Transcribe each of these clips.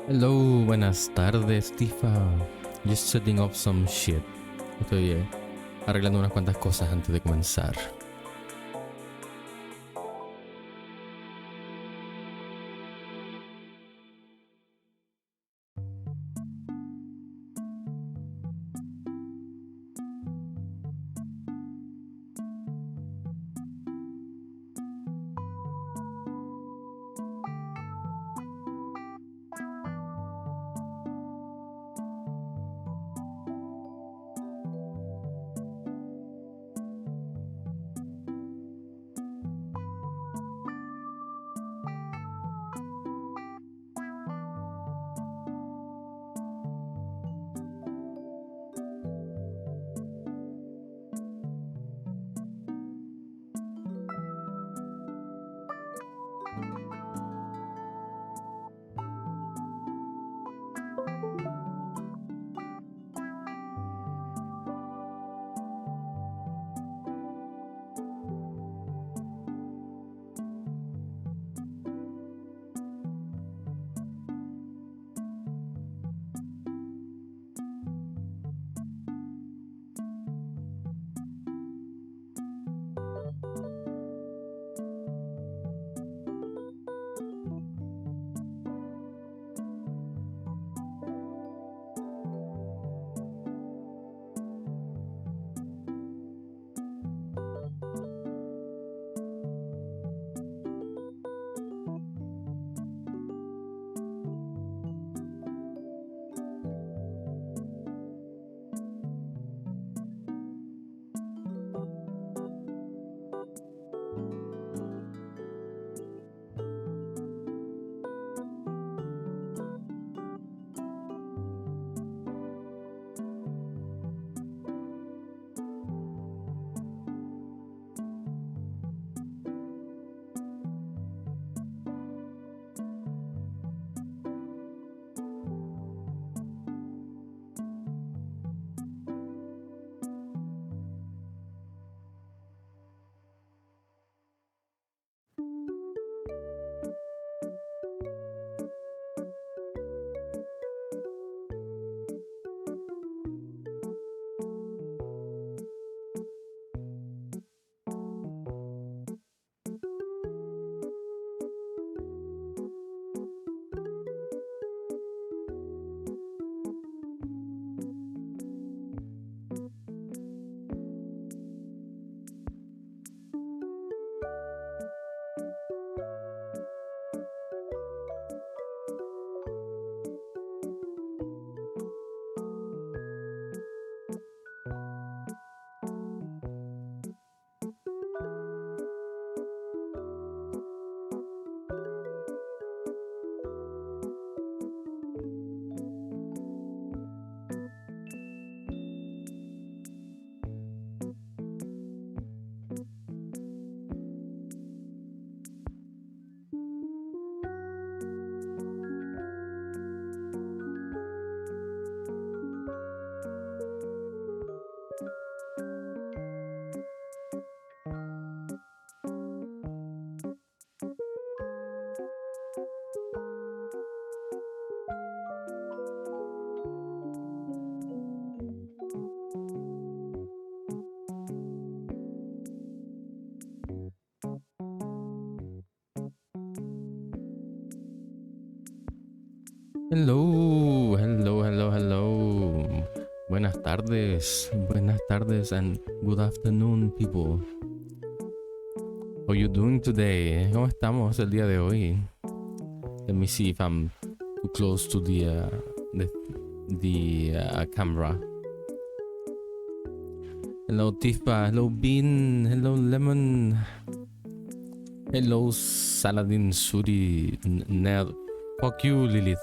Hello, buenas tardes, Tifa. Just setting up some shit. Estoy arreglando unas cuantas cosas antes de comenzar. Hello, hello, hello, hello. Buenas tardes, and good afternoon, people. How are you doing today? ¿Cómo estamos el día de hoy? Let me see if I'm too close to the camera. Hello, Tifa. Hello, Bean. Hello, Lemon. Hello, Saladin Suri. Ned. Fuck you, Lilith.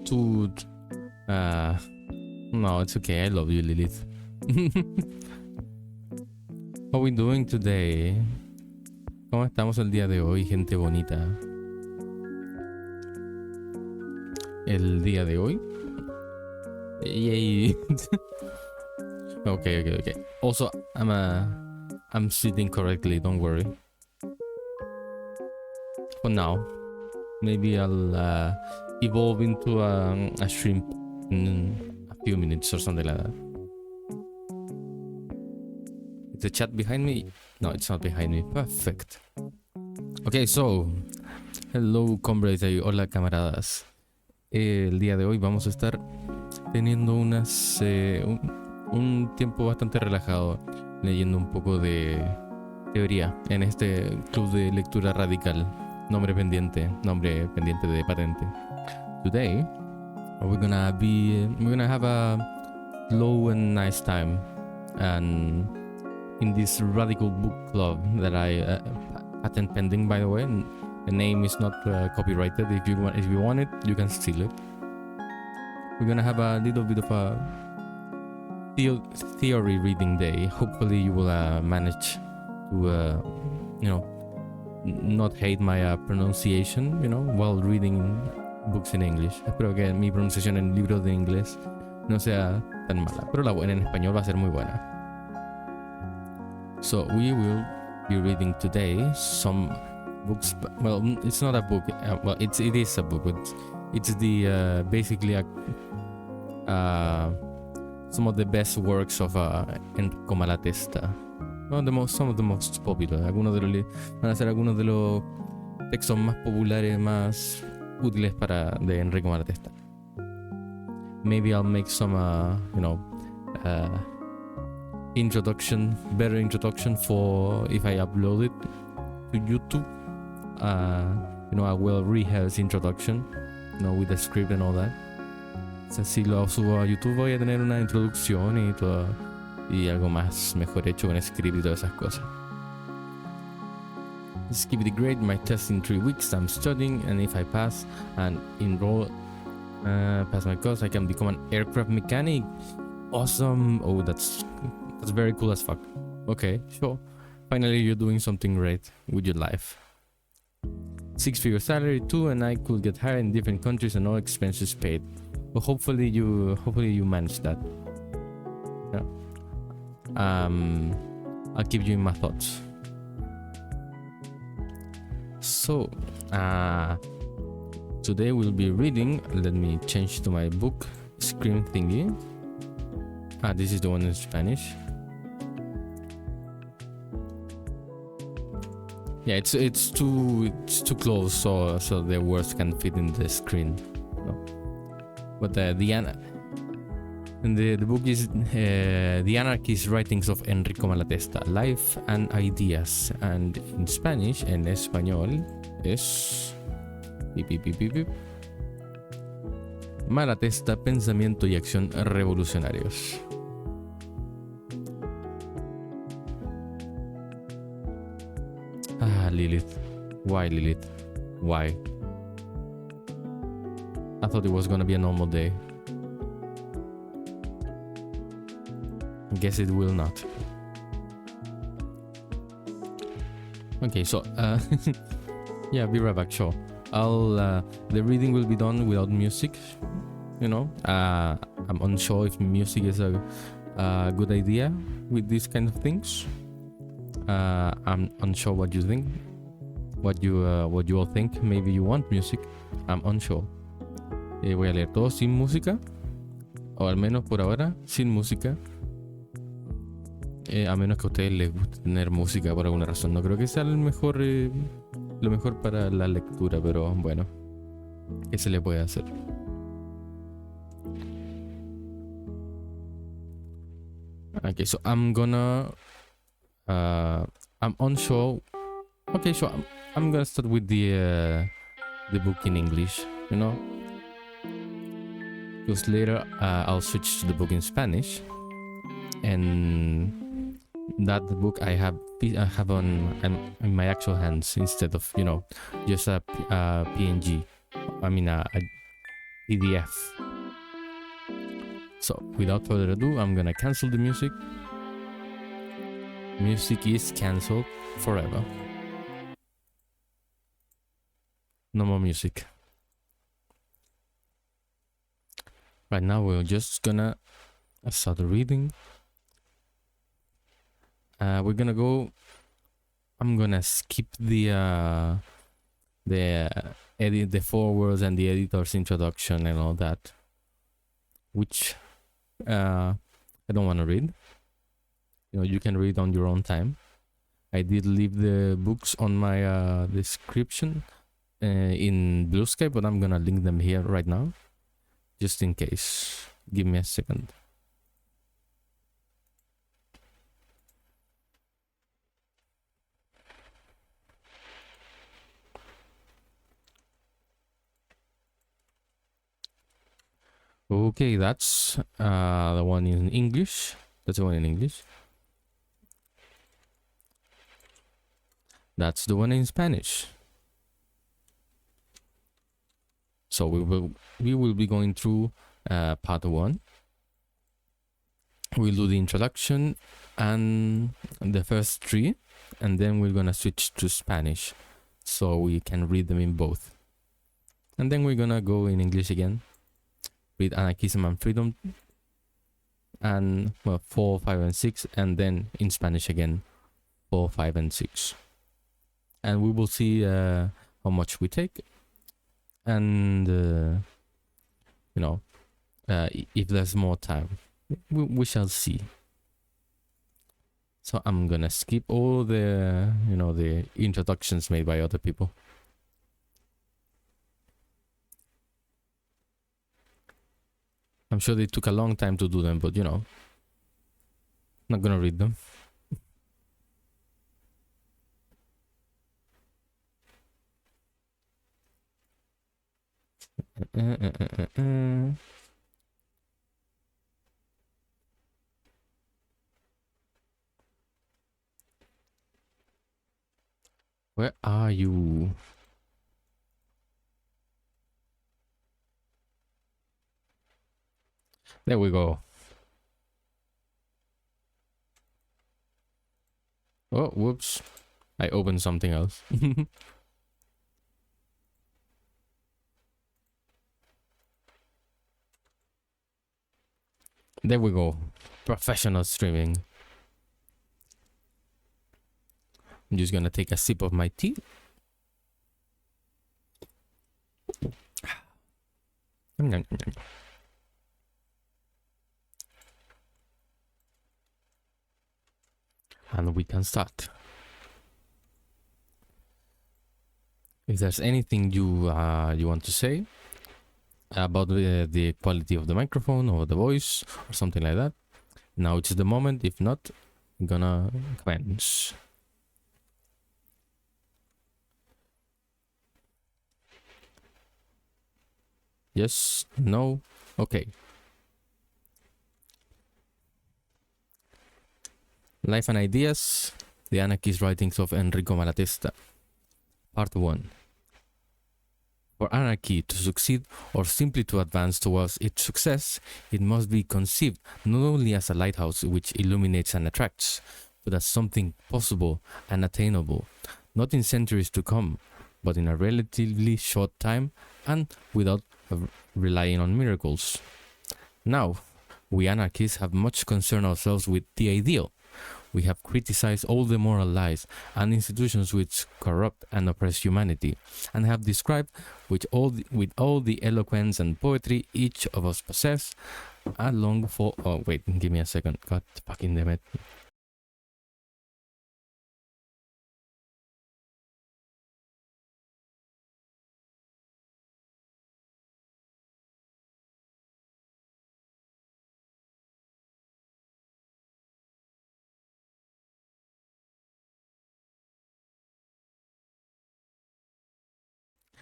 Too. No, it's okay. I love you, Lilith. How are we doing today? ¿Cómo estamos el día de hoy, gente bonita? El día de hoy. Yay. Okay. Also, I'm sitting correctly. Don't worry. For now, maybe I'll evolve into a shrimp in a few minutes or something like that. Is the chat behind me? No, it's not behind me. Perfect. Okay, so hello, comrades. Hola, camaradas. El día de hoy vamos a estar teniendo un tiempo bastante relajado, leyendo un poco de teoría en este club de lectura radical. Nombre pendiente de patente. Today we're gonna have a slow and nice time, and in this radical book club that I patent pending, by the way. The name is not copyrighted. If you want it, you can steal it. We're gonna have a little bit of a theory reading day. Hopefully you will manage to not hate my pronunciation, while reading books in English. Espero que mi pronunciación en libros de inglés no sea tan mala, pero la buena en español va a ser muy buena. So we will be reading today some books. Well, it's not a book. Well, it is a book. It's the basically some of the best works of Errico Malatesta. Some of the most popular. Van a ser algunos de los textos más populares, más útiles de Errico Malatesta. Maybe I'll make some better introduction for if I upload it to YouTube. A well-rehearsed introduction, with the script and all that. O sea, si lo subo a YouTube voy a tener una introducción y algo más mejor hecho con script y todas esas cosas. This keep it great. My test in 3 weeks. I'm studying, and if I pass and enroll, pass my course, I can become an aircraft mechanic. Awesome! Oh, that's very cool as fuck. Okay, sure. Finally, you're doing something great with your life. 6-figure salary too, and I could get hired in different countries and all expenses paid. But hopefully you manage that. Yeah. I'll keep you in my thoughts. So, today we'll be reading. Let me change to my book screen thingy. This is the one in Spanish. Yeah, it's too close, so the words can fit in the screen. No. But the book is The Anarchist Writings of Errico Malatesta, Life and Ideas, and in Spanish, en español, es Malatesta, Pensamiento y Acción Revolucionarios. Lilith. Why, Lilith? Why? I thought it was gonna be a normal day. Guess it will not. Okay, so yeah, be right back. Sure. The reading will be done without music. I'm unsure if music is a good idea with these kind of things. I'm unsure what you think. What you all think. Maybe you want music. I'm unsure. Voy a leer todo sin música, o al menos por ahora sin música. A menos que a ustedes les guste tener música por alguna razón. No creo que sea lo mejor para la lectura, pero bueno, ¿qué se le puede hacer? Okay, so I'm unsure. Okay, so I'm gonna start with the book in English, because later I'll switch to the book in Spanish, and that book I have in my actual hands instead of just a PNG. I mean a PDF. So without further ado, I'm gonna cancel the music. Music is cancelled forever. No more music. Right now we're just gonna start reading. We're gonna go. I'm gonna skip the edit, the forewords and the editor's introduction and all that, which I don't want to read. You know, you can read on your own time. I did leave the books on my description in Blue Sky, but I'm gonna link them here right now, just in case. Give me a second. Okay, that's the one in English. That's the one in English. That's the one in Spanish. So we will be going through part 1. We'll do the introduction and the first 3, and then we're gonna switch to Spanish so we can read them in both. And then we're gonna go in English again, read Anarchism and Freedom, and 4, 5, and 6, and then in Spanish again 4, 5, and 6. And we will see how much we take, and you know, if there's more time, we shall see. So I'm gonna skip all the, you know, the introductions made by other people. I'm sure they took a long time to do them, but you know, not gonna read them. Where are you? There we go. Oh, whoops. I opened something else. There we go. Professional streaming. I'm just gonna take a sip of my tea. And we can start. If there's anything you want to say about the quality of the microphone or the voice or something like that, now it's the moment. If not, I'm gonna commence. Yes, no, okay. Life and Ideas, the Anarchist Writings of Errico Malatesta. Part 1. For anarchy to succeed or simply to advance towards its success, it must be conceived not only as a lighthouse which illuminates and attracts, but as something possible and attainable, not in centuries to come, but in a relatively short time and without relying on miracles. Now, we anarchists have much concerned ourselves with the ideal. We have criticized all the moral lies and institutions which corrupt and oppress humanity, and have described with all the eloquence and poetry each of us possess, and long for. Oh wait, give me a second. God fucking damn it.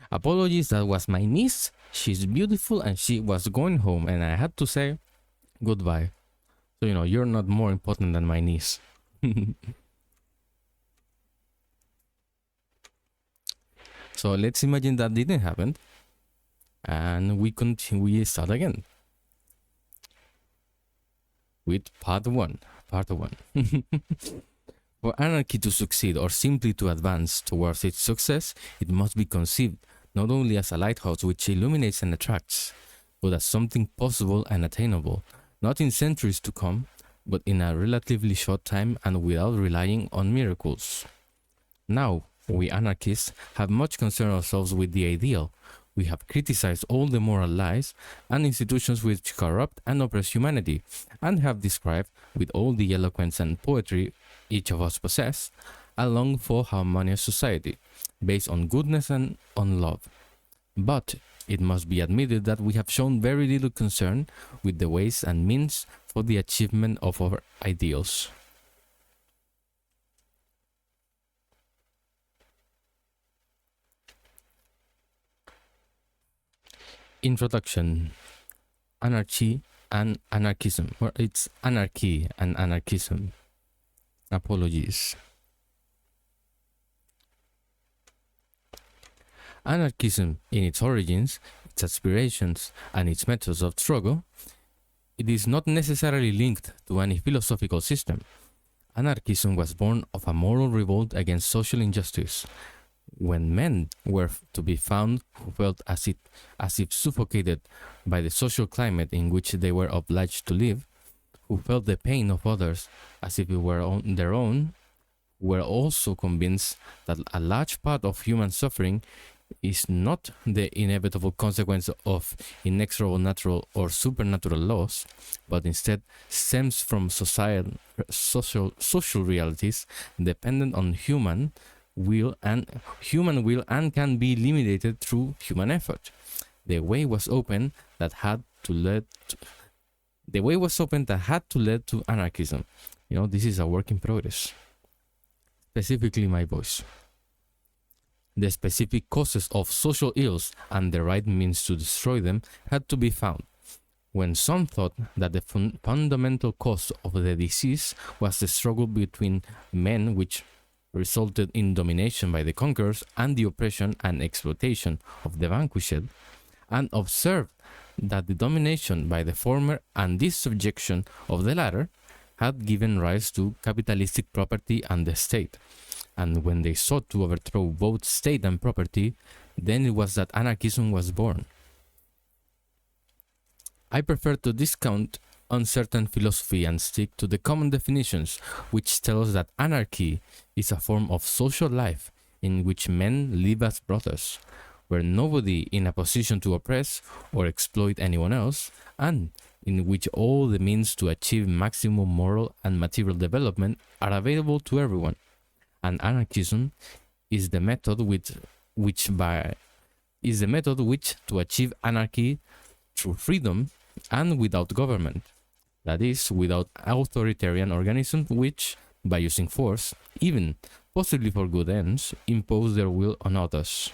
Apologies, that was my niece. She's beautiful and she was going home, and I had to say goodbye. So, you know, you're not more important than my niece. So let's imagine that didn't happen, and we start again with part 1. For anarchy to succeed or simply to advance towards its success, it must be conceived not only as a lighthouse which illuminates and attracts, but as something possible and attainable, not in centuries to come, but in a relatively short time and without relying on miracles. Now, we anarchists have much concerned ourselves with the ideal. We have criticized all the moral lies and institutions which corrupt and oppress humanity, and have described, with all the eloquence and poetry each of us possess, a long for harmonious society, based on goodness and on love. But it must be admitted that we have shown very little concern with the ways and means for the achievement of our ideals. Introduction. Anarchy and anarchism. Or it's anarchy and anarchism. Apologies. Anarchism, in its origins, its aspirations, and its methods of struggle, it is not necessarily linked to any philosophical system. Anarchism was born of a moral revolt against social injustice. When men were to be found who felt as if suffocated by the social climate in which they were obliged to live, who felt the pain of others as if it were their own, were also convinced that a large part of human suffering is not the inevitable consequence of inexorable natural or supernatural laws, but instead stems from social realities dependent on human will and can be eliminated through human effort. The way was open that had to lead to anarchism. This is a work in progress. Specifically my voice. The specific causes of social ills and the right means to destroy them had to be found. When some thought that the fundamental cause of the disease was the struggle between men which resulted in domination by the conquerors and the oppression and exploitation of the vanquished, and observed that the domination by the former and this subjection of the latter had given rise to capitalistic property and the state. And when they sought to overthrow both state and property, then it was that anarchism was born. I prefer to discount uncertain philosophy and stick to the common definitions, which tell us that anarchy is a form of social life in which men live as brothers, where nobody in a position to oppress or exploit anyone else, and in which all the means to achieve maximum moral and material development are available to everyone. And anarchism is the method which to achieve anarchy through freedom and without government. That is, without authoritarian organisms which, by using force, even possibly for good ends, impose their will on others.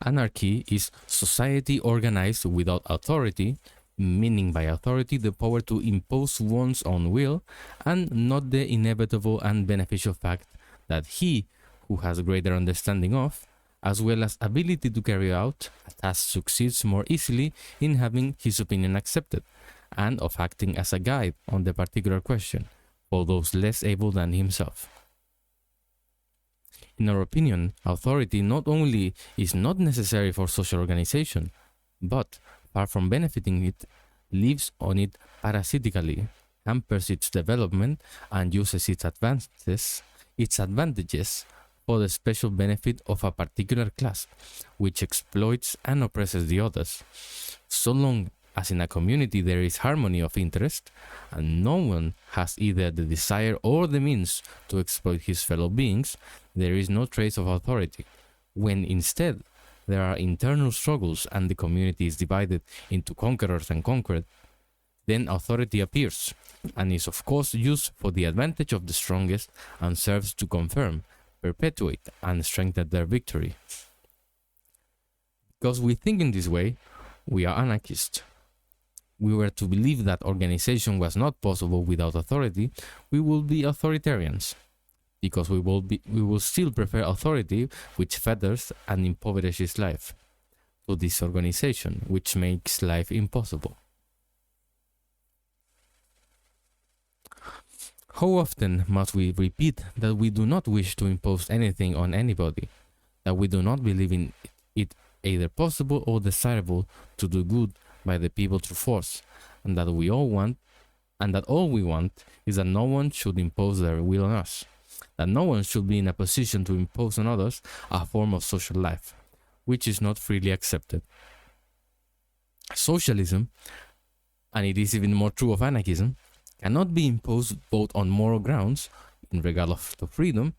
Anarchy is society organized without authority, meaning by authority the power to impose one's own will, and not the inevitable and beneficial fact that he who has greater understanding of, as well as ability to carry out a task, succeeds more easily in having his opinion accepted, and of acting as a guide on the particular question for those less able than himself. In our opinion, authority not only is not necessary for social organization, but, far from benefiting it, lives on it parasitically, hampers its development, and uses its advantages for the special benefit of a particular class, which exploits and oppresses the others. So long as in a community there is harmony of interest, and no one has either the desire or the means to exploit his fellow beings, there is no trace of authority. When instead there are internal struggles and the community is divided into conquerors and conquered, then authority appears, and is of course used for the advantage of the strongest and serves to confirm, perpetuate, and strengthen their victory. Because we think in this way, we are anarchists. We were to believe that organization was not possible without authority, we will be authoritarians. Because we will still prefer authority which fetters and impoverishes life, to disorganization which makes life impossible. How often must we repeat that we do not wish to impose anything on anybody, that we do not believe in it either possible or desirable to do good by the people through force, and that all we want is that no one should impose their will on us, that no one should be in a position to impose on others a form of social life, which is not freely accepted. Socialism, and it is even more true of anarchism, cannot be imposed both on moral grounds, in regard to freedom,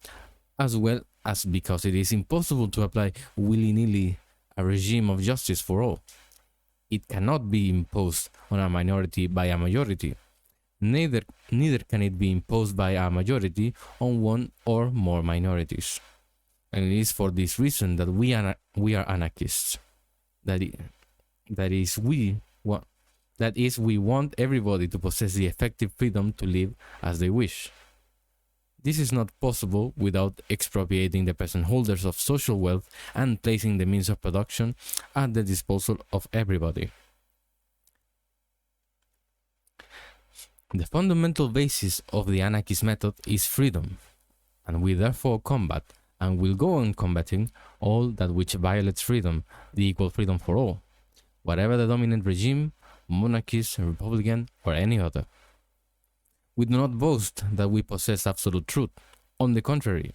as well as because it is impossible to apply willy-nilly a regime of justice for all. It cannot be imposed on a minority by a majority. Neither can it be imposed by a majority on one or more minorities. And it is for this reason that we are anarchists. That is, we want everybody to possess the effective freedom to live as they wish. This is not possible without expropriating the present holders of social wealth and placing the means of production at the disposal of everybody. The fundamental basis of the anarchist method is freedom, and we therefore combat, and will go on combating, all that which violates freedom, the equal freedom for all, whatever the dominant regime, monarchist, republican, or any other. We do not boast that we possess absolute truth. On the contrary,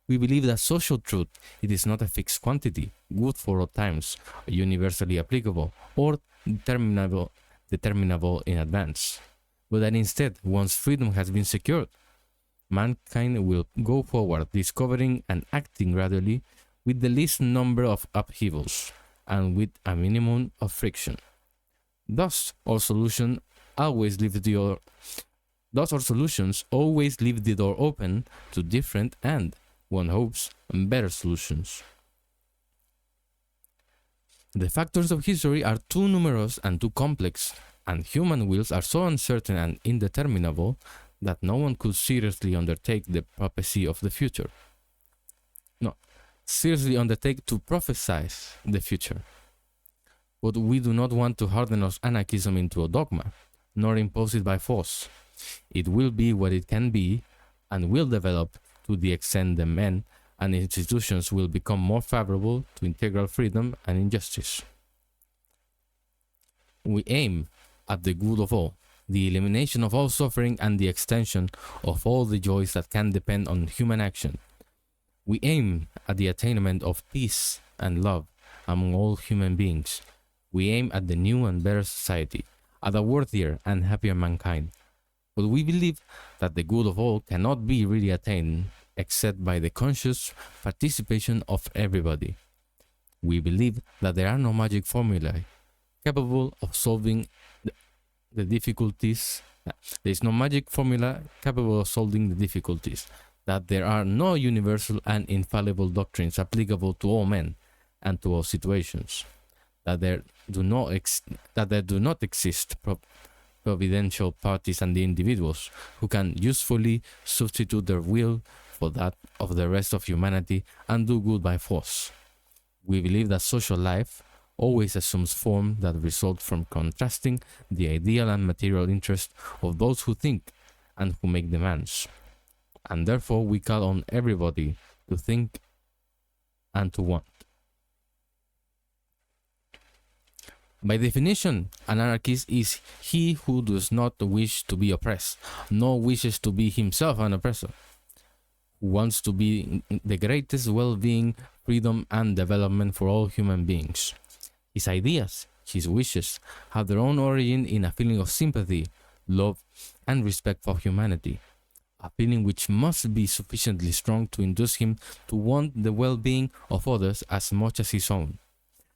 we believe that social truth, it is not a fixed quantity, good for all times, universally applicable, or determinable in advance, but that instead, once freedom has been secured, mankind will go forward discovering and acting gradually with the least number of upheavals and with a minimum of friction. Thus, our solutions always leave the door open to different and, one hopes, better solutions. The factors of history are too numerous and too complex, and human wills are so uncertain and indeterminable that no one could seriously undertake the prophecy of the future. Seriously undertake to prophesize the future. But we do not want to harden our anarchism into a dogma, nor impose it by force. It will be what it can be, and will develop to the extent the men and institutions will become more favorable to integral freedom and injustice. We aim at the good of all, the elimination of all suffering and the extension of all the joys that can depend on human action. We aim at the attainment of peace and love among all human beings. We aim at the new and better society, at a worthier and happier mankind. But we believe that the good of all cannot be really attained except by the conscious participation of everybody. We believe that there are no magic formulae capable of solving the difficulties. There is no magic formula capable of solving the difficulties. That there are no universal and infallible doctrines applicable to all men and to all situations. That there do not exist providential parties and the individuals who can usefully substitute their will for that of the rest of humanity and do good by force. We believe that social life always assumes form that result from contrasting the ideal and material interest of those who think and who make demands. And therefore we call on everybody to think and to want. By definition, an anarchist is he who does not wish to be oppressed, nor wishes to be himself an oppressor, who wants to be the greatest well-being, freedom, and development for all human beings. His ideas, his wishes, have their own origin in a feeling of sympathy, love, and respect for humanity, a feeling which must be sufficiently strong to induce him to want the well-being of others as much as his own,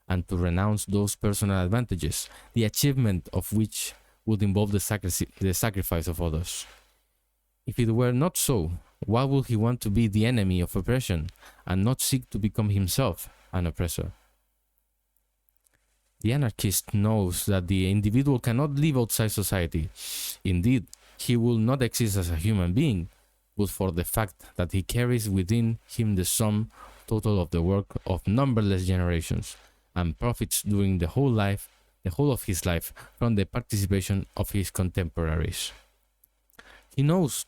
and to renounce those personal advantages, the achievement of which would involve the sacrifice of others. If it were not so, why would he want to be the enemy of oppression and not seek to become himself an oppressor? The anarchist knows that the individual cannot live outside society. Indeed, he will not exist as a human being, but for the fact that he carries within him the sum total of the work of numberless generations, and profits during the whole of his life from the participation of his contemporaries. He knows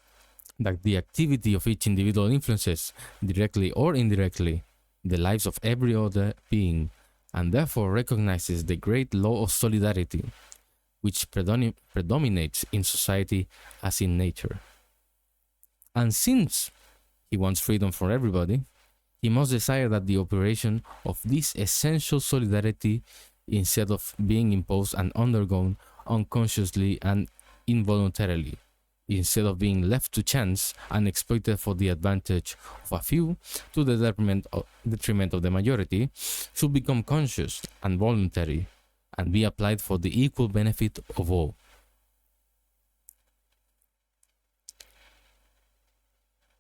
that the activity of each individual influences, directly or indirectly, the lives of every other being, and therefore recognizes the great law of solidarity, which predominates in society as in nature. And since he wants freedom for everybody, he must desire that the operation of this essential solidarity, instead of being imposed and undergone unconsciously and involuntarily, instead of being left to chance and exploited for the advantage of a few to the detriment of the majority, should become conscious and voluntary and be applied for the equal benefit of all.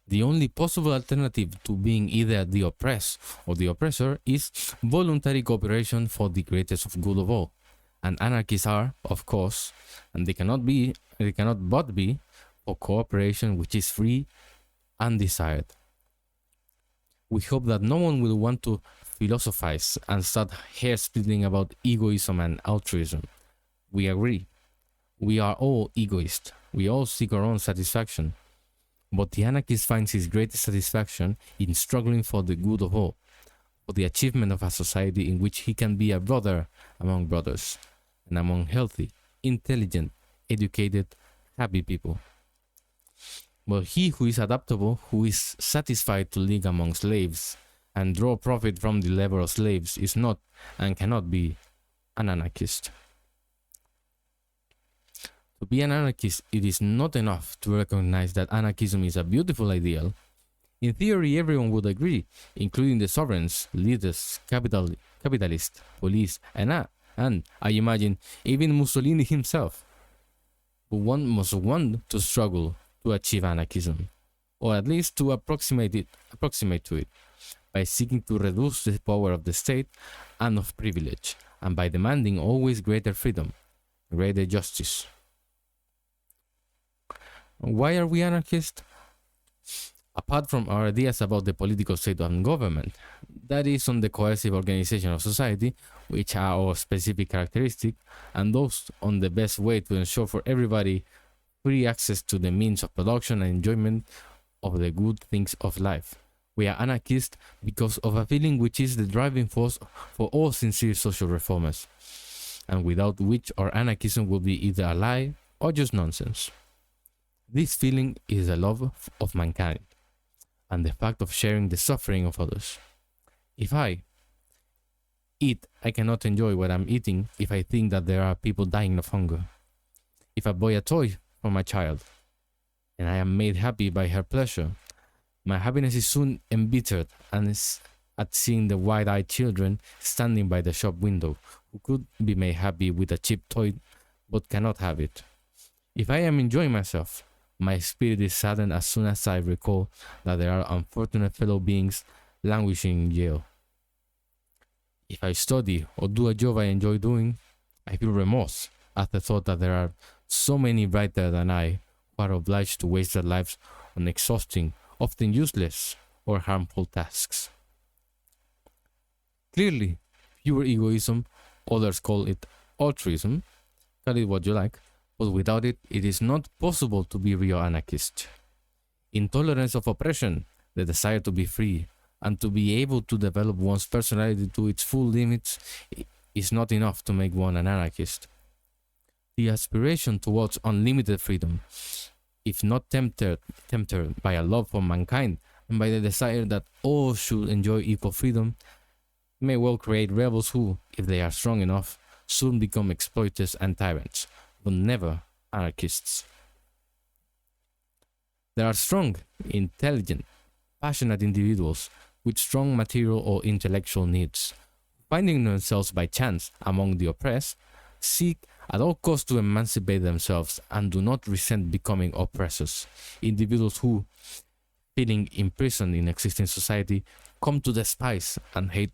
The only possible alternative to being either the oppressed or the oppressor is voluntary cooperation for the greatest of good of all. And anarchists are, of course, and they cannot but be, for cooperation which is free and desired. We hope that no one will want to philosophize and start hair-splitting about egoism and altruism. We agree. We are all egoists. We all seek our own satisfaction. But the anarchist finds his greatest satisfaction in struggling for the good of all, for the achievement of a society in which he can be a brother among brothers, and among healthy, intelligent, educated, happy people. But he who is adaptable, who is satisfied to live among slaves and draw profit from the labor of slaves, is not and cannot be an anarchist. To be an anarchist, it is not enough to recognize that anarchism is a beautiful ideal. In theory, everyone would agree, including the sovereigns, leaders, capitalists, police, and I imagine even Mussolini himself. But one must want to struggle to achieve anarchism, or at least to approximate to it, by seeking to reduce the power of the state and of privilege, and by demanding always greater freedom, greater justice. Why are we anarchists? Apart from our ideas about the political state and government, that is, on the cohesive organization of society, which are our specific characteristic, and those on the best way to ensure for everybody free access to the means of production and enjoyment of the good things of life. We are anarchists because of a feeling which is the driving force for all sincere social reformers, and without which our anarchism will be either a lie or just nonsense. This feeling is the love of mankind, and the fact of sharing the suffering of others. If I eat, I cannot enjoy what I'm eating if I think that there are people dying of hunger. If I buy a toy for my child, and I am made happy by her pleasure, my happiness is soon embittered at seeing the wide-eyed children standing by the shop window who could be made happy with a cheap toy but cannot have it. If I am enjoying myself, my spirit is saddened as soon as I recall that there are unfortunate fellow beings languishing in jail. If I study or do a job I enjoy doing, I feel remorse at the thought that there are so many brighter than I who are obliged to waste their lives on exhausting, often useless or harmful tasks. Clearly, pure egoism, others call it altruism, call it what you like, but without it, it is not possible to be real anarchist. Intolerance of oppression, the desire to be free, and to be able to develop one's personality to its full limits is not enough to make one an anarchist. The aspiration towards unlimited freedom, if not tempted by a love for mankind and by the desire that all should enjoy equal freedom, may well create rebels who, if they are strong enough, soon become exploiters and tyrants, but never anarchists. There are strong, intelligent, passionate individuals with strong material or intellectual needs, finding themselves by chance among the oppressed, seek at all costs to emancipate themselves and do not resent becoming oppressors. Individuals who, feeling imprisoned in existing society, come to despise and hate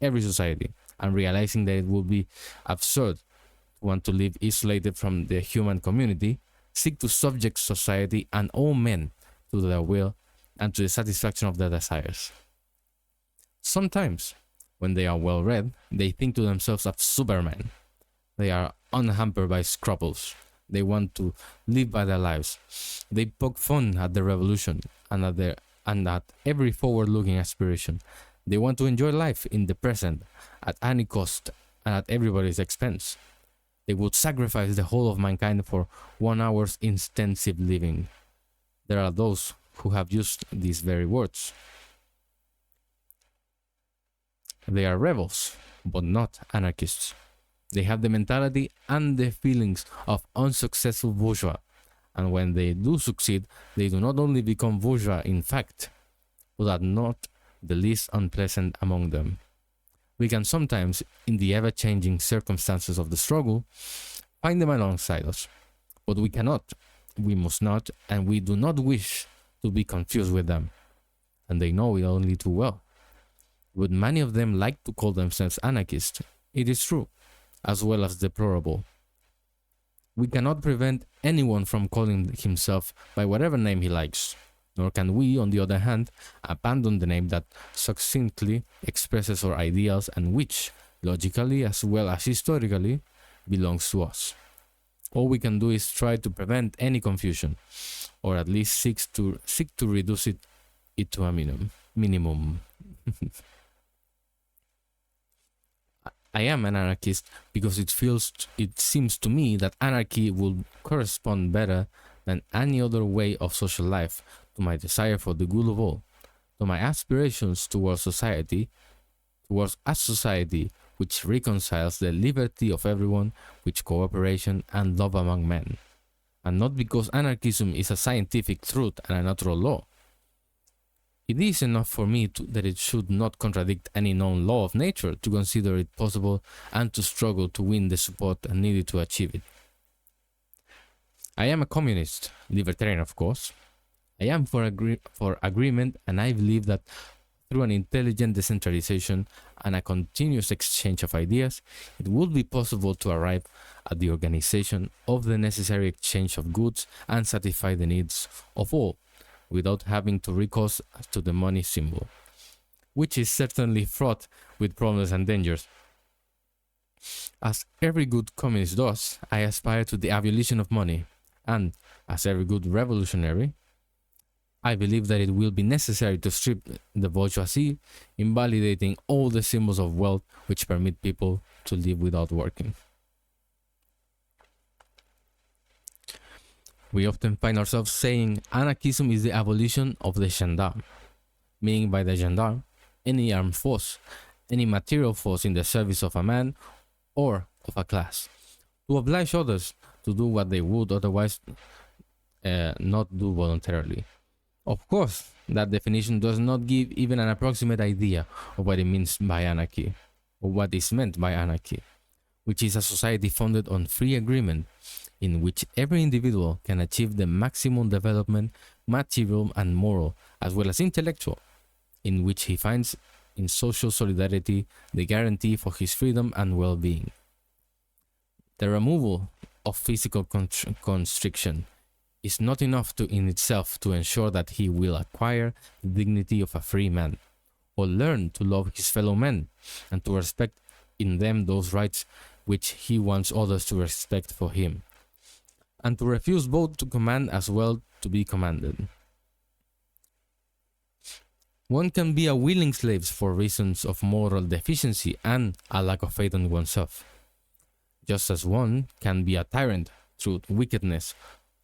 every society, and realizing that it would be absurd to want to live isolated from the human community, seek to subject society and all men to their will and to the satisfaction of their desires. Sometimes, when they are well read, they think to themselves of Superman. They are unhampered by scruples. They want to live by their lives. They poke fun at the revolution and at every forward-looking aspiration. They want to enjoy life in the present at any cost and at everybody's expense. They would sacrifice the whole of mankind for 1 hour's intensive living. There are those who have used these very words. They are rebels, but not anarchists. They have the mentality and the feelings of unsuccessful bourgeois, and when they do succeed, they do not only become bourgeois in fact, but are not the least unpleasant among them. We can sometimes, in the ever-changing circumstances of the struggle, find them alongside us, but we cannot, we must not, and we do not wish to be confused with them, and they know it only too well. But many of them like to call themselves anarchists, it is true, as well as deplorable. We cannot prevent anyone from calling himself by whatever name he likes, nor can we, on the other hand, abandon the name that succinctly expresses our ideals and which, logically as well as historically, belongs to us. All we can do is try to prevent any confusion, or at least seek to reduce it to a minimum. I am an anarchist because it seems to me that anarchy will correspond better than any other way of social life to my desire for the good of all, to my aspirations towards a society which reconciles the liberty of everyone with cooperation and love among men, and not because anarchism is a scientific truth and a natural law. It is enough for me that it should not contradict any known law of nature to consider it possible and to struggle to win the support needed to achieve it. I am a communist, libertarian of course. I am for agreement, and I believe that through an intelligent decentralization and a continuous exchange of ideas, it would be possible to arrive at the organization of the necessary exchange of goods and satisfy the needs of all, without having to recourse to the money symbol, which is certainly fraught with problems and dangers. As every good communist does, I aspire to the abolition of money, and, as every good revolutionary, I believe that it will be necessary to strip the bourgeoisie, invalidating all the symbols of wealth which permit people to live without working. We often find ourselves saying anarchism is the abolition of the gendarme, meaning by the gendarme any armed force, any material force in the service of a man or of a class, to oblige others to do what they would otherwise not do voluntarily. Of course, that definition does not give even an approximate idea of what it means by anarchy, or what is meant by anarchy, which is a society founded on free agreement, in which every individual can achieve the maximum development, material and moral, as well as intellectual, in which he finds in social solidarity the guarantee for his freedom and well-being. The removal of physical constriction is not enough in itself to ensure that he will acquire the dignity of a free man, or learn to love his fellow men, and to respect in them those rights which he wants others to respect for him, and to refuse both to command as well to be commanded. One can be a willing slave for reasons of moral deficiency and a lack of faith in oneself, just as one can be a tyrant through wickedness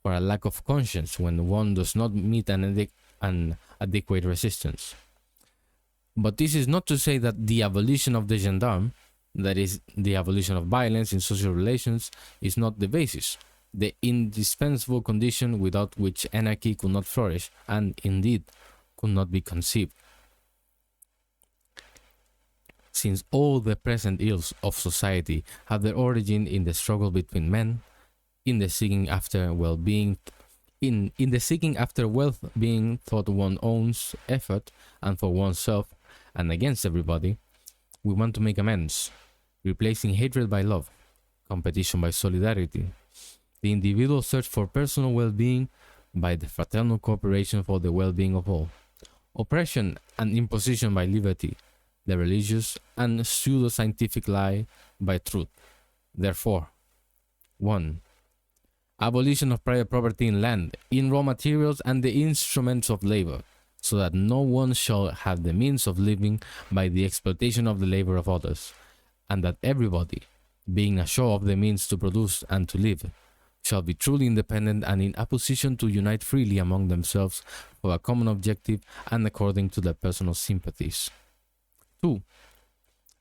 or a lack of conscience when one does not meet an adequate resistance. But this is not to say that the abolition of the gendarme, that is, the abolition of violence in social relations, is not the basis, the indispensable condition without which anarchy could not flourish and, indeed, could not be conceived. Since all the present ills of society have their origin in the struggle between men, in the seeking after well-being, in the seeking after wealth being for one's own effort and for oneself and against everybody, we want to make amends, replacing hatred by love, competition by solidarity, the individual search for personal well-being by the fraternal cooperation for the well-being of all, oppression and imposition by liberty, the religious and pseudo-scientific lie by truth. Therefore, 1. Abolition of private property in land, in raw materials, and the instruments of labor, so that no one shall have the means of living by the exploitation of the labor of others, and that everybody, being assured of the means to produce and to live, shall be truly independent and in a position to unite freely among themselves for a common objective and according to their personal sympathies. 2.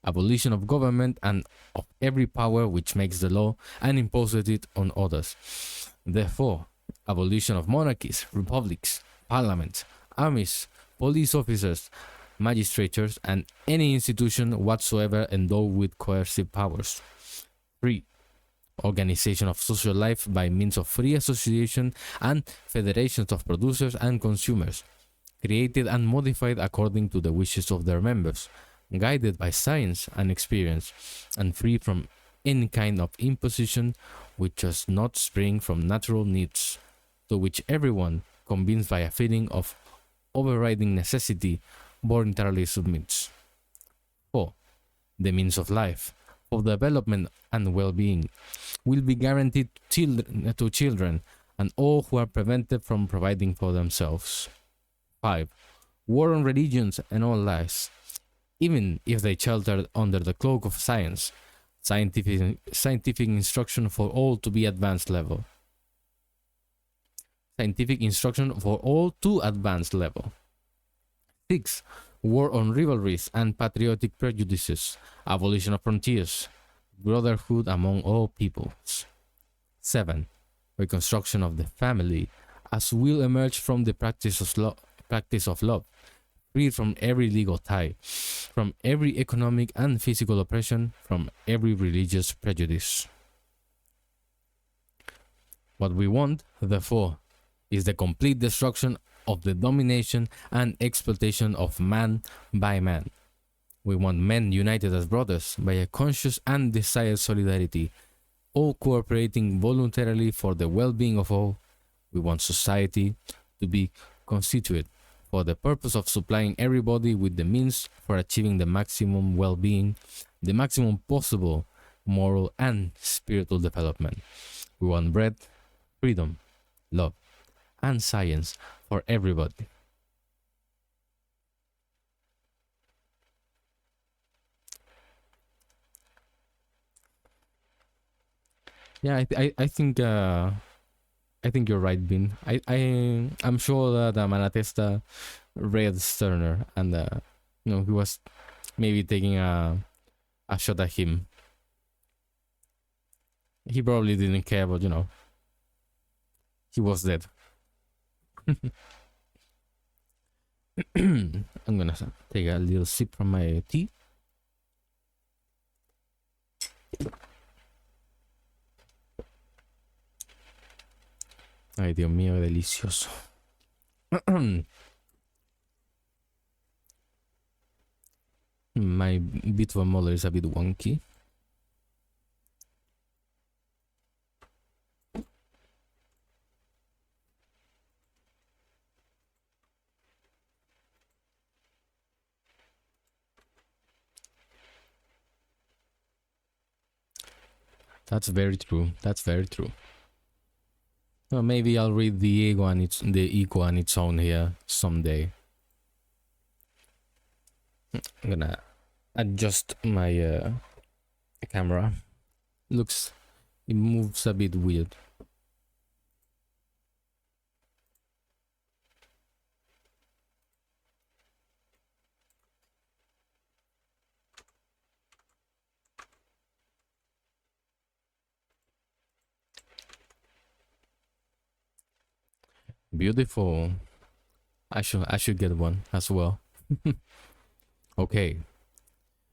Abolition of government and of every power which makes the law and imposes it on others. Therefore, abolition of monarchies, republics, parliaments, armies, police officers, magistratures, and any institution whatsoever endowed with coercive powers. 3. Organization of social life by means of free association and federations of producers and consumers, created and modified according to the wishes of their members, guided by science and experience, and free from any kind of imposition which does not spring from natural needs, to which everyone, convinced by a feeling of overriding necessity, voluntarily submits. 4. The means of life, of development and well-being, will be guaranteed to children and all who are prevented from providing for themselves. 5. War on religions and all lies, even if they shelter under the cloak of science, scientific instruction for all to be advanced level. Scientific instruction for all to advanced level. 6. War on rivalries and patriotic prejudices, abolition of frontiers, brotherhood among all peoples. 7. Reconstruction of the family, as will emerge from the practice of love, free from every legal tie, from every economic and physical oppression, from every religious prejudice. What we want, therefore, is the complete destruction of the domination and exploitation of man by man. We want men united as brothers by a conscious and desired solidarity, all cooperating voluntarily for the well-being of all. We want society to be constituted for the purpose of supplying everybody with the means for achieving the maximum well-being, the maximum possible moral and spiritual development. We want bread, freedom, love, and science for everybody. Yeah, I think you're right, Bin. I'm sure that Malatesta read Sterner, and he was maybe taking a shot at him. He probably didn't care, but he was dead. I'm gonna take a little sip from my tea. Ay, Dios mío, qué delicioso. My bit of molar is a bit wonky. That's very true. That's very true. Well, maybe I'll read the ego on its own here someday. I'm gonna adjust my camera. It moves a bit weird. Beautiful. I should get one as well. Okay.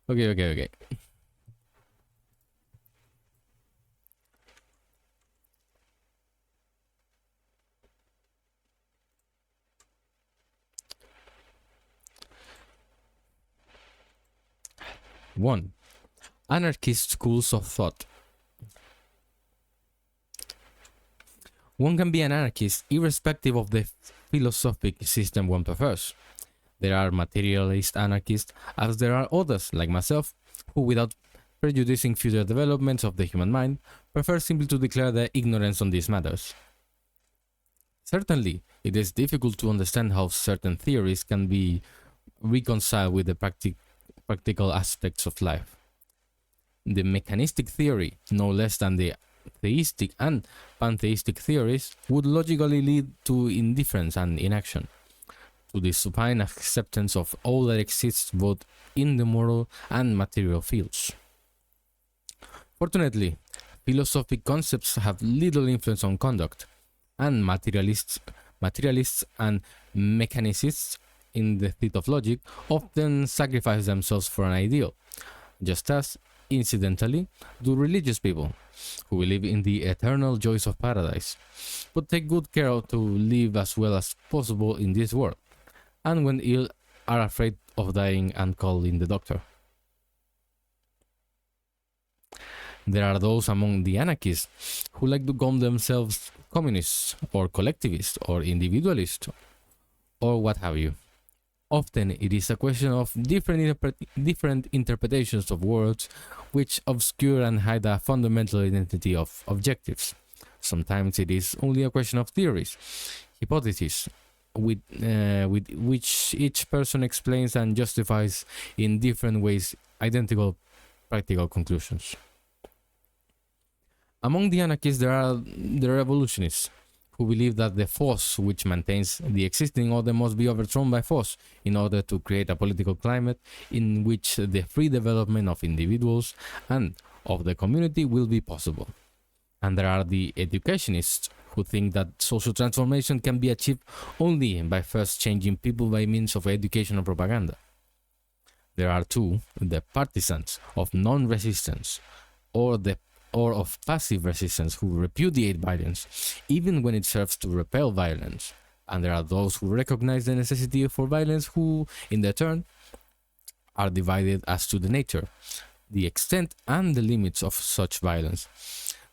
Okay. One. Anarchist schools of thought. One can be an anarchist irrespective of the philosophic system one prefers. There are materialist anarchists, as there are others, like myself, who without prejudicing future developments of the human mind, prefer simply to declare their ignorance on these matters. Certainly, it is difficult to understand how certain theories can be reconciled with the practical aspects of life. The mechanistic theory, no less than the theistic and pantheistic theories, would logically lead to indifference and inaction, to the supine acceptance of all that exists both in the moral and material fields. Fortunately, philosophic concepts have little influence on conduct, and materialists and mechanicists in the field of logic often sacrifice themselves for an ideal, just as, incidentally, do religious people, who believe in the eternal joys of paradise, but take good care to live as well as possible in this world, and when ill are afraid of dying and call in the doctor. There are those among the anarchists who like to call themselves communists or collectivists or individualists or what have you. Often it is a question of different interpretations of words which obscure and hide a fundamental identity of objectives. Sometimes it is only a question of theories, hypotheses, with which each person explains and justifies in different ways identical practical conclusions. Among the anarchists there are the revolutionists, who believe that the force which maintains the existing order must be overthrown by force in order to create a political climate in which the free development of individuals and of the community will be possible. And there are the educationists, who think that social transformation can be achieved only by first changing people by means of education and propaganda. There are too the partisans of non-resistance or of passive resistance, who repudiate violence, even when it serves to repel violence. And there are those who recognize the necessity for violence, who, in their turn, are divided as to the nature, the extent, and the limits of such violence.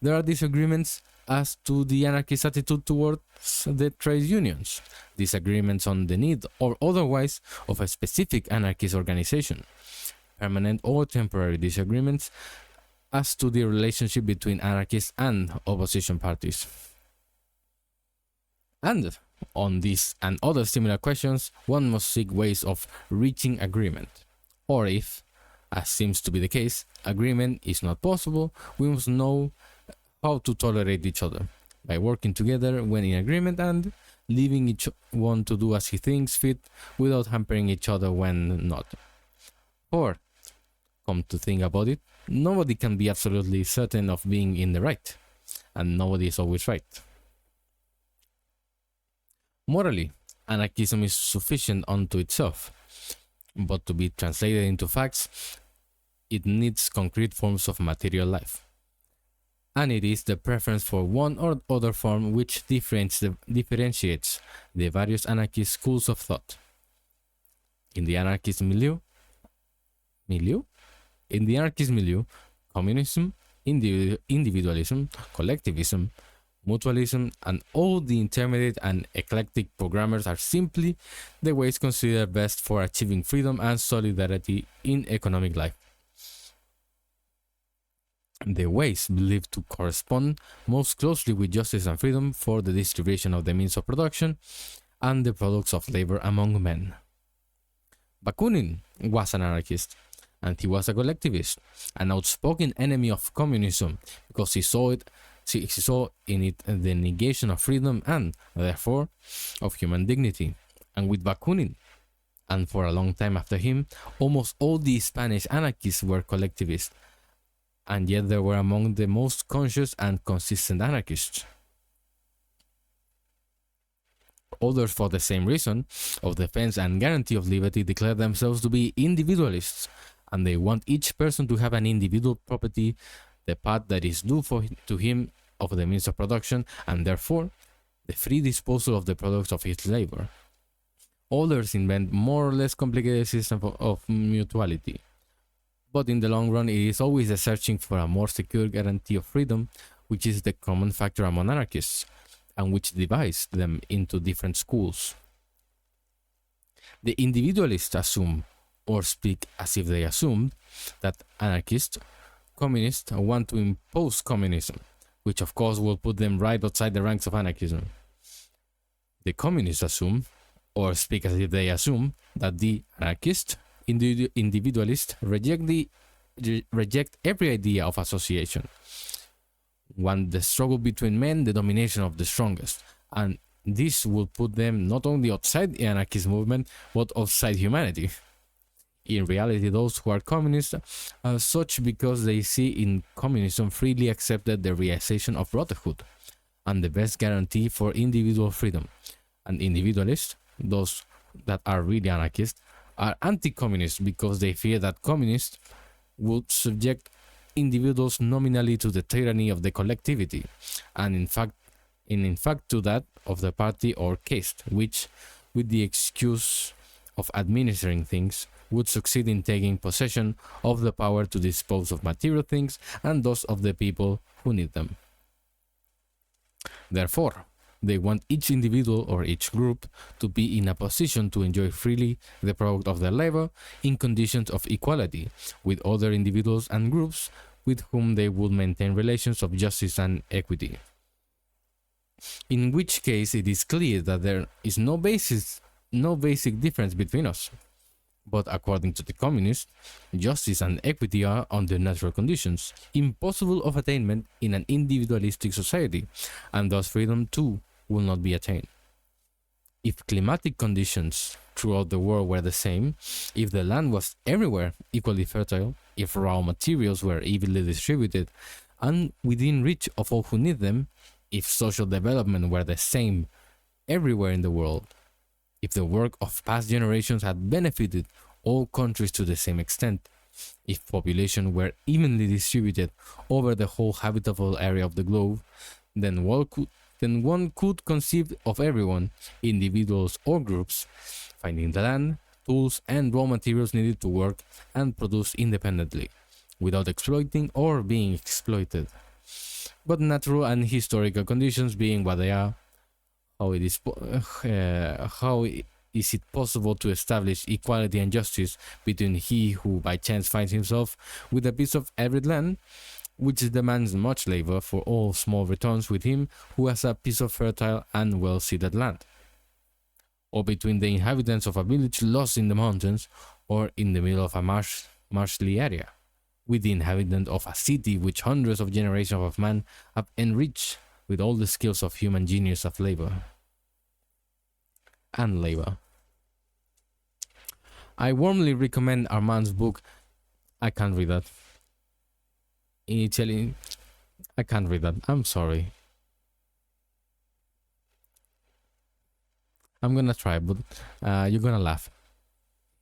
There are disagreements as to the anarchist attitude towards the trade unions, disagreements on the need or otherwise of a specific anarchist organization, permanent or temporary disagreements as to the relationship between anarchists and opposition parties. And on these and other similar questions, one must seek ways of reaching agreement. Or if, as seems to be the case, agreement is not possible, we must know how to tolerate each other, by working together when in agreement and leaving each one to do as he thinks fit without hampering each other when not. For, come to think about it, nobody can be absolutely certain of being in the right, and nobody is always right. Morally, anarchism is sufficient unto itself, but to be translated into facts, it needs concrete forms of material life. And it is the preference for one or other form which differentiates the various anarchist schools of thought. In the anarchist milieu, communism, individualism, collectivism, mutualism, and all the intermediate and eclectic programmers are simply the ways considered best for achieving freedom and solidarity in economic life. The ways believed to correspond most closely with justice and freedom for the distribution of the means of production and the products of labor among men. Bakunin was an anarchist, and he was a collectivist, an outspoken enemy of communism, because he saw in it the negation of freedom and, therefore, of human dignity. And with Bakunin, and for a long time after him, almost all the Spanish anarchists were collectivists, and yet they were among the most conscious and consistent anarchists. Others, for the same reason of defense and guarantee of liberty, declare themselves to be individualists, and they want each person to have an individual property, the part that is due to him of the means of production, and therefore the free disposal of the products of his labor. Others invent more or less complicated systems of mutuality. But in the long run, it is always the searching for a more secure guarantee of freedom, which is the common factor among anarchists, and which divides them into different schools. The individualists assume, or speak as if they assumed, that anarchists communists want to impose communism, which of course will put them right outside the ranks of anarchism. The communists assume, or speak as if they assume, that the anarchist, individualist reject every idea of association, want the struggle between men, the domination of the strongest, and this will put them not only outside the anarchist movement, but outside humanity. In reality, those who are communists are such because they see in communism freely accepted the realization of brotherhood and the best guarantee for individual freedom. And individualists, those that are really anarchists, are anti-communist because they fear that communists would subject individuals nominally to the tyranny of the collectivity, and in fact to that of the party or caste, which, with the excuse of administering things, would succeed in taking possession of the power to dispose of material things and those of the people who need them. Therefore, they want each individual or each group to be in a position to enjoy freely the product of their labor in conditions of equality with other individuals and groups with whom they would maintain relations of justice and equity. In which case it is clear that there is no basic difference between us. But according to the communists, justice and equity are, under natural conditions, impossible of attainment in an individualistic society, and thus freedom too will not be attained. If climatic conditions throughout the world were the same, if the land was everywhere equally fertile, if raw materials were evenly distributed and within reach of all who need them, if social development were the same everywhere in the world, if the work of past generations had benefited all countries to the same extent, if population were evenly distributed over the whole habitable area of the globe, then one could conceive of everyone, individuals or groups, finding the land, tools and raw materials needed to work and produce independently, without exploiting or being exploited. But natural and historical conditions being what they are, how is it possible to establish equality and justice between he who by chance finds himself with a piece of arid land, which demands much labor for all small returns, with him who has a piece of fertile and well-seeded land? Or between the inhabitants of a village lost in the mountains or in the middle of a marshy area, with the inhabitant of a city which hundreds of generations of man have enriched with all the skills of human genius of labor. I warmly recommend Armand's book. I can't read that. In Italian, I can't read that. I'm sorry. I'm gonna try, but you're gonna laugh.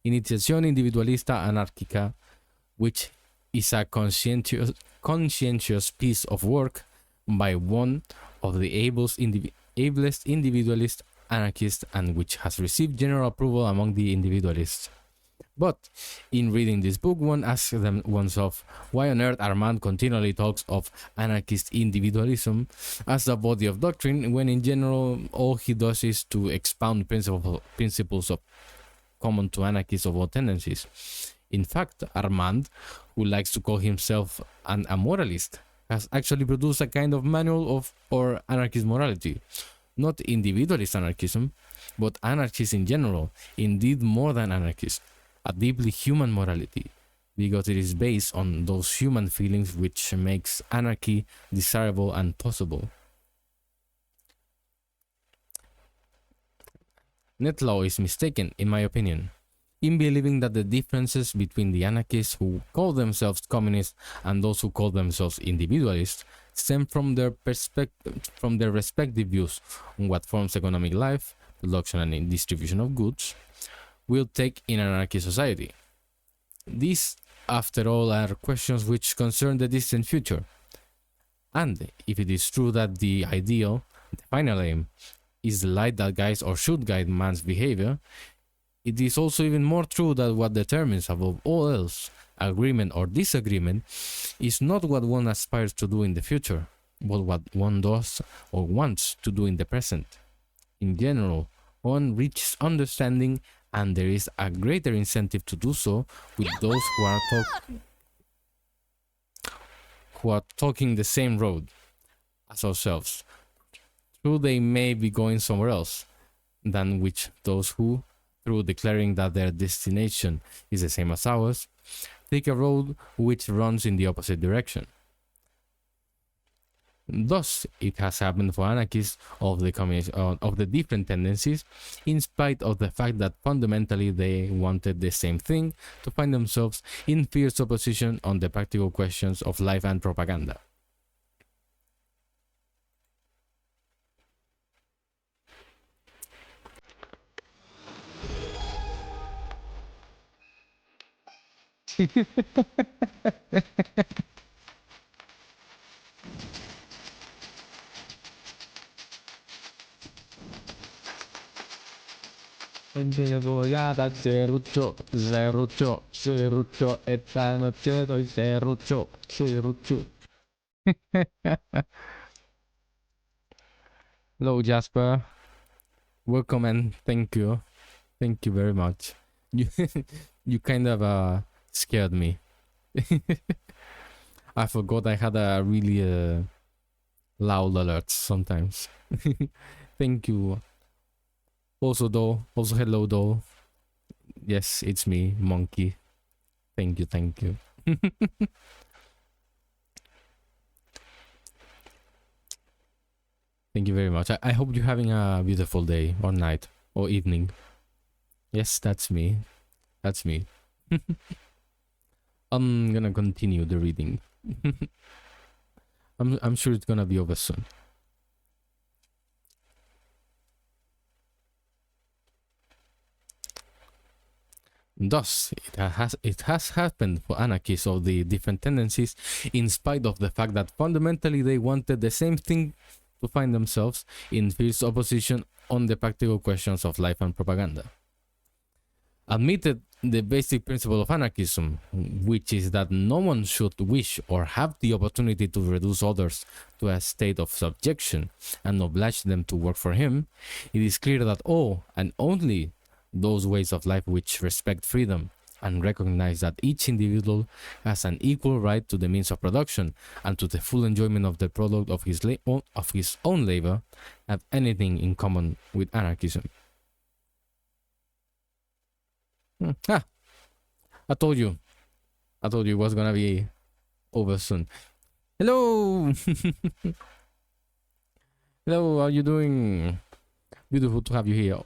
Iniziazione individualista anarchica, which is a conscientious piece of work by one of the ablest individualist anarchists, and which has received general approval among the individualists. But in reading this book, one asks oneself why on earth Armand continually talks of anarchist individualism as a body of doctrine, when in general all he does is to expound principles of common to anarchists of all tendencies. In fact, Armand, who likes to call himself a moralist, has actually produced a kind of manual of or anarchist morality. Not individualist anarchism, but anarchists in general, indeed more than anarchists, a deeply human morality, because it is based on those human feelings which makes anarchy desirable and possible. Netlaw is mistaken, in my opinion, in believing that the differences between the anarchists who call themselves communists and those who call themselves individualists stem from their respective views on what forms economic life, production and distribution of goods, will take in an anarchist society. These, after all, are questions which concern the distant future. And if it is true that the ideal, the final aim, is the light that guides or should guide man's behavior, it is also even more true that what determines above all else agreement or disagreement is not what one aspires to do in the future, but what one does or wants to do in the present. In general, one reaches understanding, and there is a greater incentive to do so with those who are who are talking the same road as ourselves. True, they may be going somewhere else than which those who, through declaring that their destination is the same as ours, take a road which runs in the opposite direction. Thus, it has happened for anarchists of the different tendencies, in spite of the fact that fundamentally they wanted the same thing, to find themselves in fierce opposition on the practical questions of life and propaganda. Serrucho, serrucho, serrucho, esta noche doy serrucho, serrucho. Hello, Jasper. Welcome and thank you. Thank you very much. You, you kind of scared me. I forgot I had a really loud alert sometimes. Thank you. Also hello though. Yes, it's me, Monkey. Thank you. Thank you very much. I hope you're having a beautiful day or night or evening. Yes, that's me. That's me. I'm gonna continue the reading. I'm sure it's gonna be over soon. Thus, it has happened for anarchists of the different tendencies, in spite of the fact that fundamentally they wanted the same thing, to find themselves in fierce opposition on the practical questions of life and propaganda. Admitted the basic principle of anarchism, which is that no one should wish or have the opportunity to reduce others to a state of subjection and oblige them to work for him, it is clear that all and only those ways of life which respect freedom and recognize that each individual has an equal right to the means of production and to the full enjoyment of the product of his own labor have anything in common with anarchism. I told you it was gonna be over soon. Hello. Hello, how are you doing? Beautiful to have you here.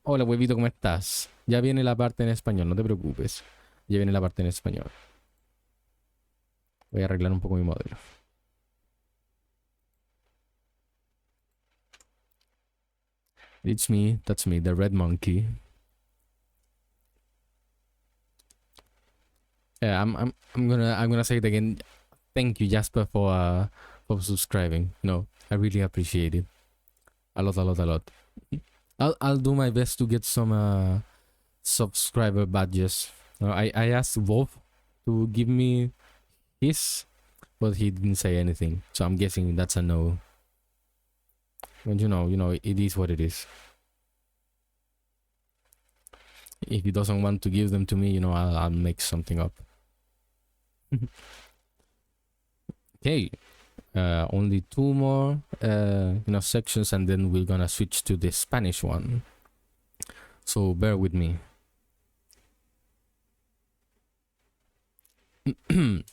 Hola, huevito, ¿cómo estás? Ya viene la parte en español, no te preocupes. Ya viene la parte en español. Voy a arreglar un poco mi modelo. It's me, that's me, the red monkey. Yeah, I'm gonna say it again. Thank you, Jasper, for subscribing. No, I really appreciate it. A lot. I'll do my best to get some subscriber badges. I asked Wolf to give me his, but he didn't say anything, so I'm guessing that's a no. And you know, it is what it is. If he doesn't want to give them to me, I'll make something up. Okay, only 2 more sections, and then we're gonna switch to the Spanish one, so bear with me. I'm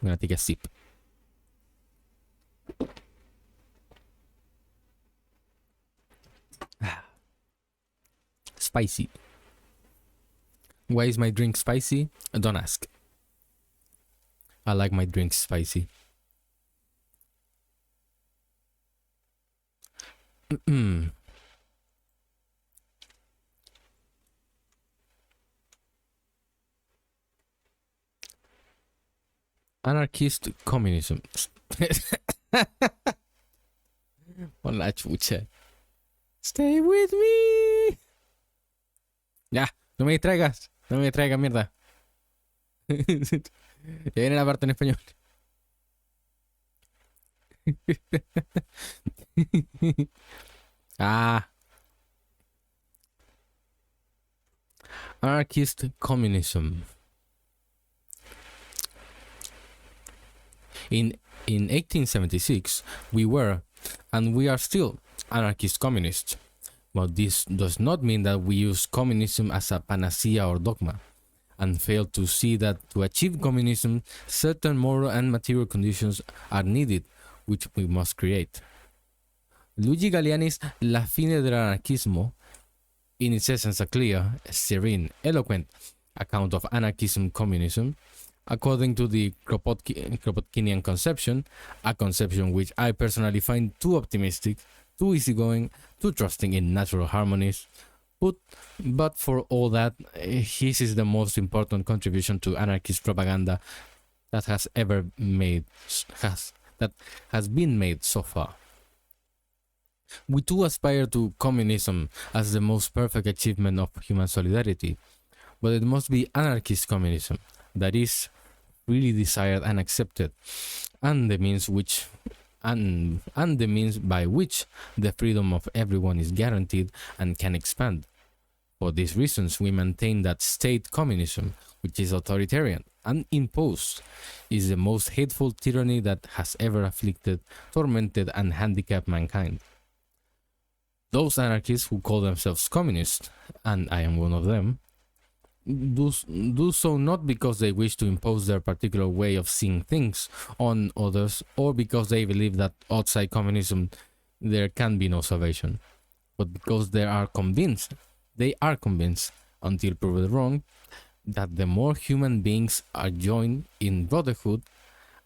gonna take a sip. Spicy. Why is my drink spicy? Don't ask. I like my drinks spicy. Anarchist communism. Con la chucha. Stay with me. Ya, no me distraigas. No me distraigas, mierda. Ya viene la parte en español. Anarchist communism. In In 1876, we were, and we are still, anarchist communists. But this does not mean that we use communism as a panacea or dogma, and fail to see that to achieve communism, certain moral and material conditions are needed, which we must create. Luigi Galliani's La fine dell'anarchismo, in its essence a clear, serene, eloquent account of anarchism-communism, according to the Kropotkinian conception, a conception which I personally find too optimistic, too easygoing, too trusting in natural harmonies. But for all that, his is the most important contribution to anarchist propaganda that has been made so far. We too aspire to communism as the most perfect achievement of human solidarity, but it must be anarchist communism, that is, really desired and accepted, and the means by which the freedom of everyone is guaranteed and can expand. For these reasons, we maintain that state communism, which is authoritarian and imposed, is the most hateful tyranny that has ever afflicted, tormented, and handicapped mankind. Those anarchists who call themselves communists, and I am one of them, do so not because they wish to impose their particular way of seeing things on others, or because they believe that outside communism there can be no salvation, but because they are convinced, until proved wrong, that the more human beings are joined in brotherhood,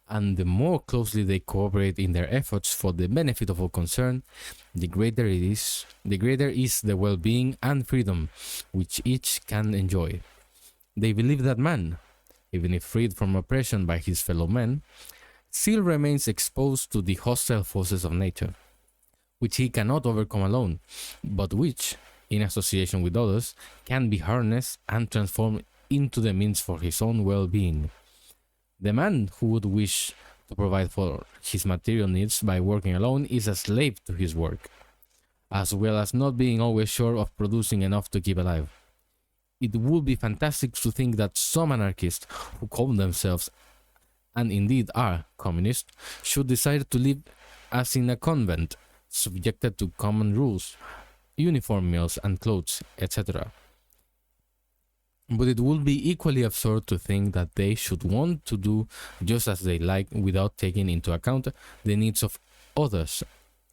and the more closely they cooperate in their efforts for the benefit of all concerned, the greater is the well-being and freedom which each can enjoy. They believe that man, even if freed from oppression by his fellow men, still remains exposed to the hostile forces of nature, which he cannot overcome alone, but which, in association with others, can be harnessed and transformed into the means for his own well-being. The man who would wish to provide for his material needs by working alone is a slave to his work, as well as not being always sure of producing enough to keep alive. It would be fantastic to think that some anarchists who call themselves, and indeed are, communists, should decide to live as in a convent, subjected to common rules, uniform meals and clothes, etc. But it would be equally absurd to think that they should want to do just as they like without taking into account the needs of others,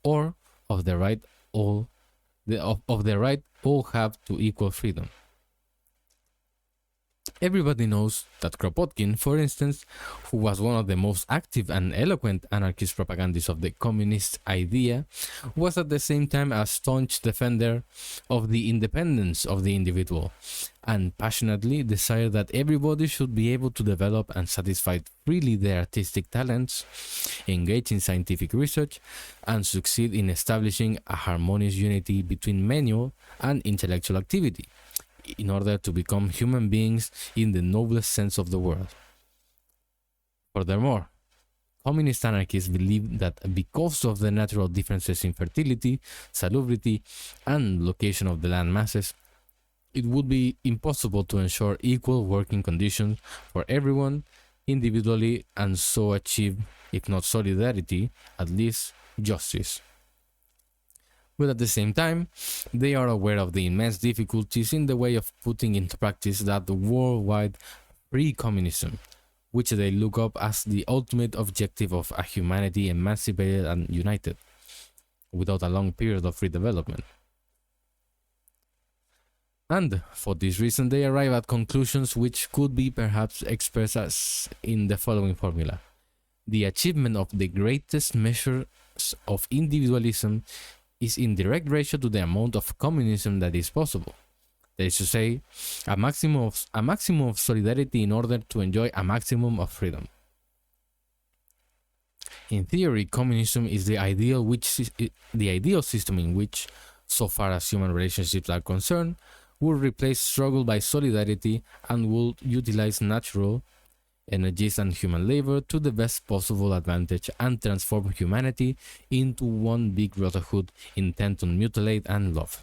or of the right all have to equal freedom. Everybody knows that Kropotkin, for instance, who was one of the most active and eloquent anarchist propagandists of the communist idea, was at the same time a staunch defender of the independence of the individual, and passionately desired that everybody should be able to develop and satisfy freely their artistic talents, engage in scientific research, and succeed in establishing a harmonious unity between manual and intellectual activity, in order to become human beings in the noblest sense of the word. Furthermore, communist anarchists believe that because of the natural differences in fertility, salubrity, and location of the land masses, it would be impossible to ensure equal working conditions for everyone individually, and so achieve, if not solidarity, at least justice. But at the same time, they are aware of the immense difficulties in the way of putting into practice that worldwide free communism, which they look up as the ultimate objective of a humanity emancipated and united, without a long period of free development. And for this reason they arrive at conclusions which could be perhaps expressed as in the following formula: the achievement of the greatest measures of individualism is in direct ratio to the amount of communism that is possible. That is to say, a maximum of solidarity in order to enjoy a maximum of freedom. In theory, communism is the ideal system in which, so far as human relationships are concerned, will replace struggle by solidarity and will utilize natural energies and human labor to the best possible advantage and transform humanity into one big brotherhood intent on mutilate and love.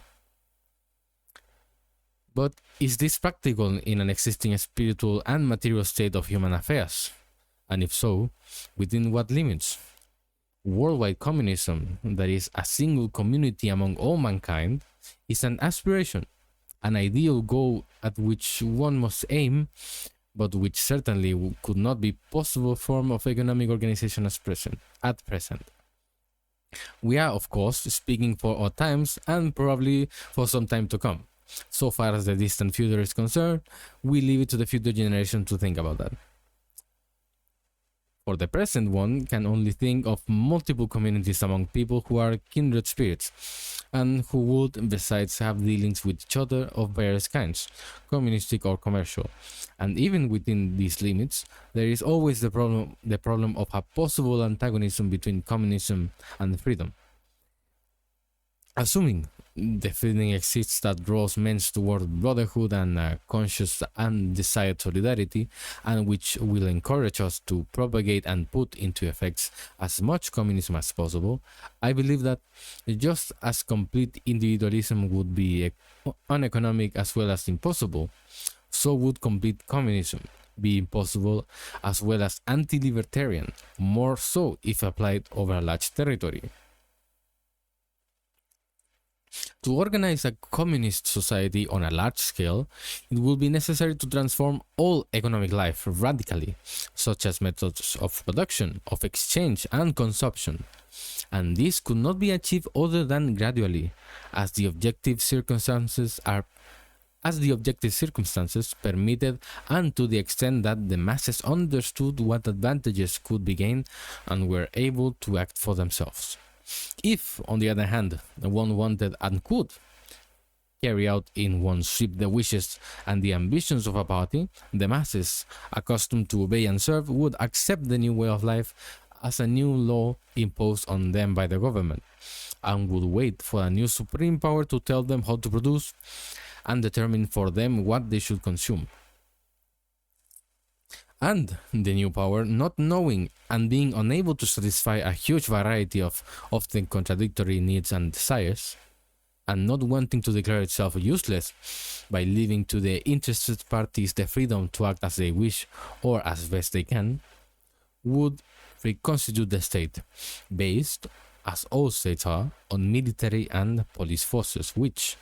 But is this practical in an existing spiritual and material state of human affairs? And if so, within what limits? Worldwide communism, that is, a single community among all mankind, is an aspiration, an ideal goal at which one must aim, but which certainly could not be possible form of economic organization at present. We are, of course, speaking for our times and probably for some time to come. So far as the distant future is concerned, we leave it to the future generation to think about that. For the present, one can only think of multiple communities among people who are kindred spirits, and who would, besides, have dealings with each other of various kinds, communistic or commercial. And even within these limits, there is always the problem of a possible antagonism between communism and freedom. Assuming the feeling exists that draws men toward brotherhood and conscious and desired solidarity, and which will encourage us to propagate and put into effect as much communism as possible, I believe that just as complete individualism would be uneconomic as well as impossible, so would complete communism be impossible as well as anti-libertarian, more so if applied over a large territory. To organize a communist society on a large scale, it will be necessary to transform all economic life radically, such as methods of production, of exchange and consumption. And this could not be achieved other than gradually, as the objective circumstances permitted, and to the extent that the masses understood what advantages could be gained and were able to act for themselves. If, on the other hand, one wanted and could carry out in one sweep the wishes and the ambitions of a party, the masses, accustomed to obey and serve, would accept the new way of life as a new law imposed on them by the government, and would wait for a new supreme power to tell them how to produce and determine for them what they should consume. And the new power, not knowing and being unable to satisfy a huge variety of often contradictory needs and desires, and not wanting to declare itself useless by leaving to the interested parties the freedom to act as they wish or as best they can, would reconstitute the state, based, as all states are, on military and police forces, which,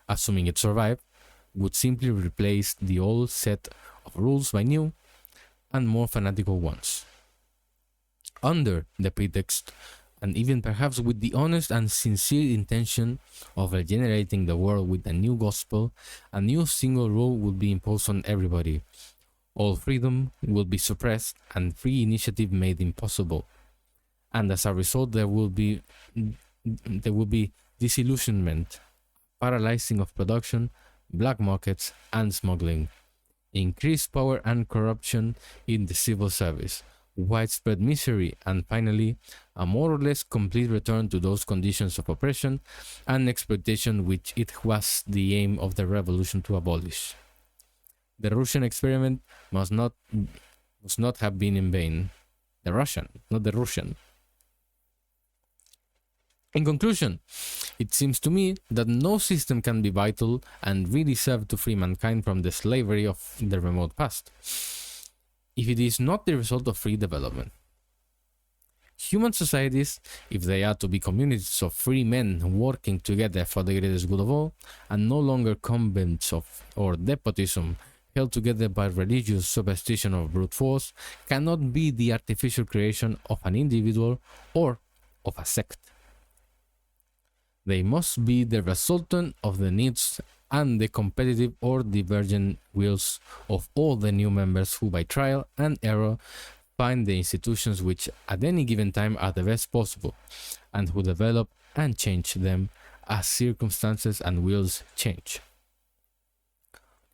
assuming it survived, would simply replace the old set of rules by new and more fanatical ones. Under the pretext, and even perhaps with the honest and sincere intention of regenerating the world with a new gospel, a new single rule would be imposed on everybody. All freedom will be suppressed and free initiative made impossible. And as a result, there will be disillusionment, paralyzing of production, black markets and smuggling, increased power and corruption in the civil service, widespread misery, and finally, a more or less complete return to those conditions of oppression and exploitation which it was the aim of the revolution to abolish. The Russian experiment must not have been in vain. The Russian, not the Russian. In conclusion, it seems to me that no system can be vital and really serve to free mankind from the slavery of the remote past, if it is not the result of free development. Human societies, if they are to be communities of free men working together for the greatest good of all, and no longer convents or despotism held together by religious superstition or brute force, cannot be the artificial creation of an individual or of a sect. They must be the resultant of the needs and the competitive or divergent wills of all the new members who by trial and error find the institutions which at any given time are the best possible, and who develop and change them as circumstances and wills change.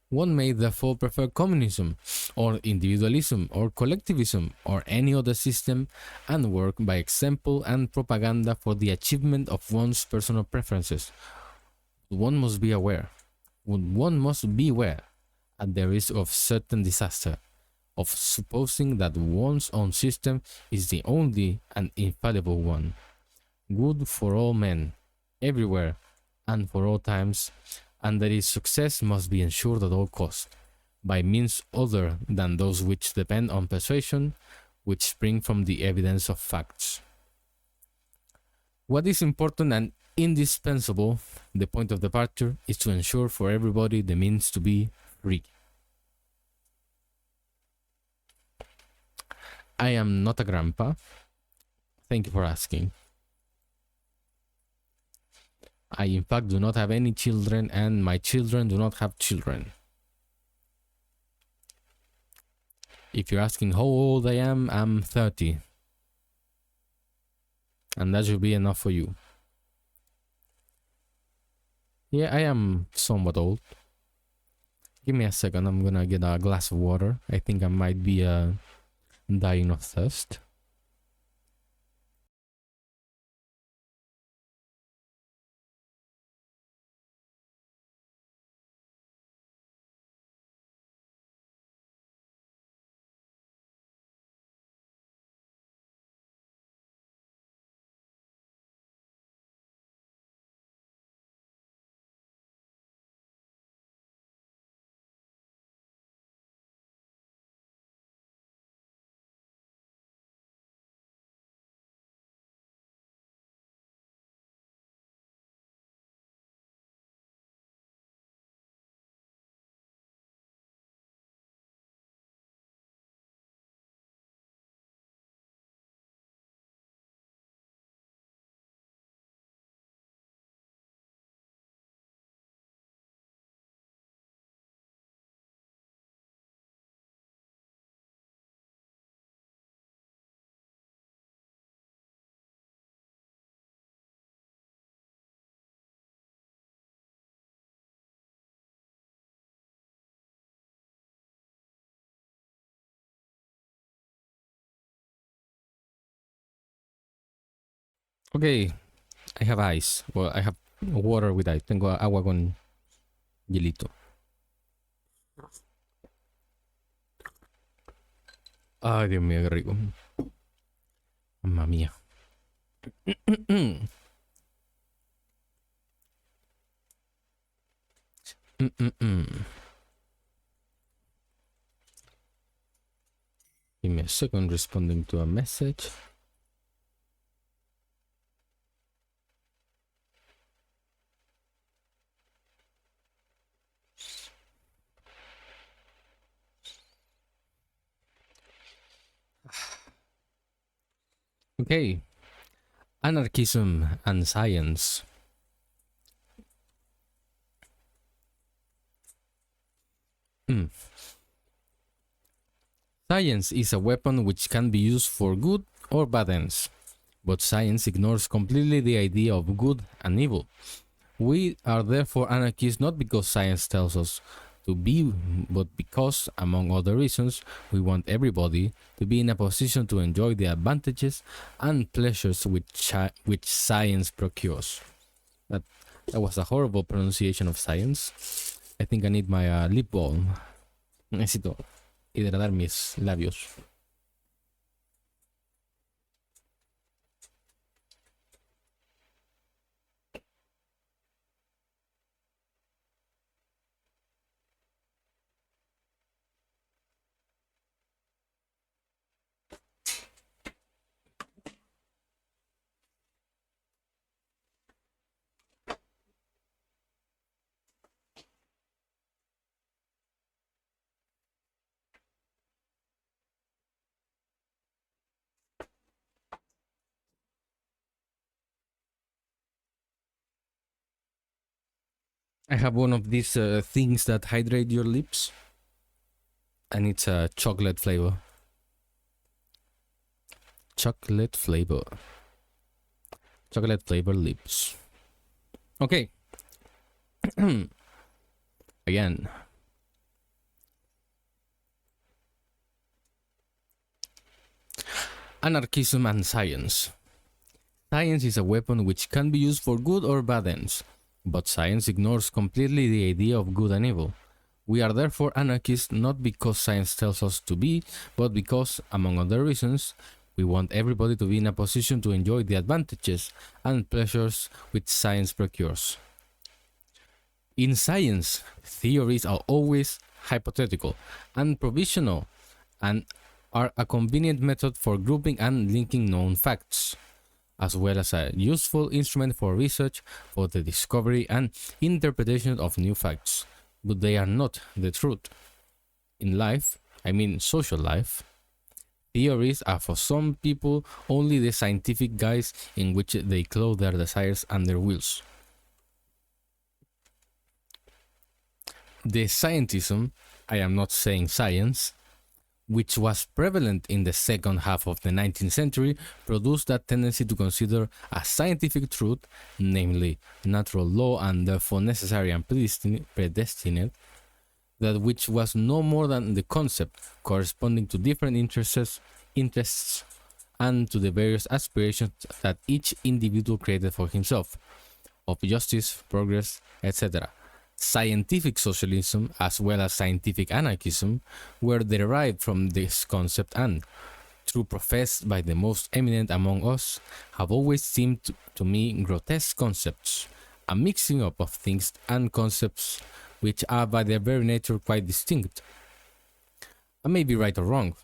One may therefore prefer communism, or individualism, or collectivism, or any other system, and work by example and propaganda for the achievement of one's personal preferences. One must be aware, at the risk of certain disaster, of supposing that one's own system is the only and infallible one, good for all men, everywhere, and for all times, and that its success must be ensured at all costs, by means other than those which depend on persuasion, which spring from the evidence of facts. What is important and indispensable, the point of departure, is to ensure for everybody the means to be free. I am not a grandpa. Thank you for asking. I, in fact, do not have any children, and my children do not have children. If you're asking how old I am, I'm 30. And that should be enough for you. Yeah, I am somewhat old. Give me a second, I'm gonna get a glass of water. I think I might be dying of thirst. Okay, I have ice. Well, I have water with ice. Tengo agua con hielito. Ay, Dios mío, qué rico. Mamma mía. Give me a second responding to a message. Okay. Anarchism and science. Science is a weapon which can be used for good or bad ends, but science ignores completely the idea of good and evil. We are therefore anarchists not because science tells us to be, but because, among other reasons, we want everybody to be in a position to enjoy the advantages and pleasures which science procures. That was a horrible pronunciation of science. I think I need my lip balm. Necesito hidratar mis labios. I have one of these things that hydrate your lips, and it's a chocolate flavor. Chocolate flavor lips. Okay. Again. Anarchism and science. Science is a weapon which can be used for good or bad ends, but science ignores completely the idea of good and evil. We are therefore anarchists not because science tells us to be, but because, among other reasons, we want everybody to be in a position to enjoy the advantages and pleasures which science procures. In science, theories are always hypothetical and provisional, and are a convenient method for grouping and linking known facts, as well as a useful instrument for research, for the discovery and interpretation of new facts, but they are not the truth. In life, I mean social life, theories are for some people only the scientific guise in which they clothe their desires and their wills. The scientism, I am not saying science, which was prevalent in the second half of the 19th century, produced that tendency to consider a scientific truth, namely natural law and therefore necessary and predestined, that which was no more than the concept corresponding to different interests and to the various aspirations that each individual created for himself, of justice, progress, etc. Scientific socialism, as well as scientific anarchism, were derived from this concept and, true professed by the most eminent among us, have always seemed to me grotesque concepts, a mixing up of things and concepts which are by their very nature quite distinct. I may be right or wrong,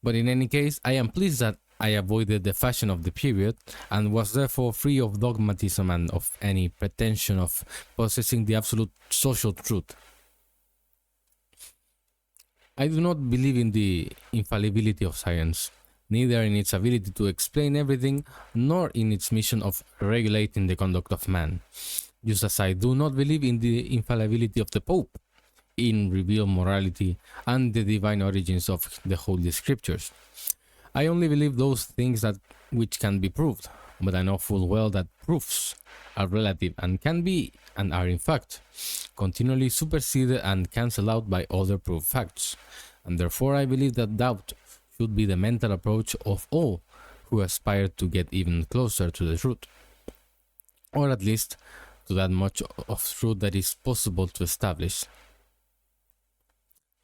but in any case I am pleased that I avoided the fashion of the period and was therefore free of dogmatism and of any pretension of possessing the absolute social truth. I do not believe in the infallibility of science, neither in its ability to explain everything, nor in its mission of regulating the conduct of man, just as I do not believe in the infallibility of the Pope, in revealed morality and the divine origins of the Holy Scriptures. I only believe those things that which can be proved, but I know full well that proofs are relative and can be, and are in fact, continually superseded and cancelled out by other proved facts, and therefore I believe that doubt should be the mental approach of all who aspire to get even closer to the truth, or at least to that much of truth that is possible to establish.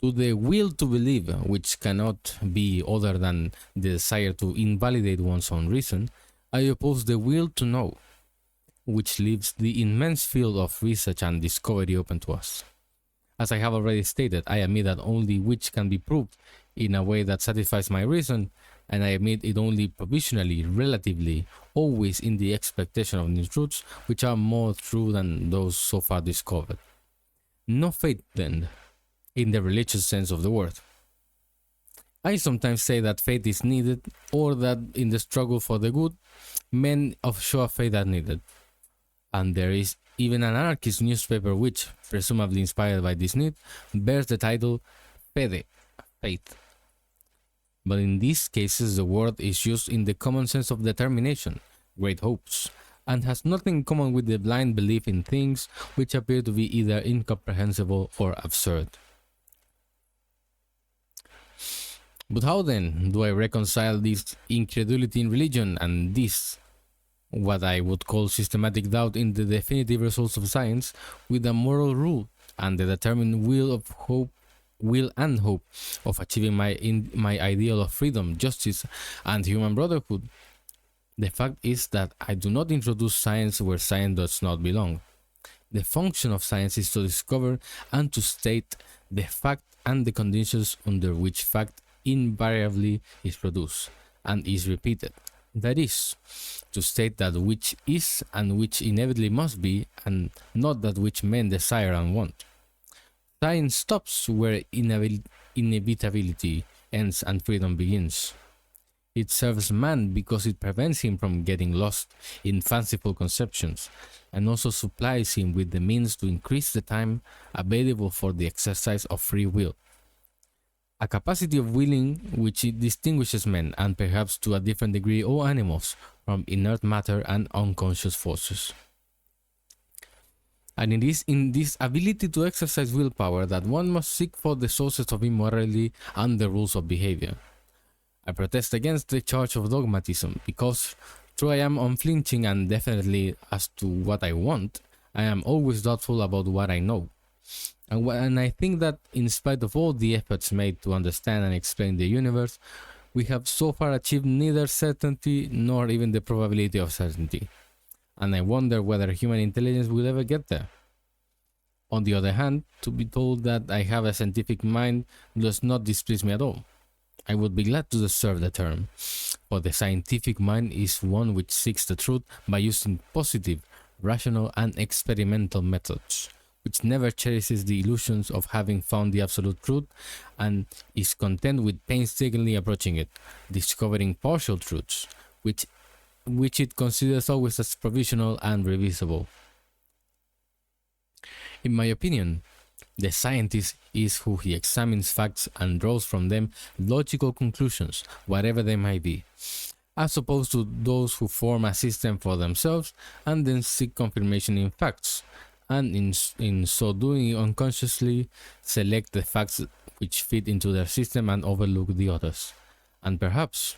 To the will to believe, which cannot be other than the desire to invalidate one's own reason, I oppose the will to know, which leaves the immense field of research and discovery open to us. As I have already stated, I admit that only which can be proved in a way that satisfies my reason, and I admit it only provisionally, relatively, always in the expectation of new truths which are more true than those so far discovered. No faith, then, in the religious sense of the word. I sometimes say that faith is needed, or that in the struggle for the good, men show a faith are needed. And there is even an anarchist newspaper which, presumably inspired by this need, bears the title Fede, faith. But in these cases the word is used in the common sense of determination, great hopes, and has nothing in common with the blind belief in things which appear to be either incomprehensible or absurd. But how then do I reconcile this incredulity in religion and this, what I would call systematic doubt in the definitive results of science, with a moral rule and the determined will and hope of achieving my ideal of freedom, justice, and human brotherhood? The fact is that I do not introduce science where science does not belong. The function of science is to discover and to state the fact and the conditions under which fact invariably is produced and is repeated. That is, to state that which is and which inevitably must be, and not that which men desire and want. Science stops where inevitability ends and freedom begins. It serves man because it prevents him from getting lost in fanciful conceptions, and also supplies him with the means to increase the time available for the exercise of free will. A capacity of willing which distinguishes men, and perhaps to a different degree all animals, from inert matter and unconscious forces. And it is in this ability to exercise willpower that one must seek for the sources of immorality and the rules of behavior. I protest against the charge of dogmatism, because though I am unflinching and definitely as to what I want, I am always doubtful about what I know. And I think that in spite of all the efforts made to understand and explain the universe, we have so far achieved neither certainty nor even the probability of certainty. And I wonder whether human intelligence will ever get there. On the other hand, to be told that I have a scientific mind does not displease me at all. I would be glad to deserve the term, for the scientific mind is one which seeks the truth by using positive, rational, and experimental methods, which never cherishes the illusions of having found the absolute truth and is content with painstakingly approaching it, discovering partial truths, which it considers always as provisional and revisable. In my opinion, the scientist is who he examines facts and draws from them logical conclusions, whatever they might be, as opposed to those who form a system for themselves and then seek confirmation in facts, and in so doing unconsciously select the facts which fit into their system and overlook the others, and perhaps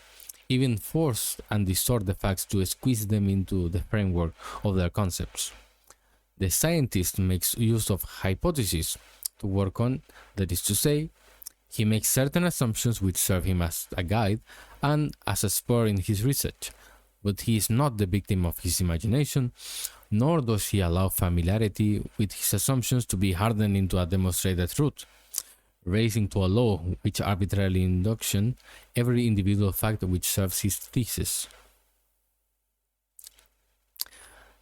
even force and distort the facts to squeeze them into the framework of their concepts. The scientist makes use of hypotheses to work on, that is to say, he makes certain assumptions which serve him as a guide and as a spur in his research, but he is not the victim of his imagination, nor does he allow familiarity with his assumptions to be hardened into a demonstrated truth, raising to a law which arbitrarily induction every individual fact which serves his thesis.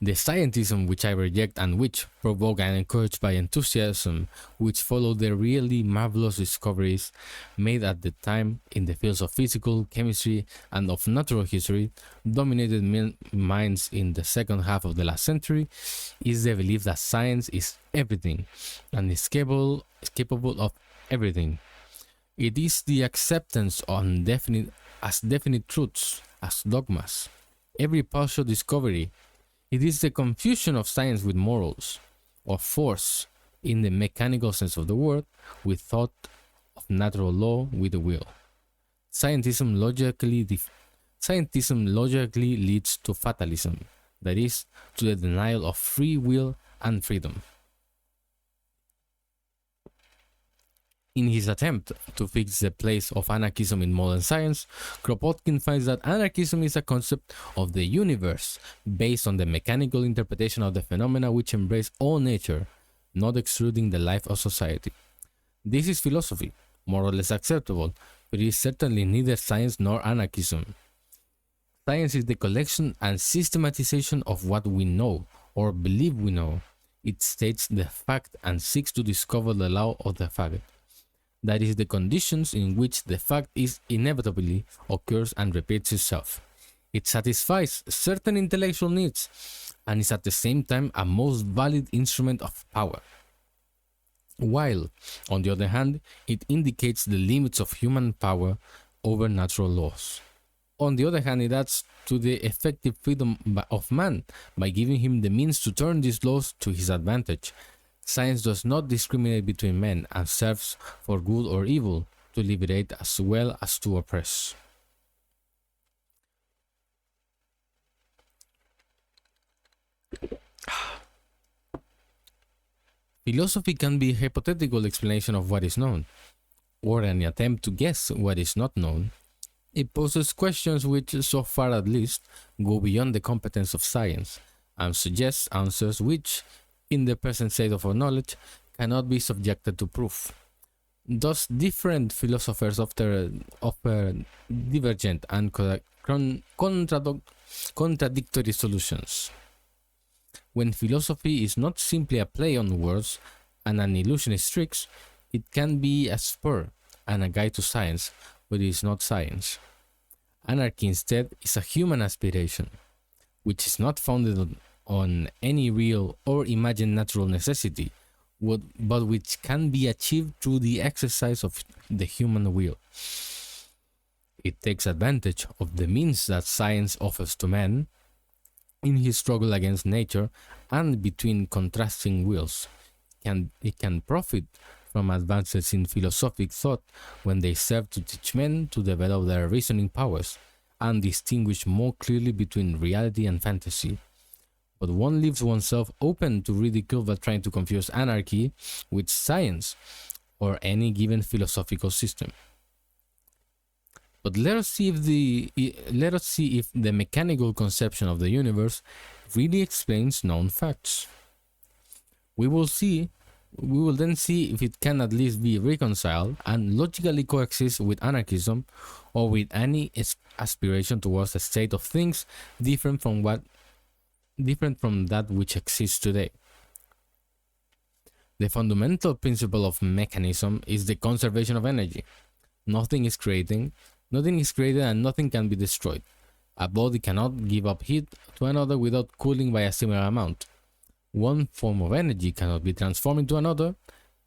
The scientism which I reject and which, provoked and encouraged by enthusiasm, which followed the really marvelous discoveries made at the time in the fields of physical, chemistry, and of natural history, dominated minds in the second half of the last century, is the belief that science is everything and is capable of everything. It is the acceptance on definite truths, as dogmas, every partial discovery. It is the confusion of science with morals, or force, in the mechanical sense of the word, with thought, of natural law with the will. Scientism logically leads to fatalism, that is, to the denial of free will and freedom. In his attempt to fix the place of anarchism in modern science, Kropotkin finds that anarchism is a concept of the universe based on the mechanical interpretation of the phenomena which embrace all nature, not excluding the life of society. This is philosophy, more or less acceptable, but it is certainly neither science nor anarchism. Science is the collection and systematization of what we know, or believe we know. It states the fact and seeks to discover the law of the fact. That is, the conditions in which the fact is inevitably occurs and repeats itself. It satisfies certain intellectual needs and is at the same time a most valid instrument of power. While, on the other hand, it indicates the limits of human power over natural laws. On the other hand, it adds to the effective freedom of man by giving him the means to turn these laws to his advantage. Science does not discriminate between men and serves for good or evil, to liberate as well as to oppress. Philosophy can be a hypothetical explanation of what is known, or an attempt to guess what is not known. It poses questions which, so far at least, go beyond the competence of science, and suggests answers which, in the present state of our knowledge, cannot be subjected to proof. Thus, different philosophers offer divergent and contradictory solutions. When philosophy is not simply a play on words and an illusionist tricks, it can be a spur and a guide to science, but it is not science. Anarchy instead is a human aspiration, which is not founded on any real or imagined natural necessity, but which can be achieved through the exercise of the human will. It takes advantage of the means that science offers to man in his struggle against nature and between contrasting wills. It can profit from advances in philosophic thought when they serve to teach men to develop their reasoning powers and distinguish more clearly between reality and fantasy. But one leaves oneself open to ridicule by trying to confuse anarchy with science or any given philosophical system. But let us see if the mechanical conception of the universe really explains known facts. We will see We will then see if it can at least be reconciled and logically coexist with anarchism or with any aspiration towards a state of things different from that which exists today. The fundamental principle of mechanism is the conservation of energy. Nothing is created and nothing can be destroyed. A body cannot give up heat to another without cooling by a similar amount. One form of energy cannot be transformed into another.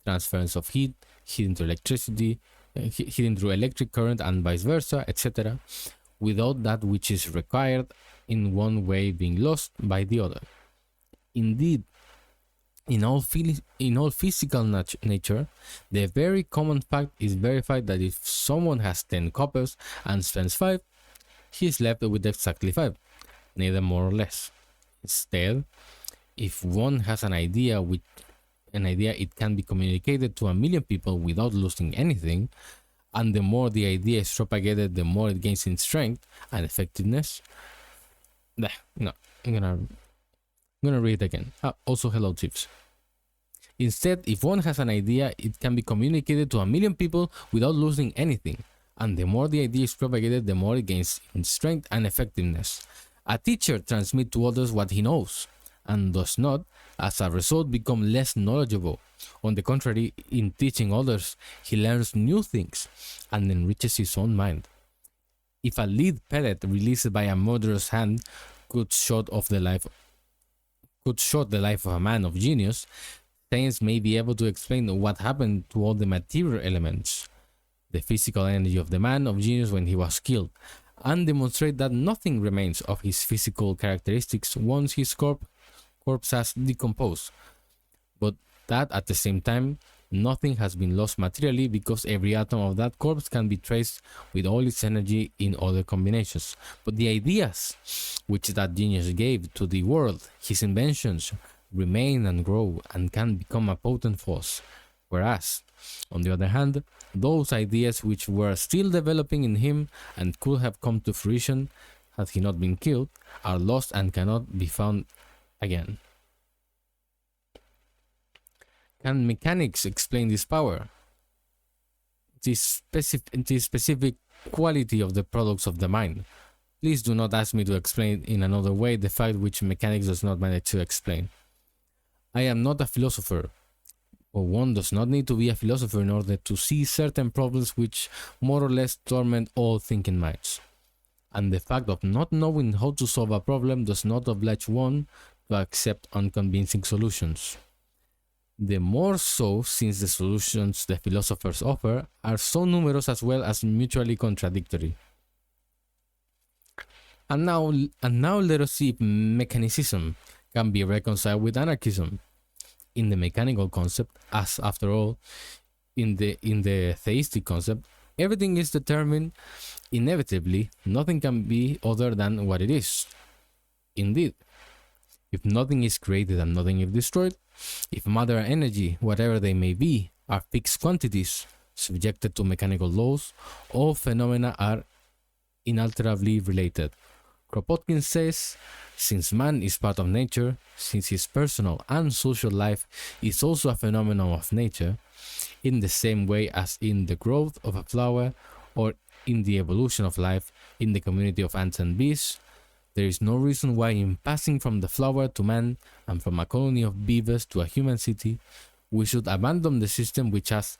Transference of heat into electricity, heat into electric current and vice versa, etc., without that which is required in one way being lost by the other. Indeed, in all physical nature, the very common fact is verified that if someone has 10 coppers and spends 5, he is left with exactly 5, neither more or less. Instead, if one has an idea, it can be communicated to a million people without losing anything, and the more the idea is propagated, the more it gains in strength and effectiveness. No, I'm gonna read it again. Also, hello, tips. Instead, if one has an idea, it can be communicated to a million people without losing anything, and the more the idea is propagated, the more it gains in strength and effectiveness. A teacher transmits to others what he knows, and does not, as a result, become less knowledgeable. On the contrary, in teaching others, he learns new things and enriches his own mind. If a lead pellet released by a murderous hand could short the life of a man of genius, science may be able to explain what happened to all the material elements, the physical energy of the man of genius when he was killed, and demonstrate that nothing remains of his physical characteristics once his corpse has decomposed, but that at the same time nothing has been lost materially, because every atom of that corpse can be traced with all its energy in other combinations. But the ideas which that genius gave to the world, his inventions, remain and grow and can become a potent force, whereas, on the other hand, those ideas which were still developing in him and could have come to fruition had he not been killed, are lost and cannot be found again. Can mechanics explain this power? This specific quality of the products of the mind? Please do not ask me to explain in another way the fact which mechanics does not manage to explain. I am not a philosopher, but one does not need to be a philosopher in order to see certain problems which more or less torment all thinking minds. And the fact of not knowing how to solve a problem does not oblige one to accept unconvincing solutions. The more so, since the solutions the philosophers offer are so numerous as well as mutually contradictory. And now let us see if mechanicism can be reconciled with anarchism. In the mechanical concept, as after all, in the theistic concept, everything is determined inevitably. Nothing can be other than what it is. Indeed, if nothing is created and nothing is destroyed, if matter and energy, whatever they may be, are fixed quantities subjected to mechanical laws, all phenomena are inalterably related. Kropotkin says, since man is part of nature, since his personal and social life is also a phenomenon of nature, in the same way as in the growth of a flower or in the evolution of life in the community of ants and bees, there is no reason why in passing from the flower to man and from a colony of beavers to a human city, we should abandon the system which has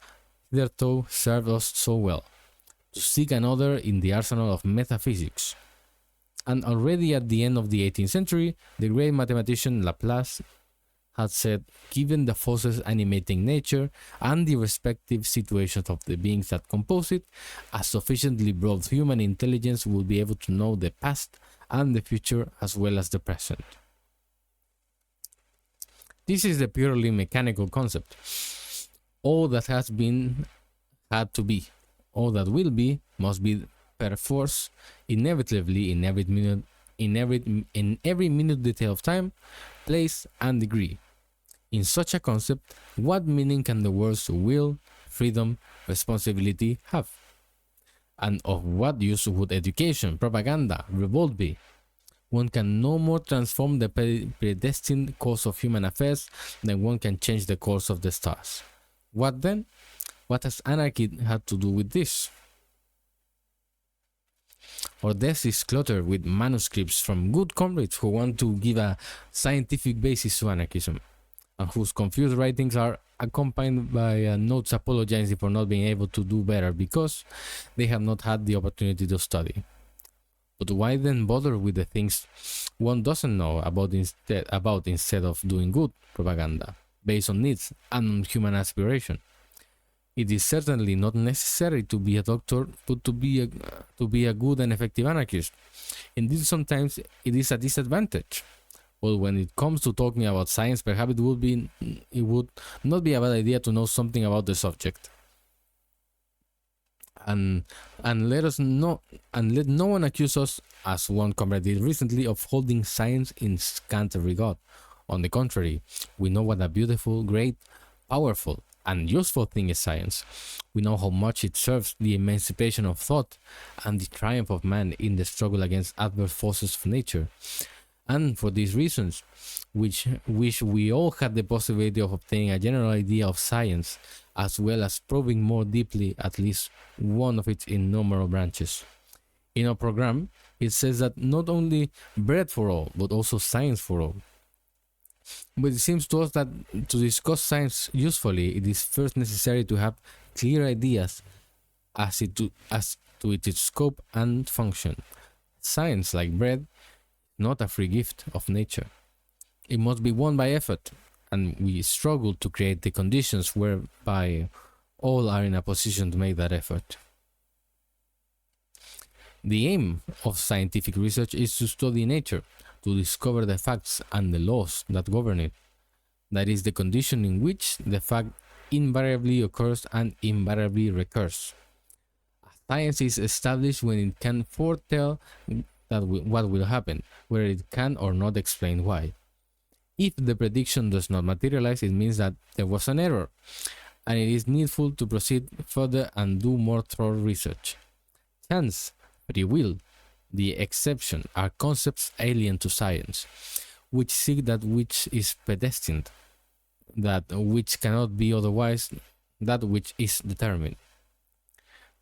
hitherto served us so well, to seek another in the arsenal of metaphysics. And already at the end of the 18th century, the great mathematician Laplace had said, given the forces animating nature and the respective situations of the beings that compose it, a sufficiently broad human intelligence will be able to know the past and the future as well as the present. This is the purely mechanical concept. All that has been had to be. All that will be must be perforce, inevitably in every minute detail of time, place, and degree. In such a concept, what meaning can the words will, freedom, responsibility have? And of what use would education, propaganda, revolt be? One can no more transform the predestined course of human affairs than one can change the course of the stars. What then? What has anarchy had to do with this? Our desk is cluttered with manuscripts from good comrades who want to give a scientific basis to anarchism, and whose confused writings are accompanied by notes apologizing for not being able to do better because they have not had the opportunity to study. But why then bother with the things one doesn't know about instead of doing good propaganda based on needs and human aspiration? It is certainly not necessary to be a doctor, but to be a good and effective anarchist. Indeed, sometimes it is a disadvantage. But when it comes to talking about science, perhaps it would not be a bad idea to know something about the subject. And let no one accuse us, as one comrade did recently, of holding science in scant regard. On the contrary, we know what a beautiful, great, powerful, and useful thing is science. We know how much it serves the emancipation of thought and the triumph of man in the struggle against adverse forces of nature. And for these reasons, which we all had the possibility of obtaining a general idea of science, as well as probing more deeply at least one of its innumerable branches. In our program, it says that not only bread for all, but also science for all. But it seems to us that to discuss science usefully, it is first necessary to have clear ideas as to its scope and function. Science, like bread, not a free gift of nature. It must be won by effort, and we struggle to create the conditions whereby all are in a position to make that effort. The aim of scientific research is to study nature, to discover the facts and the laws that govern it. That is the condition in which the fact invariably occurs and invariably recurs. Science is established when it can foretell what will happen, where it can or not explain why. If the prediction does not materialize, it means that there was an error, and it is needful to proceed further and do more thorough research. Chance, free will, the exception, are concepts alien to science, which seek that which is predestined, that which cannot be otherwise, that which is determined.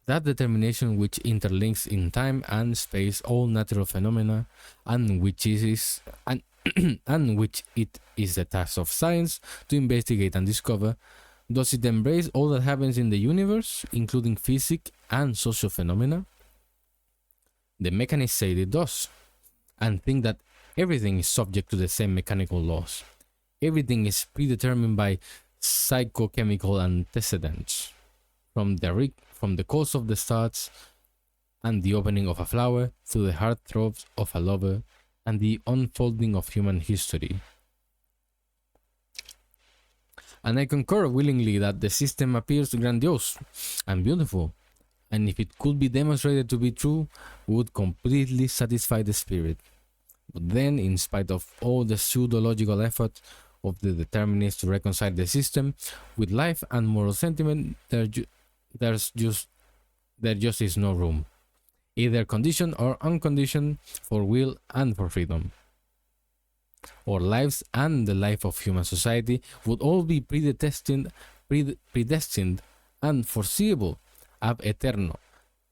That determination which interlinks in time and space all natural phenomena, and which it is the task of science to investigate and discover. Does it embrace all that happens in the universe, including physics and social phenomena? The mechanists say it does, and think that everything is subject to the same mechanical laws. Everything is predetermined by psychochemical antecedents, from the course of the stars and the opening of a flower to the heartthrobs of a lover and the unfolding of human history. And I concur willingly that the system appears grandiose and beautiful, and if it could be demonstrated to be true, would completely satisfy the spirit. But then, in spite of all the pseudo-logical effort of the determinists to reconcile the system with life and moral sentiment, there just is no room, either conditioned or unconditioned, for will and for freedom. Our lives and the life of human society would all be predestined and foreseeable ab eterno,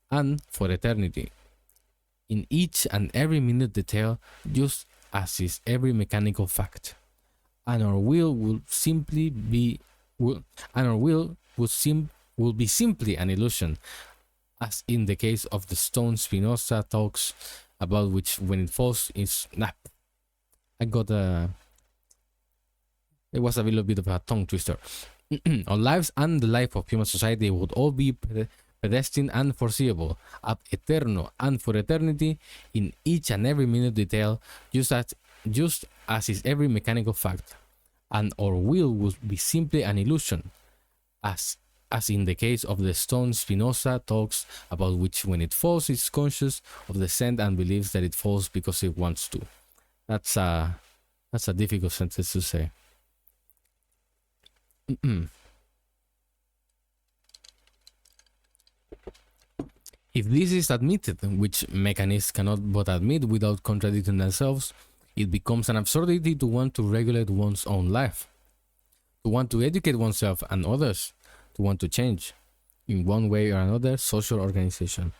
and for eternity, in each and every minute detail, just as is every mechanical fact. And our will will be simply an illusion, as in the case of the stone Spinoza talks about, which when it falls is nap. It was a little bit of a tongue twister. Our lives and the life of human society would all be predestined and foreseeable, ab eterno and for eternity, in each and every minute detail, just as is every mechanical fact. And our will would be simply an illusion, as in the case of the stone Spinoza talks about, which when it falls is conscious of the scent and believes that it falls because it wants to. That's a difficult sentence to say. If this is admitted, which mechanists cannot but admit without contradicting themselves, it becomes an absurdity to want to regulate one's own life, to want to educate oneself and others, to want to change, in one way or another, social organization.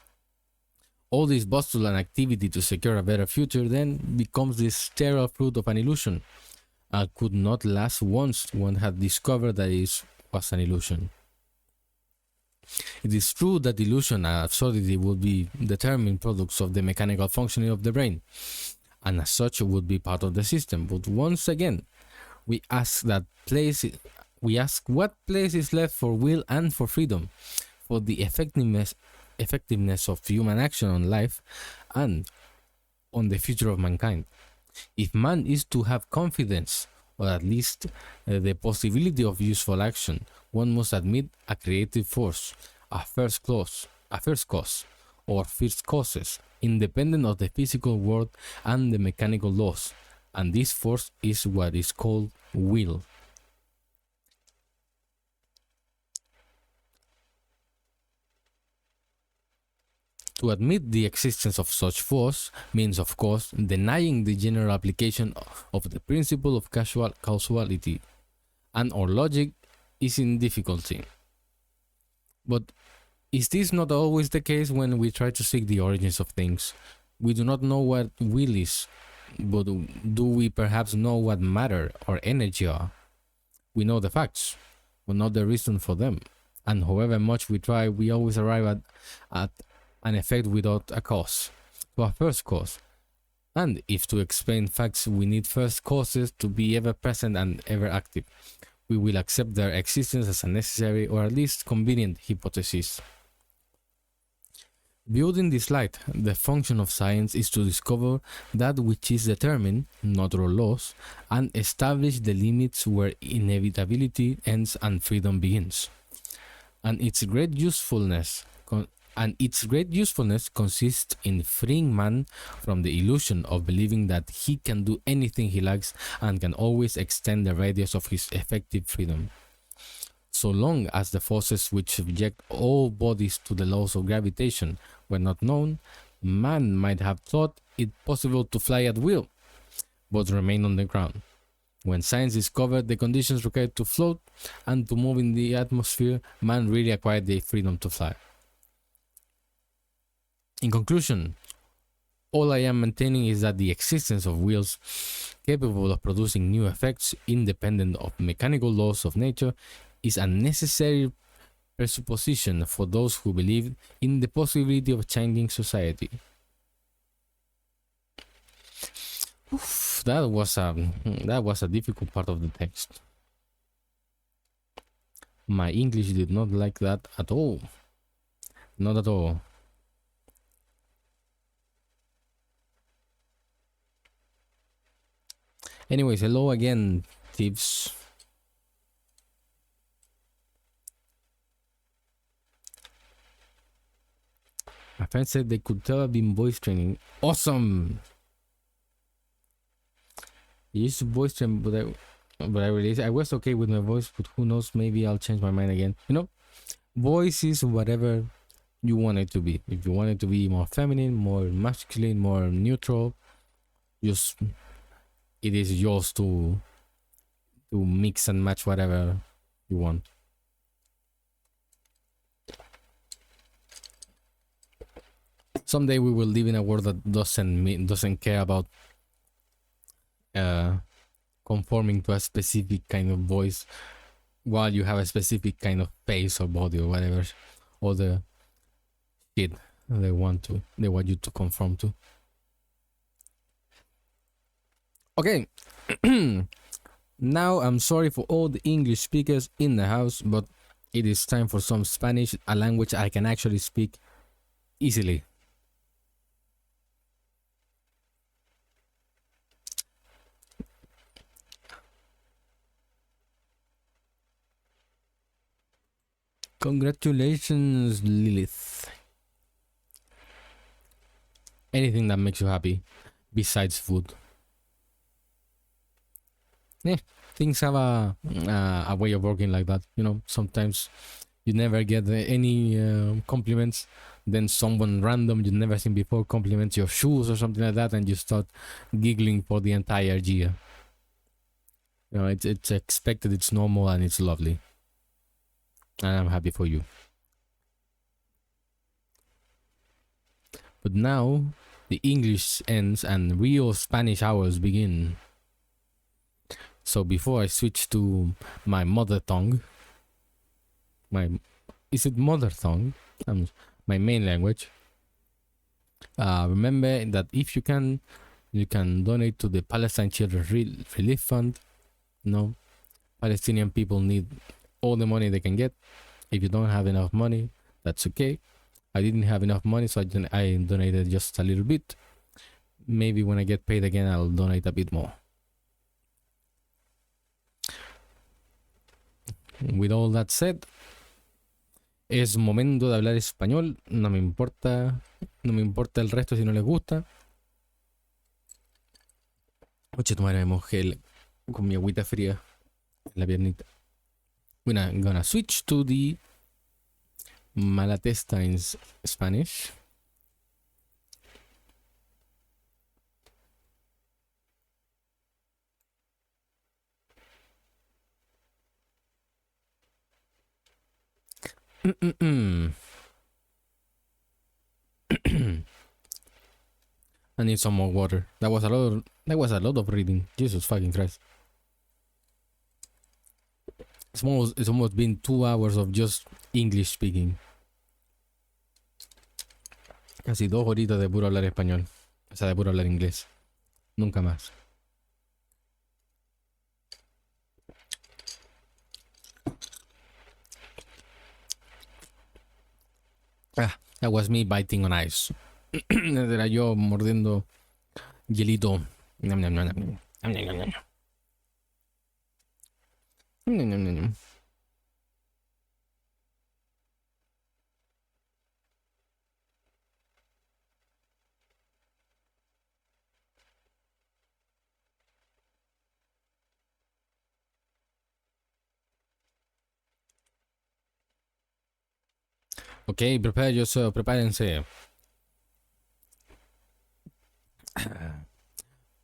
All this bustle and activity to secure a better future then becomes the sterile fruit of an illusion, and could not last once one had discovered that it was an illusion. It is true that illusion and absurdity would be determined products of the mechanical functioning of the brain, and as such would be part of the system. But once again, we ask what place is left for will and for freedom, for the effectiveness of human action on life and on the future of mankind. If man is to have confidence, or at least the possibility of useful action, one must admit a creative force, a first cause, or first causes, independent of the physical world and the mechanical laws, and this force is what is called will. To admit the existence of such force means, of course, denying the general application of the principle of causality, and our logic is in difficulty. But is this not always the case when we try to seek the origins of things? We do not know what will is, but do we perhaps know what matter or energy are? We know the facts, but not the reason for them, and however much we try, we always arrive at an effect without a cause, to a first cause. And if to explain facts we need first causes to be ever present and ever active, we will accept their existence as a necessary or at least convenient hypothesis. Viewed in this light, the function of science is to discover that which is determined, natural laws, and establish the limits where inevitability ends and freedom begins. And its great usefulness consists in freeing man from the illusion of believing that he can do anything he likes and can always extend the radius of his effective freedom. So long as the forces which subject all bodies to the laws of gravitation were not known, man might have thought it possible to fly at will, but remain on the ground. When science discovered the conditions required to float and to move in the atmosphere, man really acquired the freedom to fly. In conclusion, all I am maintaining is that the existence of wheels capable of producing new effects independent of mechanical laws of nature is a necessary presupposition for those who believe in the possibility of changing society. Oof, that was a difficult part of the text. My English did not like that at all. Not at all. Anyways, hello again, thieves. My friend said they could tell I've been voice training. Awesome! I used to voice train, but I realized I was okay with my voice, but who knows, maybe I'll change my mind again. You know, voice is whatever you want it to be. If you want it to be more feminine, more masculine, more neutral, just it is yours to mix and match whatever you want. Someday we will live in a world that doesn't care about conforming to a specific kind of voice, while you have a specific kind of face or body or whatever, or the shit they want you to conform to. Okay. Now I'm sorry for all the English speakers in the house, but it is time for some Spanish, a language I can actually speak easily. Congratulations, Lilith. Anything that makes you happy, besides food. Yeah, things have a way of working like that. You know, sometimes You never get any compliments. Then someone random you never seen before compliments your shoes or something like that, and you start giggling for the entire year. You know, it's expected, it's normal, and it's lovely. And I'm happy for you. But now the English ends and real Spanish hours begin. So before I switch to my mother tongue, is it mother tongue? My main language. Remember that if you can donate to the Palestine Children's Relief Fund. No, Palestinian people need all the money they can get. If you don't have enough money, that's okay. I didn't have enough money, so I donated just a little bit. Maybe when I get paid again, I'll donate a bit more. With all that said, es momento de hablar español. No me importa el resto si no les gusta. Oye, tu madre, me mojé con mi agüita fría en la piernita. I'm gonna switch to the Malatesta in Spanish. I need some more water. That was a lot of reading. Jesus fucking Christ. It's almost been 2 hours of just English speaking. Casi 2 horitas de puro hablar español. O sea, de puro hablar inglés. Nunca más. That was me biting on ice. Era yo mordiendo hielito. Nom, nom, nom, nom. Nom, nom, nom, nom. Nom, nom, nom, nom. Ok, prepare yourself, prepárense.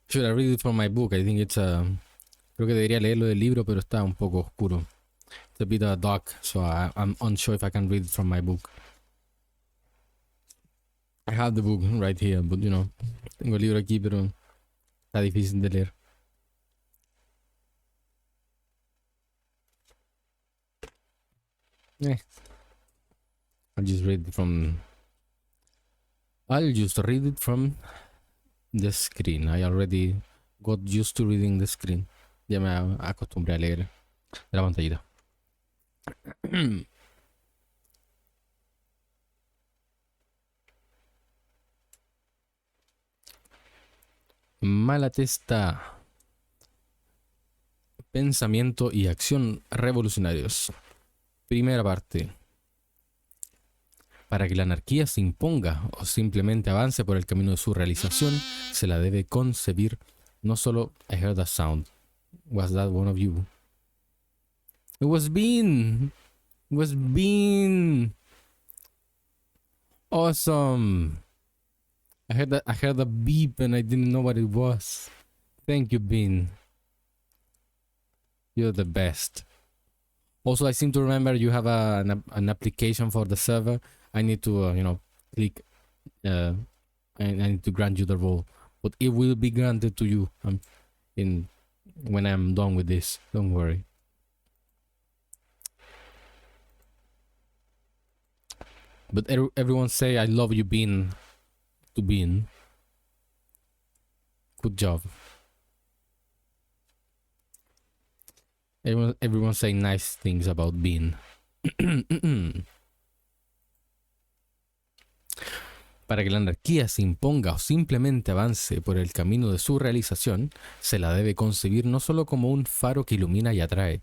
Should I read it from my book? I think it's creo que debería leerlo del libro, pero está un poco oscuro. It's a bit dark, so I'm unsure if I can read it from my book. I have the book right here, but you know, tengo el libro aquí, pero está difícil de leer. I'll just read it from the screen. I already got used to reading the screen. Ya me acostumbré a leer de la pantallita. Malatesta. Pensamiento y acción revolucionarios. Primera parte. Para que la anarquía se imponga o simplemente avance por el camino de su realización, se la debe concebir no solo... I heard that sound. Was that one of you? It was Bean! It was Bean! Awesome! I heard the beep and I didn't know what it was. Thank you, Bean. You're the best. Also, I seem to remember you have an application for the server. I need to, click. I need to grant you the role, but it will be granted to you. When I'm done with this. Don't worry. But everyone say I love you, Bean. To Bean. Good job. Everyone say nice things about Bean. Para que la anarquía se imponga o simplemente avance por el camino de su realización, se la debe concebir no solo como un faro que ilumina y atrae,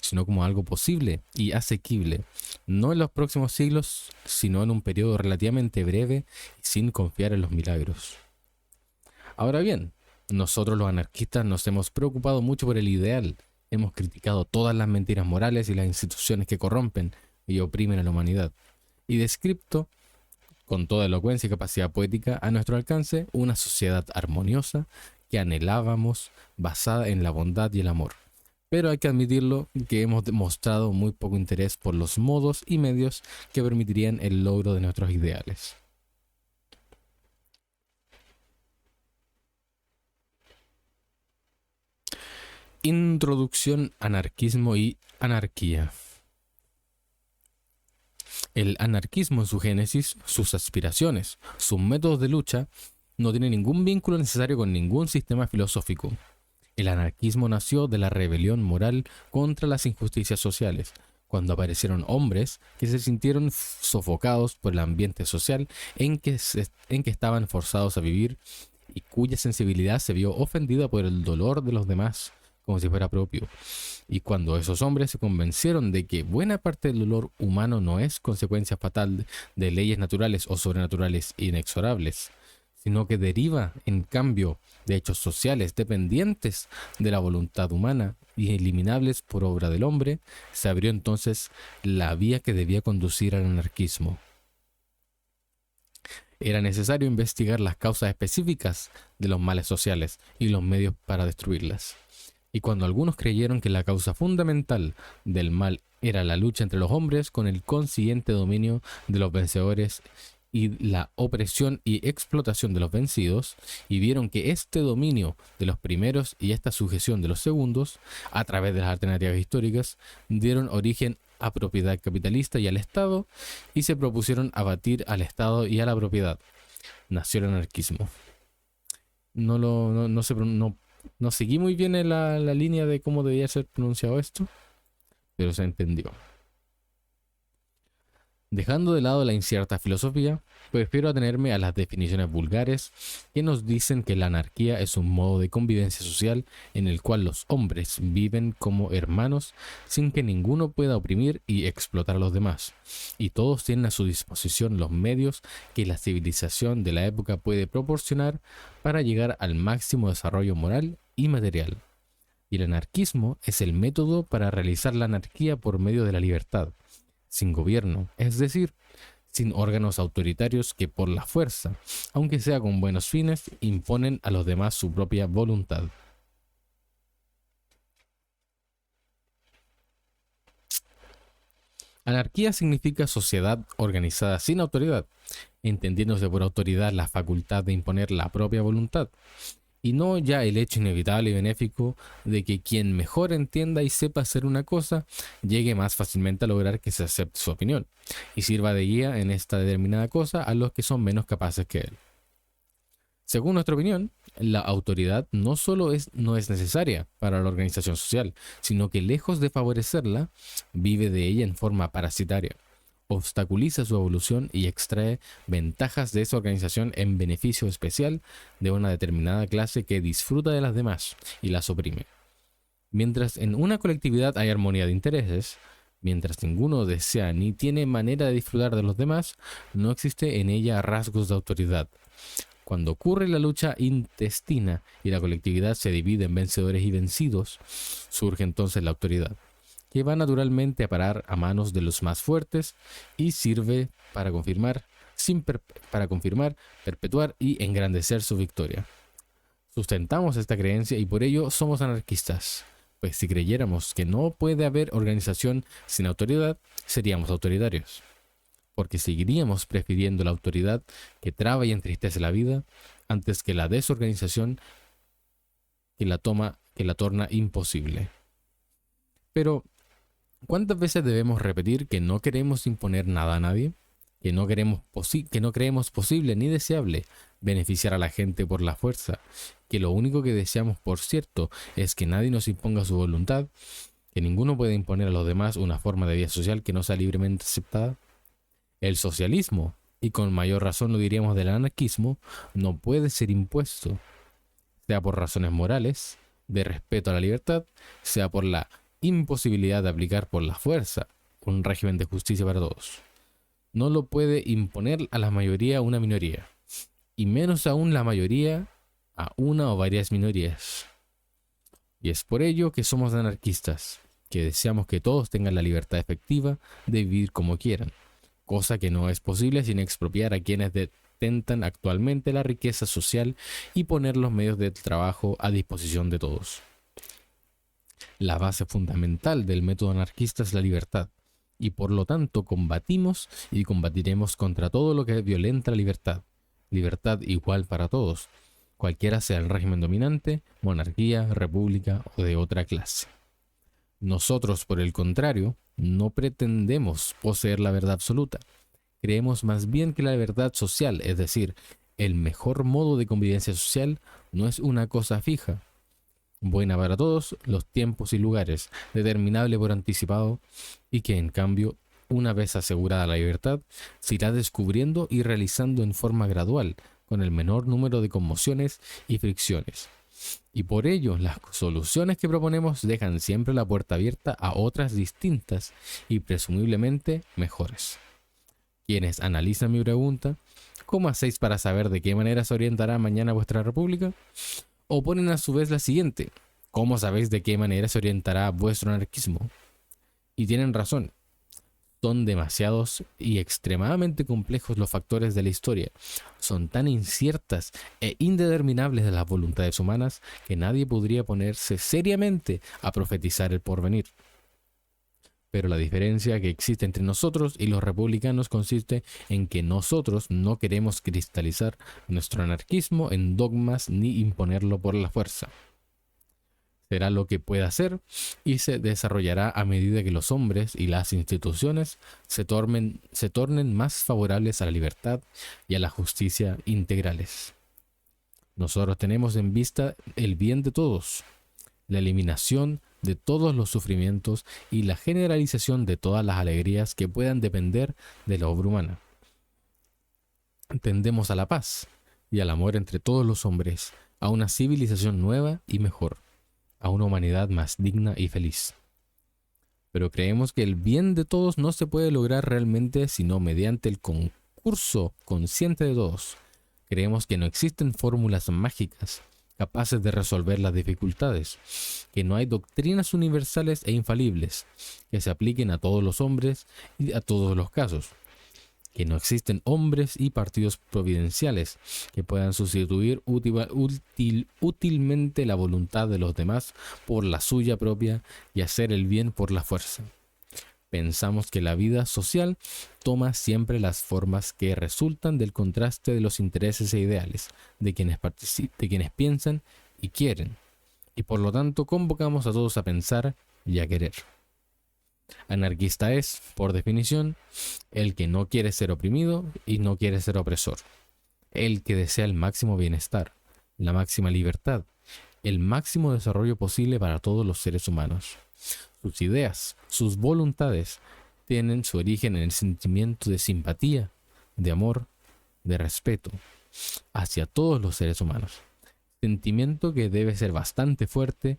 sino como algo posible y asequible, no en los próximos siglos, sino en un periodo relativamente breve y sin confiar en los milagros. Ahora bien, nosotros los anarquistas nos hemos preocupado mucho por el ideal, hemos criticado todas las mentiras morales y las instituciones que corrompen, y oprimen a la humanidad, y descripto, con toda elocuencia y capacidad poética a nuestro alcance, una sociedad armoniosa que anhelábamos, basada en la bondad y el amor. Pero hay que admitirlo que hemos demostrado muy poco interés por los modos y medios que permitirían el logro de nuestros ideales. Introducción, anarquismo y anarquía. El anarquismo en su génesis, sus aspiraciones, sus métodos de lucha, no tiene ningún vínculo necesario con ningún sistema filosófico. El anarquismo nació de la rebelión moral contra las injusticias sociales, cuando aparecieron hombres que se sintieron sofocados por el ambiente social en que estaban forzados a vivir y cuya sensibilidad se vio ofendida por el dolor de los demás, como si fuera propio. Y cuando esos hombres se convencieron de que buena parte del dolor humano no es consecuencia fatal de leyes naturales o sobrenaturales inexorables, sino que deriva, en cambio, de hechos sociales dependientes de la voluntad humana y eliminables por obra del hombre, se abrió entonces la vía que debía conducir al anarquismo. Era necesario investigar las causas específicas de los males sociales y los medios para destruirlas. Y cuando algunos creyeron que la causa fundamental del mal era la lucha entre los hombres con el consiguiente dominio de los vencedores y la opresión y explotación de los vencidos, y vieron que este dominio de los primeros y esta sujeción de los segundos, a través de las alternativas históricas, dieron origen a propiedad capitalista y al Estado, y se propusieron abatir al Estado y a la propiedad. Nació el anarquismo. No seguí muy bien en la línea de cómo debía ser pronunciado esto, pero se entendió. Dejando de lado la incierta filosofía, prefiero atenerme a las definiciones vulgares que nos dicen que la anarquía es un modo de convivencia social en el cual los hombres viven como hermanos sin que ninguno pueda oprimir y explotar a los demás, y todos tienen a su disposición los medios que la civilización de la época puede proporcionar para llegar al máximo desarrollo moral y material. Y el anarquismo es el método para realizar la anarquía por medio de la libertad, sin gobierno, es decir, sin órganos autoritarios que por la fuerza, aunque sea con buenos fines, imponen a los demás su propia voluntad. Anarquía significa sociedad organizada sin autoridad, entendiéndose por autoridad la facultad de imponer la propia voluntad, y no ya el hecho inevitable y benéfico de que quien mejor entienda y sepa hacer una cosa llegue más fácilmente a lograr que se acepte su opinión y sirva de guía en esta determinada cosa a los que son menos capaces que él. Según nuestra opinión, la autoridad no solo no es necesaria para la organización social, sino que lejos de favorecerla, vive de ella en forma parasitaria, obstaculiza su evolución y extrae ventajas de esa organización en beneficio especial de una determinada clase que disfruta de las demás y las oprime. Mientras en una colectividad hay armonía de intereses, mientras ninguno desea ni tiene manera de disfrutar de los demás, no existe en ella rasgos de autoridad. Cuando ocurre la lucha intestina y la colectividad se divide en vencedores y vencidos, surge entonces la autoridad, que va naturalmente a parar a manos de los más fuertes y sirve para confirmar, perpetuar y engrandecer su victoria. Sustentamos esta creencia y por ello somos anarquistas, pues si creyéramos que no puede haber organización sin autoridad, seríamos autoritarios, porque seguiríamos prefiriendo la autoridad que traba y entristece la vida antes que la desorganización que la torna imposible. Pero ¿cuántas veces debemos repetir que no queremos imponer nada a nadie? Que no creemos posible ni deseable beneficiar a la gente por la fuerza, que lo único que deseamos, por cierto, es que nadie nos imponga su voluntad, que ninguno puede imponer a los demás una forma de vida social que no sea libremente aceptada. El socialismo, y con mayor razón lo diríamos del anarquismo, no puede ser impuesto, sea por razones morales, de respeto a la libertad, sea por la imposibilidad de aplicar por la fuerza un régimen de justicia para todos. No lo puede imponer a la mayoría una minoría, y menos aún la mayoría a una o varias minorías. Y es por ello que somos anarquistas, que deseamos que todos tengan la libertad efectiva de vivir como quieran, cosa que no es posible sin expropiar a quienes detentan actualmente la riqueza social y poner los medios de trabajo a disposición de todos. La base fundamental del método anarquista es la libertad, y por lo tanto combatimos y combatiremos contra todo lo que violenta la libertad. Libertad igual para todos, cualquiera sea el régimen dominante, monarquía, república o de otra clase. Nosotros, por el contrario, no pretendemos poseer la verdad absoluta. Creemos más bien que la verdad social, es decir, el mejor modo de convivencia social, no es una cosa fija, buena para todos los tiempos y lugares, determinable por anticipado, y que en cambio, una vez asegurada la libertad, se irá descubriendo y realizando en forma gradual, con el menor número de conmociones y fricciones. Y por ello, las soluciones que proponemos dejan siempre la puerta abierta a otras distintas y presumiblemente mejores. Quienes analizan mi pregunta, ¿cómo hacéis para saber de qué manera se orientará mañana vuestra república? O ponen a su vez la siguiente, ¿cómo sabéis de qué manera se orientará vuestro anarquismo? Y tienen razón. Son demasiados y extremadamente complejos los factores de la historia. Son tan inciertas e indeterminables de las voluntades humanas que nadie podría ponerse seriamente a profetizar el porvenir. Pero la diferencia que existe entre nosotros y los republicanos consiste en que nosotros no queremos cristalizar nuestro anarquismo en dogmas ni imponerlo por la fuerza. Será lo que pueda ser y se desarrollará a medida que los hombres y las instituciones se tornen más favorables a la libertad y a la justicia integrales. Nosotros tenemos en vista el bien de todos, la eliminación de todos los sufrimientos y la generalización de todas las alegrías que puedan depender de la obra humana. Tendemos a la paz y al amor entre todos los hombres, a una civilización nueva y mejor, a una humanidad más digna y feliz. Pero creemos que el bien de todos no se puede lograr realmente sino mediante el concurso consciente de todos. Creemos que no existen fórmulas mágicas capaces de resolver las dificultades, que no hay doctrinas universales e infalibles que se apliquen a todos los hombres y a todos los casos, que no existen hombres y partidos providenciales que puedan sustituir útilmente la voluntad de los demás por la suya propia y hacer el bien por la fuerza. Pensamos que la vida social toma siempre las formas que resultan del contraste de los intereses e ideales de quienes piensan y quieren, y por lo tanto convocamos a todos a pensar y a querer. Anarquista es, por definición, el que no quiere ser oprimido y no quiere ser opresor, el que desea el máximo bienestar, la máxima libertad, el máximo desarrollo posible para todos los seres humanos. Sus ideas, sus voluntades tienen su origen en el sentimiento de simpatía, de amor, de respeto hacia todos los seres humanos, sentimiento que debe ser bastante fuerte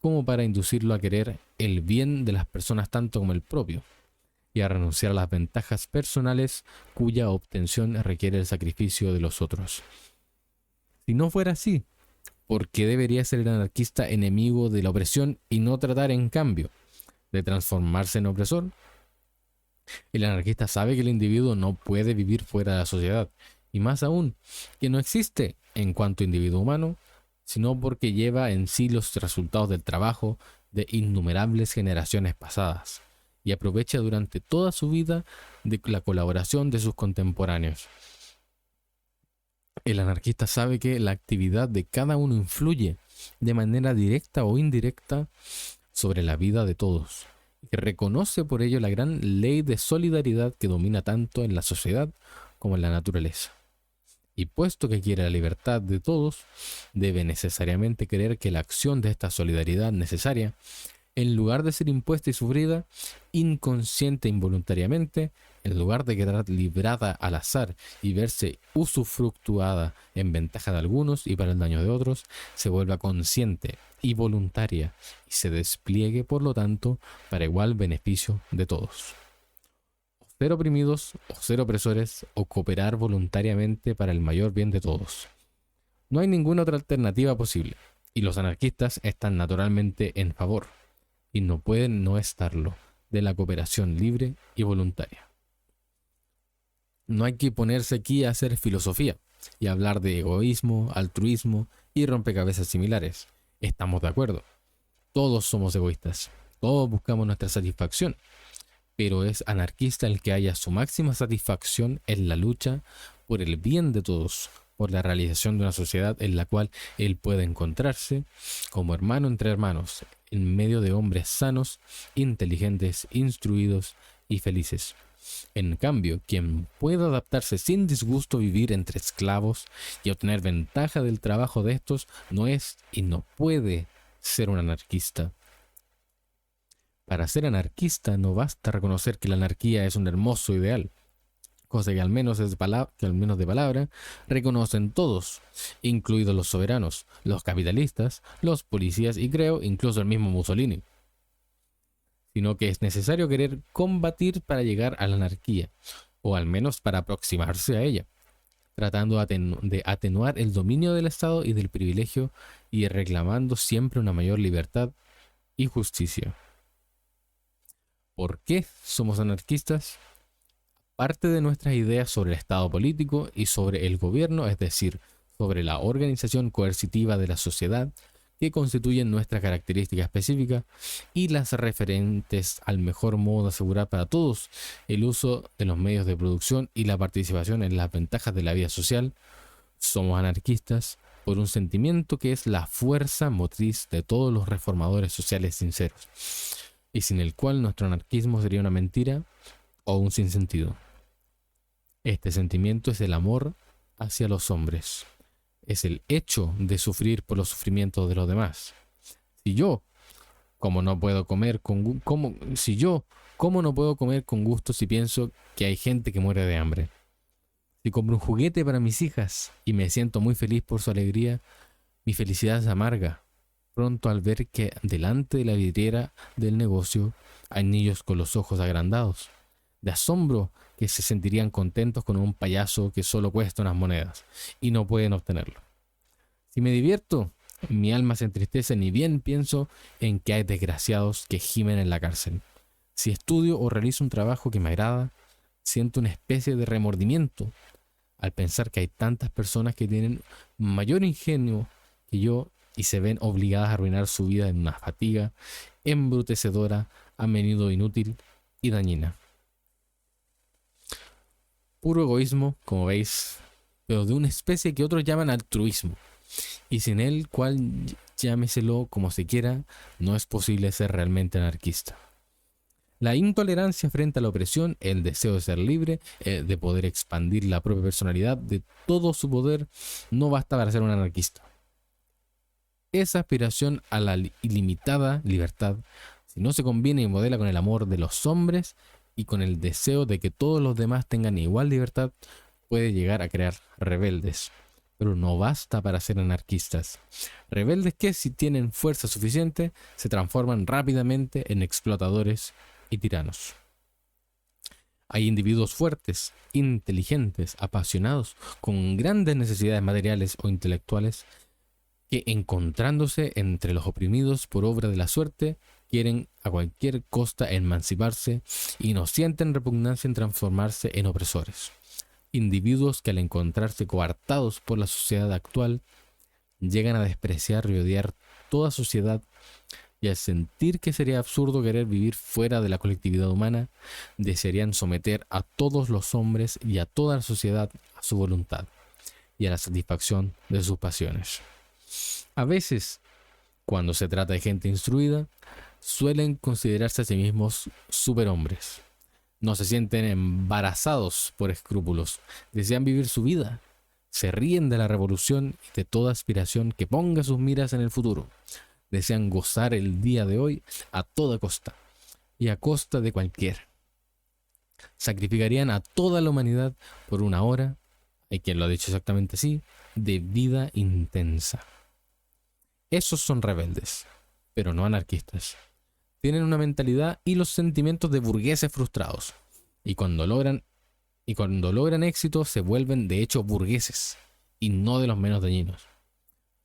como para inducirlo a querer el bien de las personas tanto como el propio, y a renunciar a las ventajas personales cuya obtención requiere el sacrificio de los otros. Si no fuera así, ¿por qué debería ser el anarquista enemigo de la opresión y no tratar, en cambio, de transformarse en opresor? El anarquista sabe que el individuo no puede vivir fuera de la sociedad, y más aún, que no existe en cuanto individuo humano, sino porque lleva en sí los resultados del trabajo de innumerables generaciones pasadas, y aprovecha durante toda su vida de la colaboración de sus contemporáneos. El anarquista sabe que la actividad de cada uno influye de manera directa o indirecta sobre la vida de todos, y que reconoce por ello la gran ley de solidaridad que domina tanto en la sociedad como en la naturaleza. Y puesto que quiere la libertad de todos, debe necesariamente creer que la acción de esta solidaridad necesaria, en lugar de ser impuesta y sufrida inconsciente e involuntariamente, en lugar de quedar librada al azar y verse usufructuada en ventaja de algunos y para el daño de otros, se vuelva consciente y voluntaria y se despliegue, por lo tanto, para igual beneficio de todos. Ser oprimidos o ser opresores o cooperar voluntariamente para el mayor bien de todos. No hay ninguna otra alternativa posible, y los anarquistas están naturalmente en favor. y no pueden no estarlo, de la cooperación libre y voluntaria. No hay que ponerse aquí a hacer filosofía y hablar de egoísmo, altruismo y rompecabezas similares. Estamos de acuerdo. Todos somos egoístas. Todos buscamos nuestra satisfacción. Pero es anarquista el que haya su máxima satisfacción en la lucha por el bien de todos, por la realización de una sociedad en la cual él pueda encontrarse como hermano entre hermanos, en medio de hombres sanos, inteligentes, instruidos y felices. En cambio, quien pueda adaptarse sin disgusto a vivir entre esclavos y obtener ventaja del trabajo de estos no es y no puede ser un anarquista. Para ser anarquista no basta reconocer que la anarquía es un hermoso ideal, cosa que al menos de palabra reconocen todos, incluidos los soberanos, los capitalistas, los policías y creo incluso el mismo Mussolini. Sino que es necesario querer combatir para llegar a la anarquía, o al menos para aproximarse a ella, tratando de atenuar el dominio del Estado y del privilegio y reclamando siempre una mayor libertad y justicia. ¿Por qué somos anarquistas? Parte de nuestras ideas sobre el Estado político y sobre el gobierno, es decir, sobre la organización coercitiva de la sociedad, que constituyen nuestra característica específica y las referentes al mejor modo de asegurar para todos el uso de los medios de producción y la participación en las ventajas de la vida social, somos anarquistas por un sentimiento que es la fuerza motriz de todos los reformadores sociales sinceros, y sin el cual nuestro anarquismo sería una mentira o un sinsentido. Este sentimiento es el amor hacia los hombres. Es el hecho de sufrir por los sufrimientos de los demás. Si yo, ¿cómo no puedo comer con gusto si pienso que hay gente que muere de hambre? Si compro un juguete para mis hijas y me siento muy feliz por su alegría, mi felicidad es amarga pronto al ver que delante de la vidriera del negocio hay niños con los ojos agrandados, de asombro que se sentirían contentos con un payaso que solo cuesta unas monedas y no pueden obtenerlo. Si me divierto, mi alma se entristece ni bien pienso en que hay desgraciados que gimen en la cárcel. Si estudio o realizo un trabajo que me agrada, siento una especie de remordimiento al pensar que hay tantas personas que tienen mayor ingenio que yo y se ven obligadas a arruinar su vida en una fatiga embrutecedora, a menudo inútil y dañina. Puro egoísmo, como veis, pero de una especie que otros llaman altruismo, y sin el cual, llámeselo como se quiera, no es posible ser realmente anarquista. La intolerancia frente a la opresión, el deseo de ser libre, de poder expandir la propia personalidad, de todo su poder, no basta para ser un anarquista. Esa aspiración a la ilimitada libertad, si no se combina y modela con el amor de los hombres y con el deseo de que todos los demás tengan igual libertad, puede llegar a crear rebeldes. Pero no basta para ser anarquistas. Rebeldes que, si tienen fuerza suficiente, se transforman rápidamente en explotadores y tiranos. Hay individuos fuertes, inteligentes, apasionados, con grandes necesidades materiales o intelectuales, que encontrándose entre los oprimidos por obra de la suerte, quieren a cualquier costa emanciparse y no sienten repugnancia en transformarse en opresores. Individuos que al encontrarse coartados por la sociedad actual, llegan a despreciar y odiar toda sociedad y al sentir que sería absurdo querer vivir fuera de la colectividad humana, desearían someter a todos los hombres y a toda la sociedad a su voluntad y a la satisfacción de sus pasiones. A veces, cuando se trata de gente instruida, suelen considerarse a sí mismos superhombres. No se sienten embarazados por escrúpulos, desean vivir su vida, se ríen de la revolución y de toda aspiración que ponga sus miras en el futuro. Desean gozar el día de hoy a toda costa y a costa de cualquiera. Sacrificarían a toda la humanidad por una hora, hay quien lo ha dicho exactamente así, de vida intensa. Esos son rebeldes, pero no anarquistas. Tienen una mentalidad y los sentimientos de burgueses frustrados. Y cuando logran éxito se vuelven de hecho burgueses y no de los menos dañinos.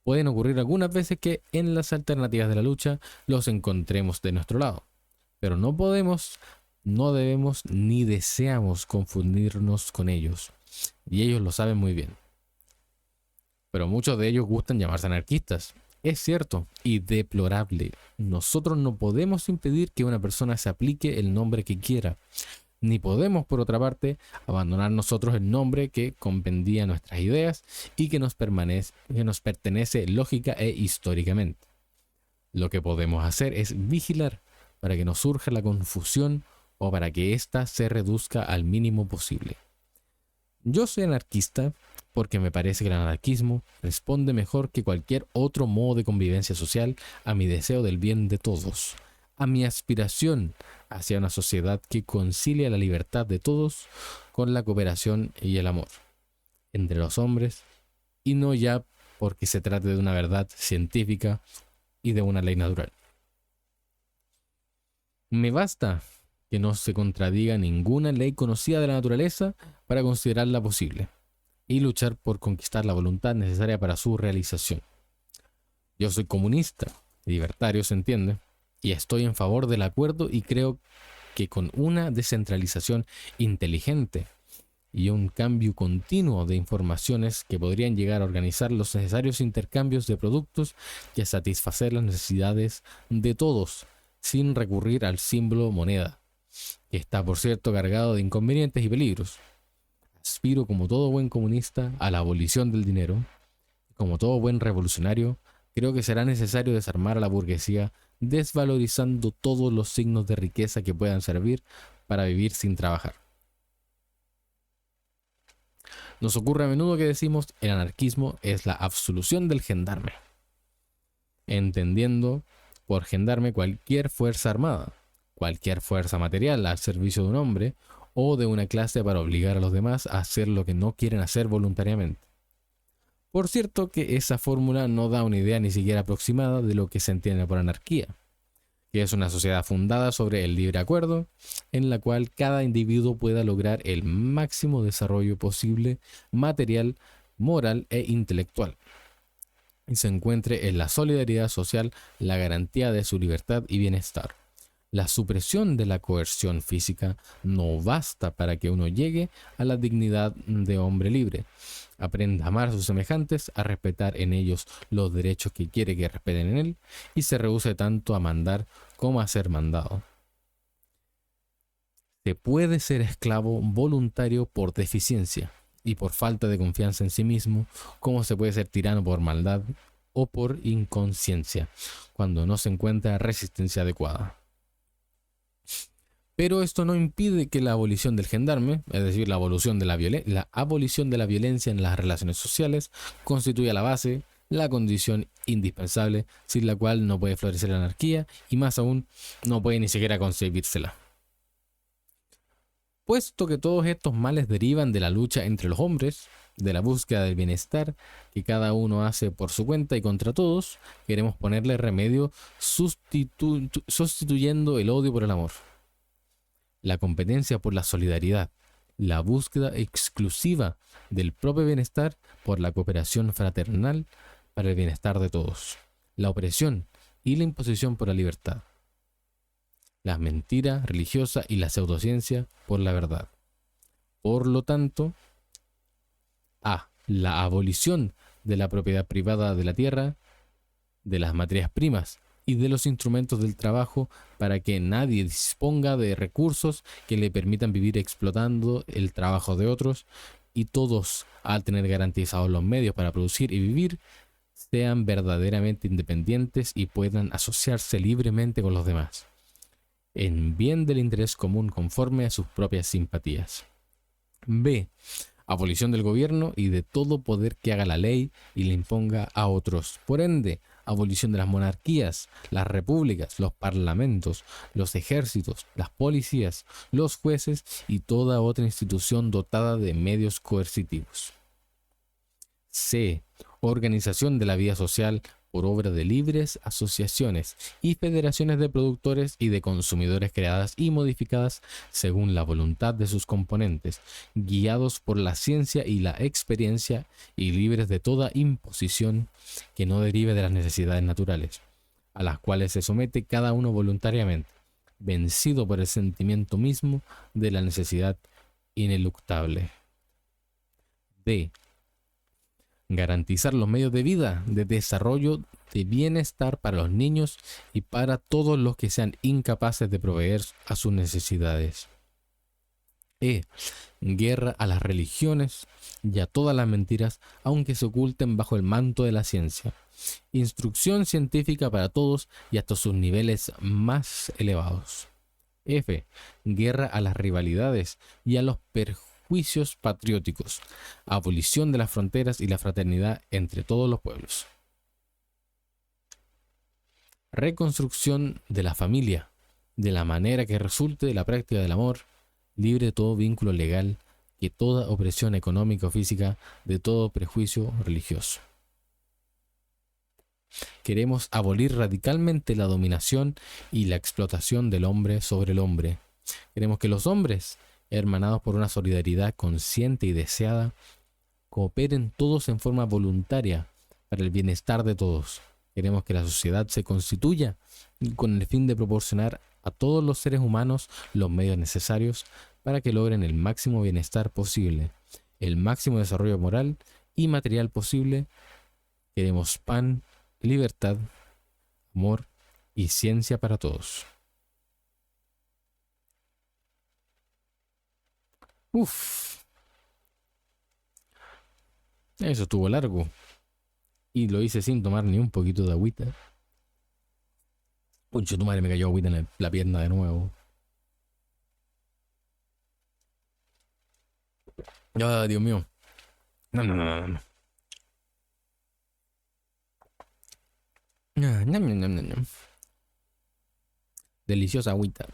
Pueden ocurrir algunas veces que en las alternativas de la lucha los encontremos de nuestro lado, pero no podemos, no debemos ni deseamos confundirnos con ellos, y ellos lo saben muy bien. Pero muchos de ellos gustan llamarse anarquistas. Es cierto y deplorable. Nosotros no podemos impedir que una persona se aplique el nombre que quiera, ni podemos, por otra parte, abandonar nosotros el nombre que compendía nuestras ideas y que nos pertenece lógica e históricamente. Lo que podemos hacer es vigilar para que no surja la confusión o para que ésta se reduzca al mínimo posible. Yo soy anarquista porque me parece que el anarquismo responde mejor que cualquier otro modo de convivencia social a mi deseo del bien de todos, a mi aspiración hacia una sociedad que concilia la libertad de todos con la cooperación y el amor entre los hombres, y no ya porque se trate de una verdad científica y de una ley natural. Me basta que no se contradiga ninguna ley conocida de la naturaleza para considerarla posible y luchar por conquistar la voluntad necesaria para su realización. Yo soy comunista, libertario, se entiende, y estoy en favor del acuerdo y creo que con una descentralización inteligente y un cambio continuo de informaciones que podrían llegar a organizar los necesarios intercambios de productos y a satisfacer las necesidades de todos sin recurrir al símbolo moneda, que está por cierto cargado de inconvenientes y peligros. Aspiro como todo buen comunista a la abolición del dinero. Como todo buen revolucionario, creo que será necesario desarmar a la burguesía desvalorizando todos los signos de riqueza que puedan servir para vivir sin trabajar. Nos ocurre a menudo que decimos el anarquismo es la absolución del gendarme, entendiendo por gendarme cualquier fuerza armada, cualquier fuerza material al servicio de un hombre o de una clase para obligar a los demás a hacer lo que no quieren hacer voluntariamente. Por cierto que esa fórmula no da una idea ni siquiera aproximada de lo que se entiende por anarquía, que es una sociedad fundada sobre el libre acuerdo, en la cual cada individuo pueda lograr el máximo desarrollo posible material, moral e intelectual, y se encuentre en la solidaridad social la garantía de su libertad y bienestar. La supresión de la coerción física no basta para que uno llegue a la dignidad de hombre libre, aprenda a amar a sus semejantes, a respetar en ellos los derechos que quiere que respeten en él, y se rehúse tanto a mandar como a ser mandado. Se puede ser esclavo voluntario por deficiencia y por falta de confianza en sí mismo, como se puede ser tirano por maldad o por inconsciencia, cuando no se encuentra resistencia adecuada. Pero esto no impide que la abolición del gendarme, es decir, la abolición de la violencia en las relaciones sociales, constituya la base, la condición indispensable, sin la cual no puede florecer la anarquía y más aún no puede ni siquiera concebírsela. Puesto que todos estos males derivan de la lucha entre los hombres, de la búsqueda del bienestar que cada uno hace por su cuenta y contra todos, queremos ponerle remedio sustituyendo el odio por el amor, la competencia por la solidaridad, la búsqueda exclusiva del propio bienestar por la cooperación fraternal para el bienestar de todos, la opresión y la imposición por la libertad, la mentira religiosa y la pseudociencia por la verdad. Por lo tanto, la abolición de la propiedad privada de la tierra, de las materias primas y de los instrumentos del trabajo para que nadie disponga de recursos que le permitan vivir explotando el trabajo de otros, y todos, al tener garantizados los medios para producir y vivir, sean verdaderamente independientes y puedan asociarse libremente con los demás, en bien del interés común conforme a sus propias simpatías. B. Abolición del gobierno y de todo poder que haga la ley y le imponga a otros. Por ende, abolición de las monarquías, las repúblicas, los parlamentos, los ejércitos, las policías, los jueces y toda otra institución dotada de medios coercitivos. C. Organización de la vida social por obra de libres asociaciones y federaciones de productores y de consumidores creadas y modificadas según la voluntad de sus componentes, guiados por la ciencia y la experiencia y libres de toda imposición que no derive de las necesidades naturales, a las cuales se somete cada uno voluntariamente, vencido por el sentimiento mismo de la necesidad ineluctable. D. Garantizar los medios de vida, de desarrollo, de bienestar para los niños y para todos los que sean incapaces de proveer a sus necesidades. E. Guerra a las religiones y a todas las mentiras, aunque se oculten bajo el manto de la ciencia. Instrucción científica para todos y hasta sus niveles más elevados. F. Guerra a las rivalidades y a los perjuicios patrióticos. Abolición de las fronteras y la fraternidad entre todos los pueblos. Reconstrucción de la familia, de la manera que resulte de la práctica del amor, libre de todo vínculo legal, y toda opresión económica o física, de todo prejuicio religioso. Queremos abolir radicalmente la dominación y la explotación del hombre sobre el hombre. Queremos que los hombres, hermanados por una solidaridad consciente y deseada, cooperen todos en forma voluntaria para el bienestar de todos. Queremos que la sociedad se constituya con el fin de proporcionar a todos los seres humanos los medios necesarios para que logren el máximo bienestar posible, el máximo desarrollo moral y material posible. Queremos pan, libertad, amor y ciencia para todos. Uf. Eso estuvo largo. Y lo hice sin tomar ni un poquito de agüita. Uy, tu madre, me cayó agüita en la pierna de nuevo. Ah, Dios mío. No. No. Deliciosa agüita.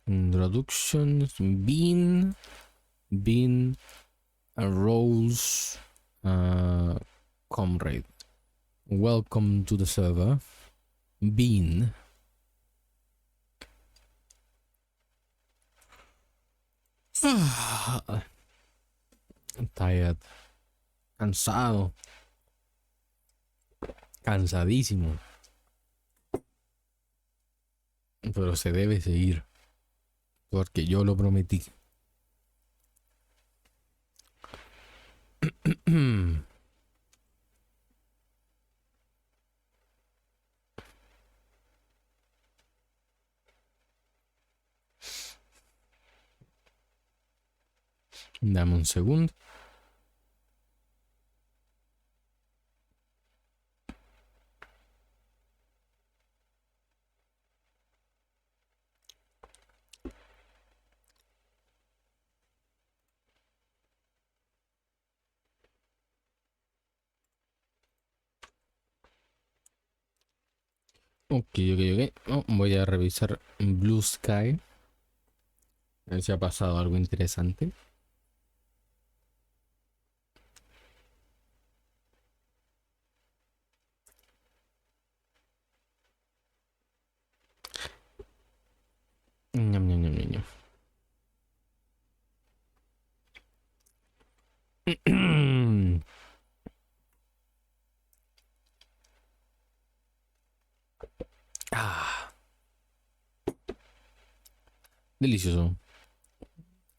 Introductions. Bean Rose comrade. Welcome to the server. Bean. Tired. Cansado. Cansadísimo. Pero se debe seguir. Porque yo lo prometí. Dame un segundo. Ok. Oh, voy a revisar Blue Sky. A ver si ha pasado algo interesante. Ñam. Delicioso.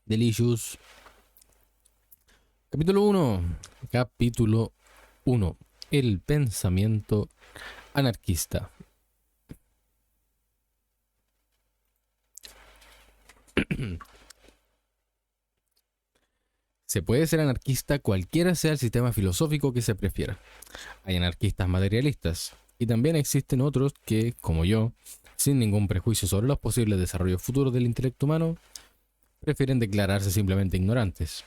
Delicious. Capítulo 1. El pensamiento anarquista. Se puede ser anarquista cualquiera sea el sistema filosófico que se prefiera. Hay anarquistas materialistas y también existen otros que, como yo, sin ningún prejuicio sobre los posibles desarrollos futuros del intelecto humano, prefieren declararse simplemente ignorantes.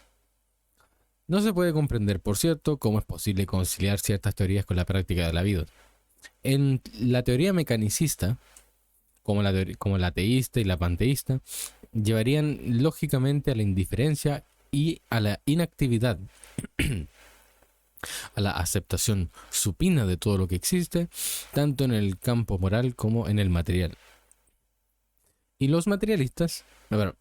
No se puede comprender, por cierto, cómo es posible conciliar ciertas teorías con la práctica de la vida. En la teoría mecanicista, como la ateísta y la panteísta, llevarían lógicamente a la indiferencia y a la inactividad, a la aceptación supina de todo lo que existe, tanto en el campo moral como en el material. Y los materialistas, bueno,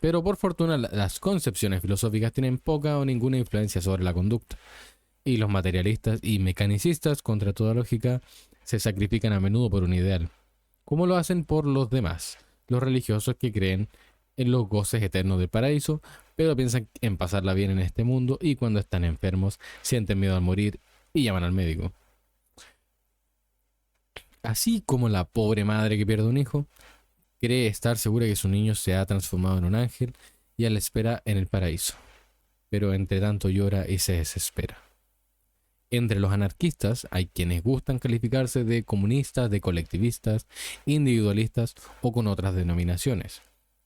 pero por fortuna las concepciones filosóficas tienen poca o ninguna influencia sobre la conducta. Y los materialistas y mecanicistas, contra toda lógica, se sacrifican a menudo por un ideal, como lo hacen por los demás, los religiosos que creen en los goces eternos del paraíso, pero piensan en pasarla bien en este mundo y cuando están enfermos sienten miedo al morir y llaman al médico. Así como la pobre madre que pierde un hijo, cree estar segura que su niño se ha transformado en un ángel y la espera en el paraíso, pero entre tanto llora y se desespera. Entre los anarquistas hay quienes gustan calificarse de comunistas, de colectivistas, individualistas o con otras denominaciones.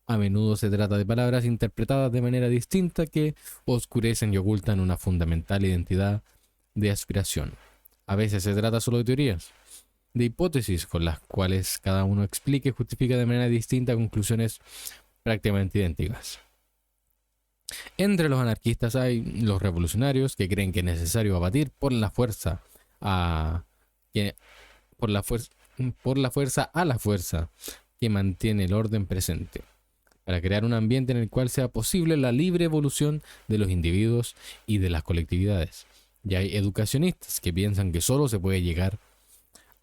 A menudo se trata de palabras interpretadas de manera distinta que oscurecen y ocultan una fundamental identidad de aspiración. A veces se trata solo de teorías, de hipótesis con las cuales cada uno explica y justifica de manera distinta conclusiones prácticamente idénticas. Entre los anarquistas hay los revolucionarios que creen que es necesario abatir por la fuerza a la fuerza que mantiene el orden presente, para crear un ambiente en el cual sea posible la libre evolución de los individuos y de las colectividades. Y hay educacionistas que piensan que solo se puede llegar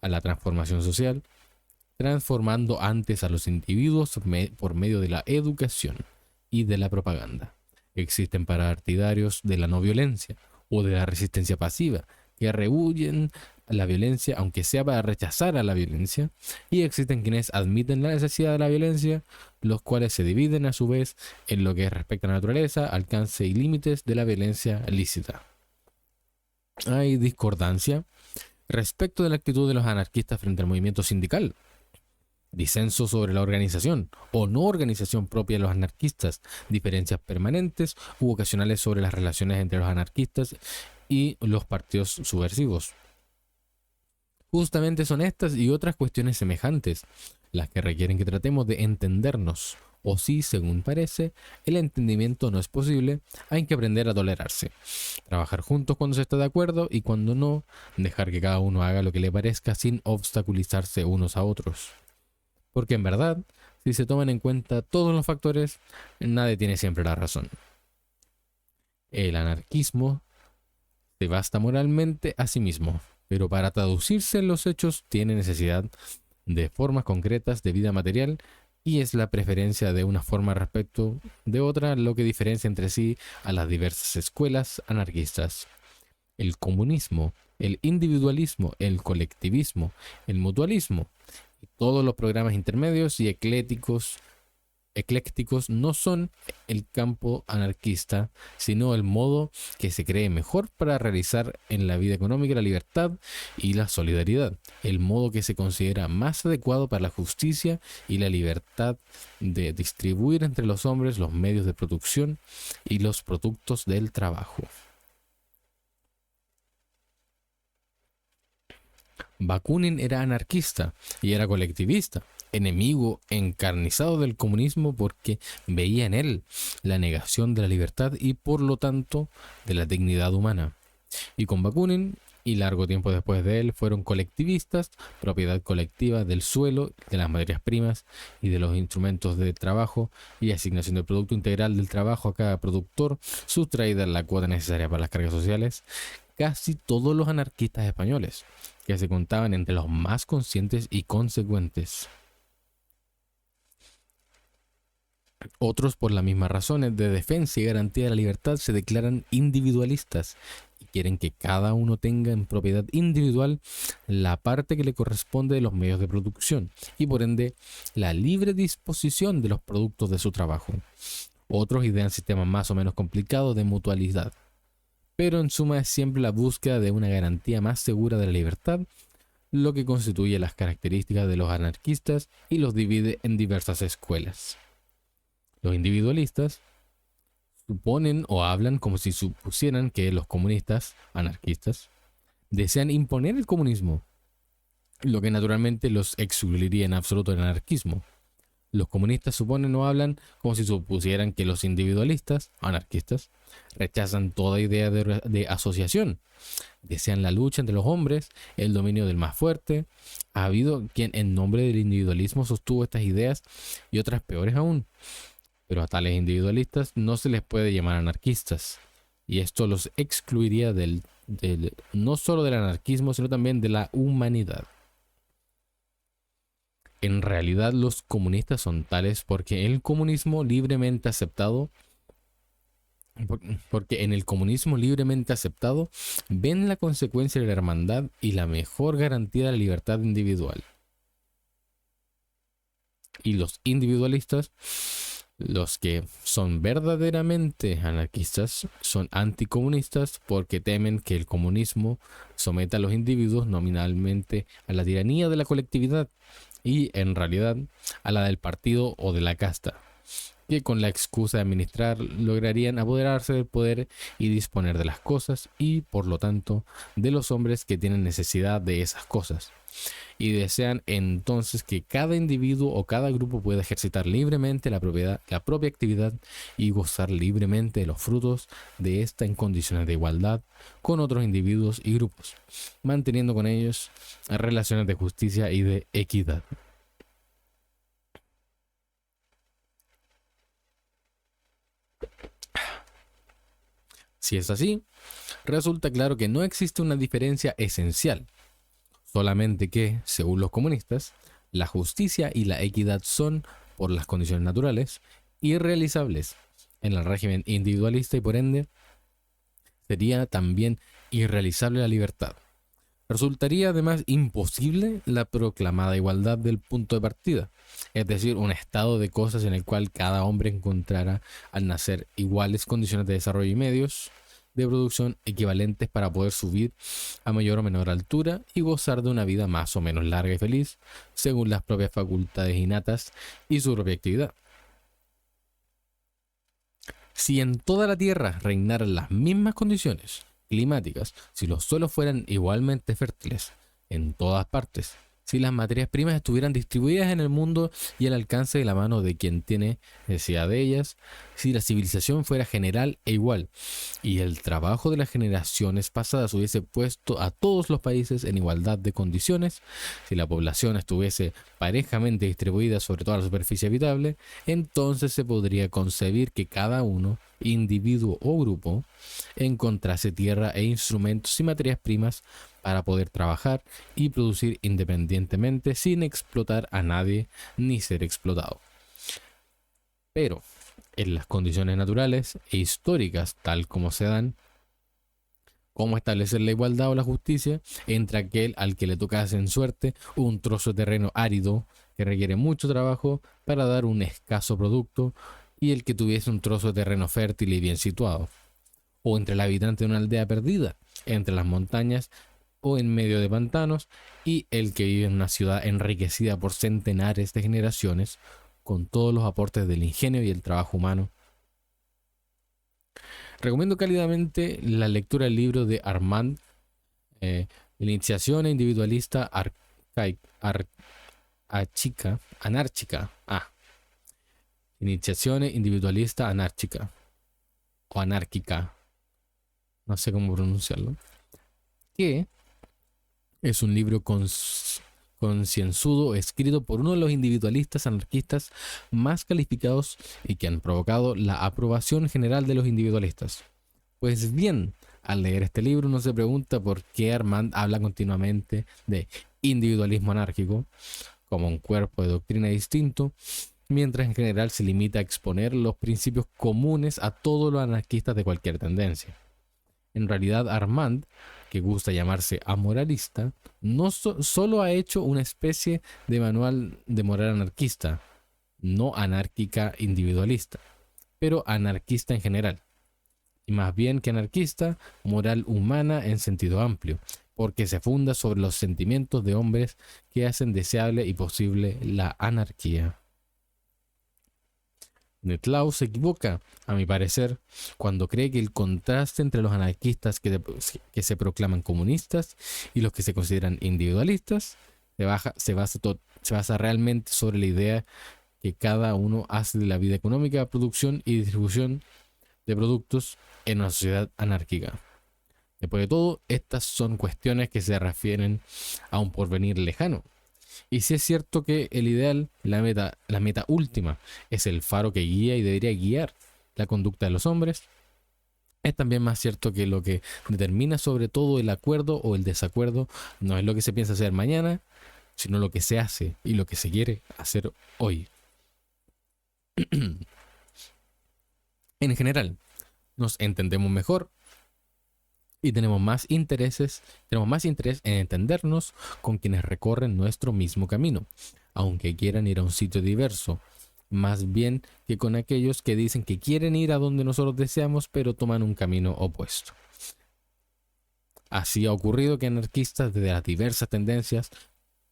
a la transformación social transformando antes a los individuos por medio de la educación y de la propaganda. Existen partidarios de la no violencia o de la resistencia pasiva que rehuyen la violencia aunque sea para rechazar a la violencia, y existen quienes admiten la necesidad de la violencia, los cuales se dividen a su vez en lo que respecta a la naturaleza, alcance y límites de la violencia lícita. Hay discordancia respecto de la actitud de los anarquistas frente al movimiento sindical, disenso sobre la organización o no organización propia de los anarquistas, diferencias permanentes u ocasionales sobre las relaciones entre los anarquistas y los partidos subversivos. Justamente son estas y otras cuestiones semejantes las que requieren que tratemos de entendernos, o si, según parece, el entendimiento no es posible, hay que aprender a tolerarse, trabajar juntos cuando se está de acuerdo y cuando no, dejar que cada uno haga lo que le parezca sin obstaculizarse unos a otros. Porque en verdad, si se toman en cuenta todos los factores, nadie tiene siempre la razón. El anarquismo se basta moralmente a sí mismo, pero para traducirse en los hechos tiene necesidad de formas concretas de vida material, y es la preferencia de una forma respecto de otra lo que diferencia entre sí a las diversas escuelas anarquistas. El comunismo, el individualismo, el colectivismo, el mutualismo, y todos los programas intermedios y eclécticos no son el campo anarquista, sino el modo que se cree mejor para realizar en la vida económica la libertad y la solidaridad, el modo que se considera más adecuado para la justicia y la libertad de distribuir entre los hombres los medios de producción y los productos del trabajo. Bakunin era anarquista y era colectivista, enemigo encarnizado del comunismo porque veía en él la negación de la libertad y por lo tanto de la dignidad humana. Y con Bakunin, y largo tiempo después de él, fueron colectivistas, propiedad colectiva del suelo, de las materias primas y de los instrumentos de trabajo y asignación del producto integral del trabajo a cada productor, sustraída la cuota necesaria para las cargas sociales. Casi todos los anarquistas españoles, que se contaban entre los más conscientes y consecuentes. Otros, por las mismas razones de defensa y garantía de la libertad, se declaran individualistas y quieren que cada uno tenga en propiedad individual la parte que le corresponde de los medios de producción y por ende la libre disposición de los productos de su trabajo. Otros idean sistemas más o menos complicados de mutualidad, pero en suma es siempre la búsqueda de una garantía más segura de la libertad lo que constituye las características de los anarquistas y los divide en diversas escuelas. Los individualistas suponen o hablan como si supusieran que los comunistas, anarquistas, desean imponer el comunismo, lo que naturalmente los excluiría en absoluto del anarquismo. Los comunistas suponen o hablan como si supusieran que los individualistas, anarquistas, rechazan toda idea de asociación. Desean la lucha entre los hombres, el dominio del más fuerte. Ha habido quien en nombre del individualismo sostuvo estas ideas y otras peores aún. Pero a tales individualistas no se les puede llamar anarquistas. Y esto los excluiría no solo del anarquismo, sino también de la humanidad. En realidad los comunistas son tales porque el comunismo libremente aceptado porque en el comunismo libremente aceptado ven la consecuencia de la hermandad y la mejor garantía de la libertad individual. Y los individualistas, los que son verdaderamente anarquistas, son anticomunistas porque temen que el comunismo someta a los individuos nominalmente a la tiranía de la colectividad y en realidad a la del partido o de la casta, que con la excusa de administrar lograrían apoderarse del poder y disponer de las cosas y por lo tanto de los hombres que tienen necesidad de esas cosas. Y desean entonces que cada individuo o cada grupo pueda ejercitar libremente la propia actividad y gozar libremente de los frutos de esta en condiciones de igualdad con otros individuos y grupos, manteniendo con ellos relaciones de justicia y de equidad. Si es así, resulta claro que no existe una diferencia esencial, solamente que, según los comunistas, la justicia y la equidad son, por las condiciones naturales, irrealizables en el régimen individualista y por ende sería también irrealizable la libertad. Resultaría además imposible la proclamada igualdad del punto de partida, es decir, un estado de cosas en el cual cada hombre encontrará al nacer iguales condiciones de desarrollo y medios de producción equivalentes para poder subir a mayor o menor altura y gozar de una vida más o menos larga y feliz, según las propias facultades innatas y su propia actividad. Si en toda la Tierra reinaran las mismas condiciones climáticas, si los suelos fueran igualmente fértiles en todas partes, si las materias primas estuvieran distribuidas en el mundo y al alcance de la mano de quien tiene necesidad de ellas, si la civilización fuera general e igual, y el trabajo de las generaciones pasadas hubiese puesto a todos los países en igualdad de condiciones, si la población estuviese parejamente distribuida sobre toda la superficie habitable, entonces se podría concebir que cada uno, individuo o grupo, encontrase tierra e instrumentos y materias primas para poder trabajar y producir independientemente sin explotar a nadie ni ser explotado. Pero en las condiciones naturales e históricas tal como se dan, ¿cómo establecer la igualdad o la justicia entre aquel al que le tocase en suerte un trozo de terreno árido que requiere mucho trabajo para dar un escaso producto y el que tuviese un trozo de terreno fértil y bien situado? O entre el habitante de una aldea perdida entre las montañas o en medio de pantanos y el que vive en una ciudad enriquecida por centenares de generaciones con todos los aportes del ingenio y el trabajo humano. Recomiendo cálidamente la lectura del libro de Armand, Iniciación individualista anárquica. Iniciación individualista anárquica o anárquica, no sé cómo pronunciarlo, que es un libro concienzudo escrito por uno de los individualistas anarquistas más calificados y que han provocado la aprobación general de los individualistas. Pues bien, al leer este libro uno se pregunta por qué Armand habla continuamente de individualismo anárquico como un cuerpo de doctrina distinto, mientras en general se limita a exponer los principios comunes a todos los anarquistas de cualquier tendencia. En realidad, Armand, que gusta llamarse amoralista, no solo ha hecho una especie de manual de moral anarquista, no anárquica individualista, pero anarquista en general, y más bien que anarquista, moral humana en sentido amplio, porque se funda sobre los sentimientos de hombres que hacen deseable y posible la anarquía. Netlau se equivoca, a mi parecer, cuando cree que el contraste entre los anarquistas que se proclaman comunistas y los que se consideran individualistas se basa realmente sobre la idea que cada uno hace de la vida económica, producción y distribución de productos en una sociedad anárquica. Después de todo, estas son cuestiones que se refieren a un porvenir lejano. Y si es cierto que el ideal, la meta última, es el faro que guía y debería guiar la conducta de los hombres, es también más cierto que lo que determina sobre todo el acuerdo o el desacuerdo no es lo que se piensa hacer mañana, sino lo que se hace y lo que se quiere hacer hoy. En general, nos entendemos mejor y tenemos más interés en entendernos con quienes recorren nuestro mismo camino, aunque quieran ir a un sitio diverso, más bien que con aquellos que dicen que quieren ir a donde nosotros deseamos, pero toman un camino opuesto. Así ha ocurrido que anarquistas de las diversas tendencias,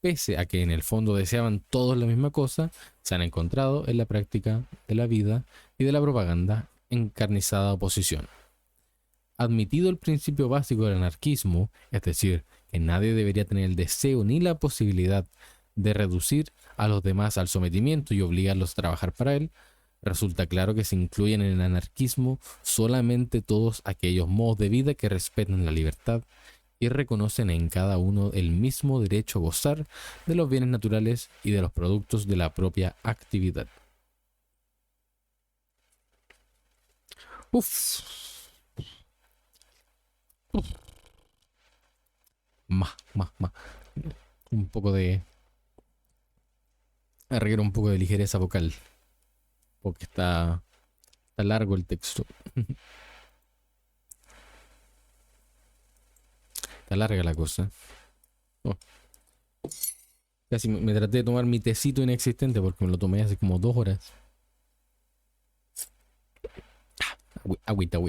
pese a que en el fondo deseaban todos la misma cosa, se han encontrado en la práctica de la vida y de la propaganda encarnizada oposición. Admitido el principio básico del anarquismo, es decir, que nadie debería tener el deseo ni la posibilidad de reducir a los demás al sometimiento y obligarlos a trabajar para él, resulta claro que se incluyen en el anarquismo solamente todos aquellos modos de vida que respetan la libertad y reconocen en cada uno el mismo derecho a gozar de los bienes naturales y de los productos de la propia actividad. Más. Un poco de... Requiere un poco de ligereza vocal, porque está largo el texto. Está larga la cosa. Oh. Casi me traté de tomar mi tecito inexistente porque me lo tomé hace como 2 horas. Agüita.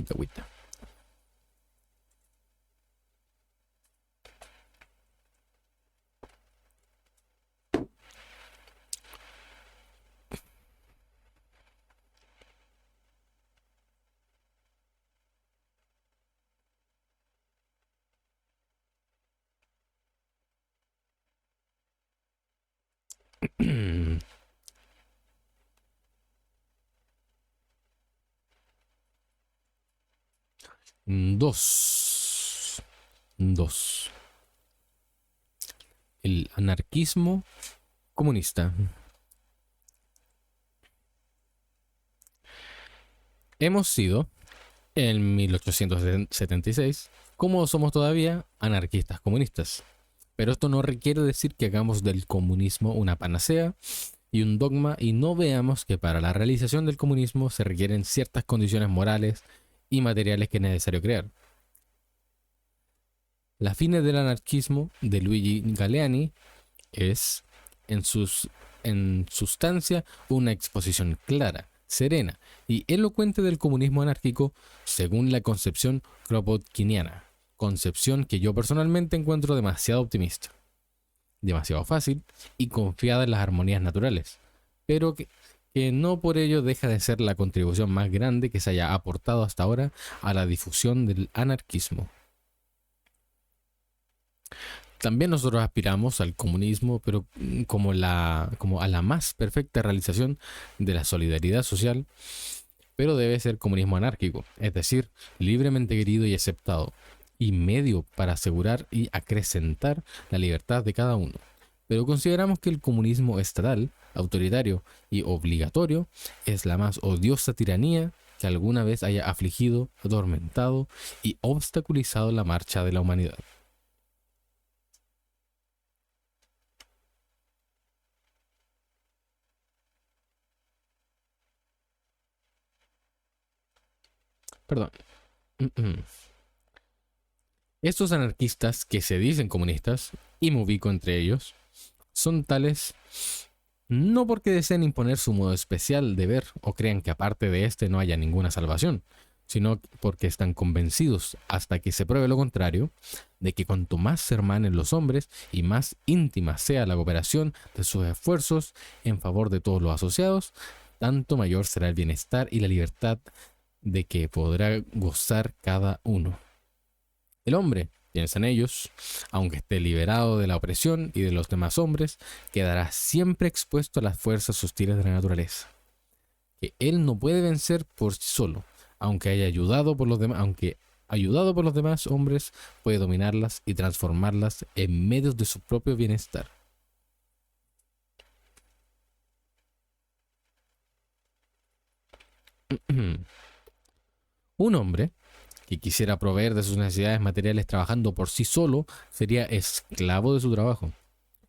Dos. El anarquismo comunista. Hemos sido, en 1876, como somos todavía, anarquistas comunistas. Pero esto no requiere decir que hagamos del comunismo una panacea y un dogma y no veamos que para la realización del comunismo se requieren ciertas condiciones morales y materiales que es necesario crear. La fines del anarquismo de Luigi Galleani es, en sustancia, una exposición clara, serena y elocuente del comunismo anárquico según la concepción kropotkiniana, concepción que yo personalmente encuentro demasiado optimista, demasiado fácil y confiada en las armonías naturales, pero que no por ello deja de ser la contribución más grande que se haya aportado hasta ahora a la difusión del anarquismo. También nosotros aspiramos al comunismo, pero como a la más perfecta realización de la solidaridad social, pero debe ser comunismo anárquico, es decir, libremente querido y aceptado, y medio para asegurar y acrecentar la libertad de cada uno. Pero consideramos que el comunismo estatal, autoritario y obligatorio es la más odiosa tiranía que alguna vez haya afligido, atormentado y obstaculizado la marcha de la humanidad. Perdón. Estos anarquistas que se dicen comunistas, y me ubico entre ellos, son tales no porque deseen imponer su modo especial de ver o crean que aparte de este no haya ninguna salvación, sino porque están convencidos, hasta que se pruebe lo contrario, de que cuanto más se hermanen los hombres y más íntima sea la cooperación de sus esfuerzos en favor de todos los asociados, tanto mayor será el bienestar y la libertad de que podrá gozar cada uno. El hombre, Piensa en ellos, aunque esté liberado de la opresión y de los demás hombres, quedará siempre expuesto a las fuerzas hostiles de la naturaleza, que él no puede vencer por sí solo, aunque haya ayudado por los demás, aunque ayudado por los demás hombres, puede dominarlas y transformarlas en medios de su propio bienestar. Un hombre que quisiera proveer de sus necesidades materiales trabajando por sí solo sería esclavo de su trabajo.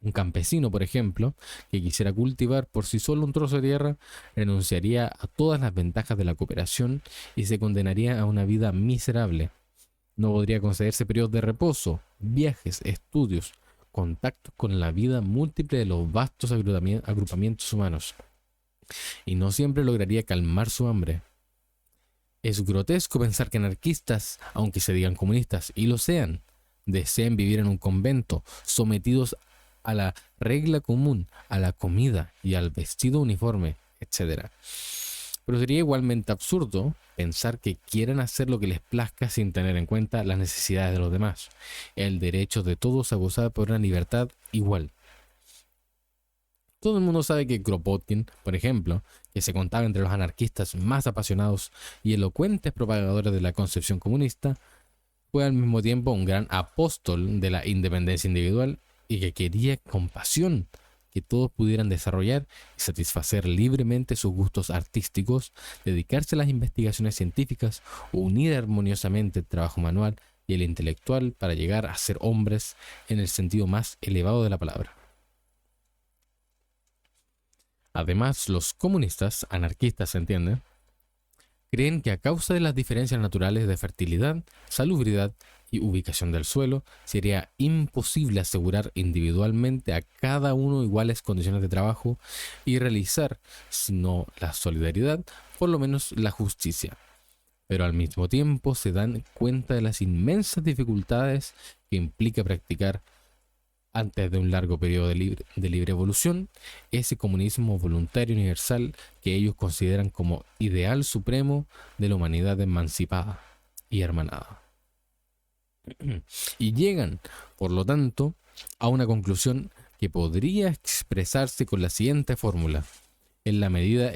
Un campesino, por ejemplo, que quisiera cultivar por sí solo un trozo de tierra, renunciaría a todas las ventajas de la cooperación y se condenaría a una vida miserable. No podría concederse periodos de reposo, viajes, estudios, contactos con la vida múltiple de los vastos agrupamientos humanos. Y no siempre lograría calmar su hambre. Es grotesco pensar que anarquistas, aunque se digan comunistas, y lo sean, deseen vivir en un convento, sometidos a la regla común, a la comida y al vestido uniforme, etc. Pero sería igualmente absurdo pensar que quieran hacer lo que les plazca sin tener en cuenta las necesidades de los demás, el derecho de todos a gozar por una libertad igual. Todo el mundo sabe que Kropotkin, por ejemplo, que se contaba entre los anarquistas más apasionados y elocuentes propagadores de la concepción comunista, fue al mismo tiempo un gran apóstol de la independencia individual y que quería con pasión que todos pudieran desarrollar y satisfacer libremente sus gustos artísticos, dedicarse a las investigaciones científicas, unir armoniosamente el trabajo manual y el intelectual para llegar a ser hombres en el sentido más elevado de la palabra. Además, los comunistas, anarquistas se entiende, creen que a causa de las diferencias naturales de fertilidad, salubridad y ubicación del suelo, sería imposible asegurar individualmente a cada uno iguales condiciones de trabajo y realizar, si no la solidaridad, por lo menos la justicia. Pero al mismo tiempo se dan cuenta de las inmensas dificultades que implica practicar antes de un largo periodo de libre evolución, ese comunismo voluntario universal que ellos consideran como ideal supremo de la humanidad emancipada y hermanada. Y llegan, por lo tanto, a una conclusión que podría expresarse con la siguiente fórmula. En la medida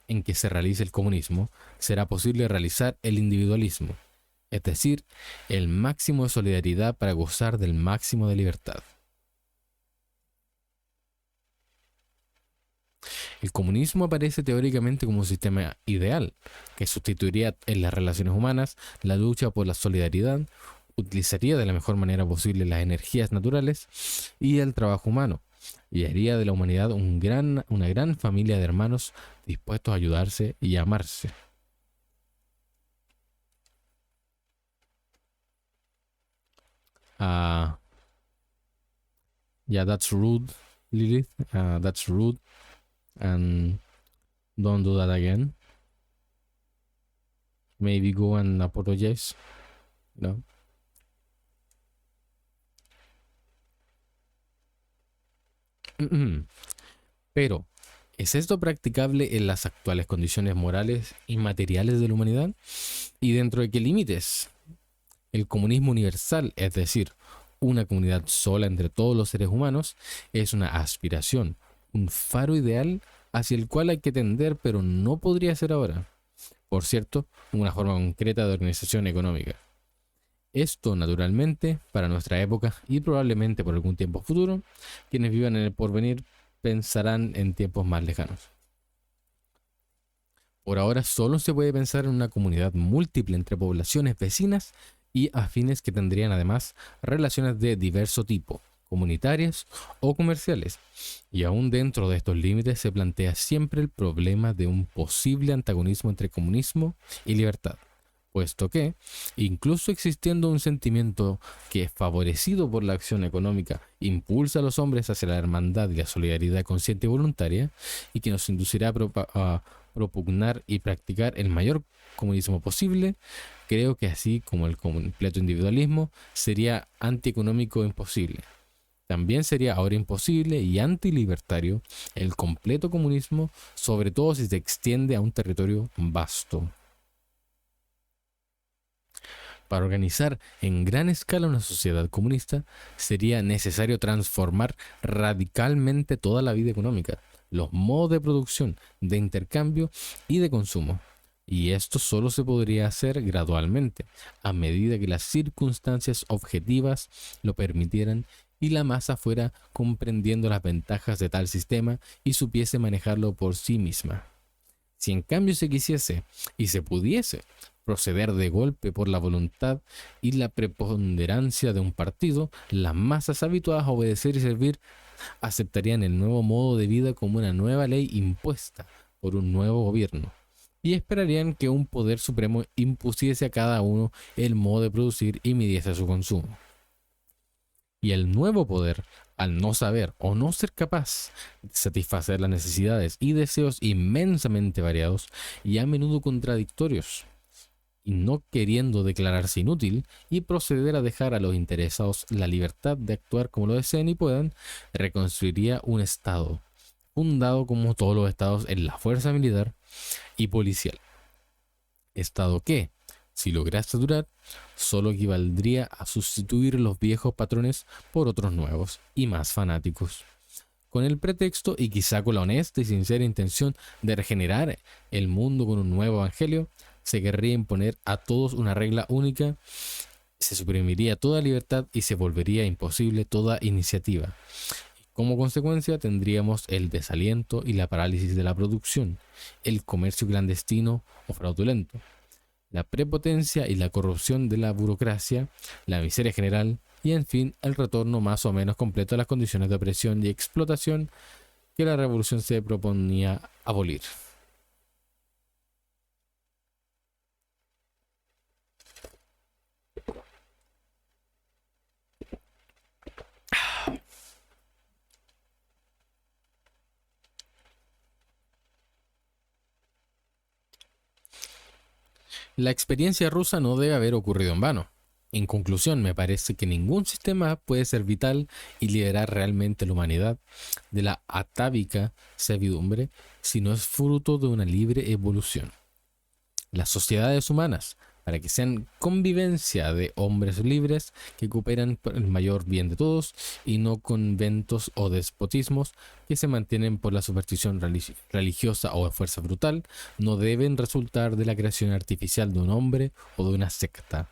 en que se realice el comunismo, será posible realizar el individualismo, es decir, el máximo de solidaridad para gozar del máximo de libertad. El comunismo aparece teóricamente como un sistema ideal, que sustituiría en las relaciones humanas la lucha por la solidaridad, utilizaría de la mejor manera posible las energías naturales y el trabajo humano, y haría de la humanidad una gran familia de hermanos dispuestos a ayudarse y a amarse. Yeah, that's rude, Lilith. That's rude. And don't do that again. Maybe go and apologize. No. Pero, ¿es esto practicable en las actuales condiciones morales y materiales de la humanidad? ¿Y dentro de qué límites? El comunismo universal, es decir, una comunidad sola entre todos los seres humanos, es una aspiración, un faro ideal hacia el cual hay que tender, pero no podría ser ahora. Por cierto, una forma concreta de organización económica. Esto, naturalmente, para nuestra época y probablemente por algún tiempo futuro, quienes vivan en el porvenir pensarán en tiempos más lejanos. Por ahora solo se puede pensar en una comunidad múltiple entre poblaciones vecinas y afines que tendrían además relaciones de diverso tipo, comunitarias o comerciales, y aún dentro de estos límites se plantea siempre el problema de un posible antagonismo entre comunismo y libertad, puesto que, incluso existiendo un sentimiento que, favorecido por la acción económica, impulsa a los hombres hacia la hermandad y la solidaridad consciente y voluntaria, y que nos inducirá a propugnar y practicar el mayor comunismo posible, creo que así como el completo individualismo sería antieconómico e imposible. También sería ahora imposible y antilibertario el completo comunismo, sobre todo si se extiende a un territorio vasto. Para organizar en gran escala una sociedad comunista sería necesario transformar radicalmente toda la vida económica, los modos de producción, de intercambio y de consumo. Y esto solo se podría hacer gradualmente, a medida que las circunstancias objetivas lo permitieran y la masa fuera comprendiendo las ventajas de tal sistema y supiese manejarlo por sí misma. Si en cambio se quisiese y se pudiese proceder de golpe por la voluntad y la preponderancia de un partido, las masas habituadas a obedecer y servir aceptarían el nuevo modo de vida como una nueva ley impuesta por un nuevo gobierno y esperarían que un poder supremo impusiese a cada uno el modo de producir y midiese su consumo. Y el nuevo poder, al no saber o no ser capaz de satisfacer las necesidades y deseos inmensamente variados y a menudo contradictorios, y no queriendo declararse inútil y proceder a dejar a los interesados la libertad de actuar como lo deseen y puedan, reconstruiría un Estado, fundado como todos los estados en la fuerza militar y policial. Estado que, si lograse durar, solo equivaldría a sustituir los viejos patrones por otros nuevos y más fanáticos, con el pretexto y quizá con la honesta y sincera intención de regenerar el mundo con un nuevo evangelio. Se querría imponer a todos una regla única, se suprimiría toda libertad y se volvería imposible toda iniciativa. Como consecuencia tendríamos el desaliento y la parálisis de la producción, el comercio clandestino o fraudulento, la prepotencia y la corrupción de la burocracia, la miseria general y en fin el retorno más o menos completo a las condiciones de opresión y explotación que la revolución se proponía abolir. La experiencia rusa no debe haber ocurrido en vano. En conclusión, me parece que ningún sistema puede ser vital y liderar realmente a la humanidad de la atávica servidumbre si no es fruto de una libre evolución. Las sociedades humanas, para que sean convivencia de hombres libres que cooperan por el mayor bien de todos y no conventos o despotismos que se mantienen por la superstición religiosa o de fuerza brutal, no deben resultar de la creación artificial de un hombre o de una secta.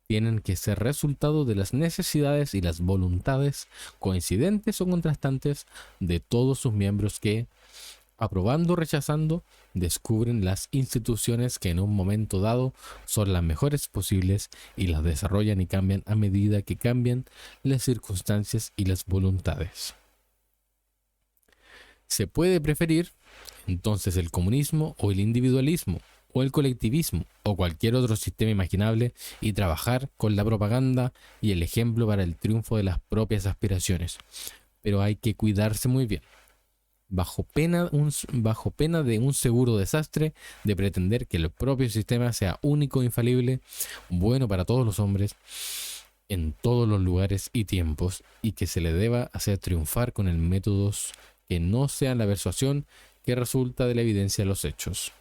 Tienen que ser resultado de las necesidades y las voluntades coincidentes o contrastantes de todos sus miembros que, aprobando o rechazando, descubren las instituciones que en un momento dado son las mejores posibles y las desarrollan y cambian a medida que cambian las circunstancias y las voluntades. Se puede preferir entonces el comunismo o el individualismo o el colectivismo o cualquier otro sistema imaginable y trabajar con la propaganda y el ejemplo para el triunfo de las propias aspiraciones. Pero hay que cuidarse muy bien, bajo pena de un seguro desastre, de pretender que el propio sistema sea único e infalible, bueno para todos los hombres, en todos los lugares y tiempos, y que se le deba hacer triunfar con métodos que no sean la persuasión que resulta de la evidencia de los hechos.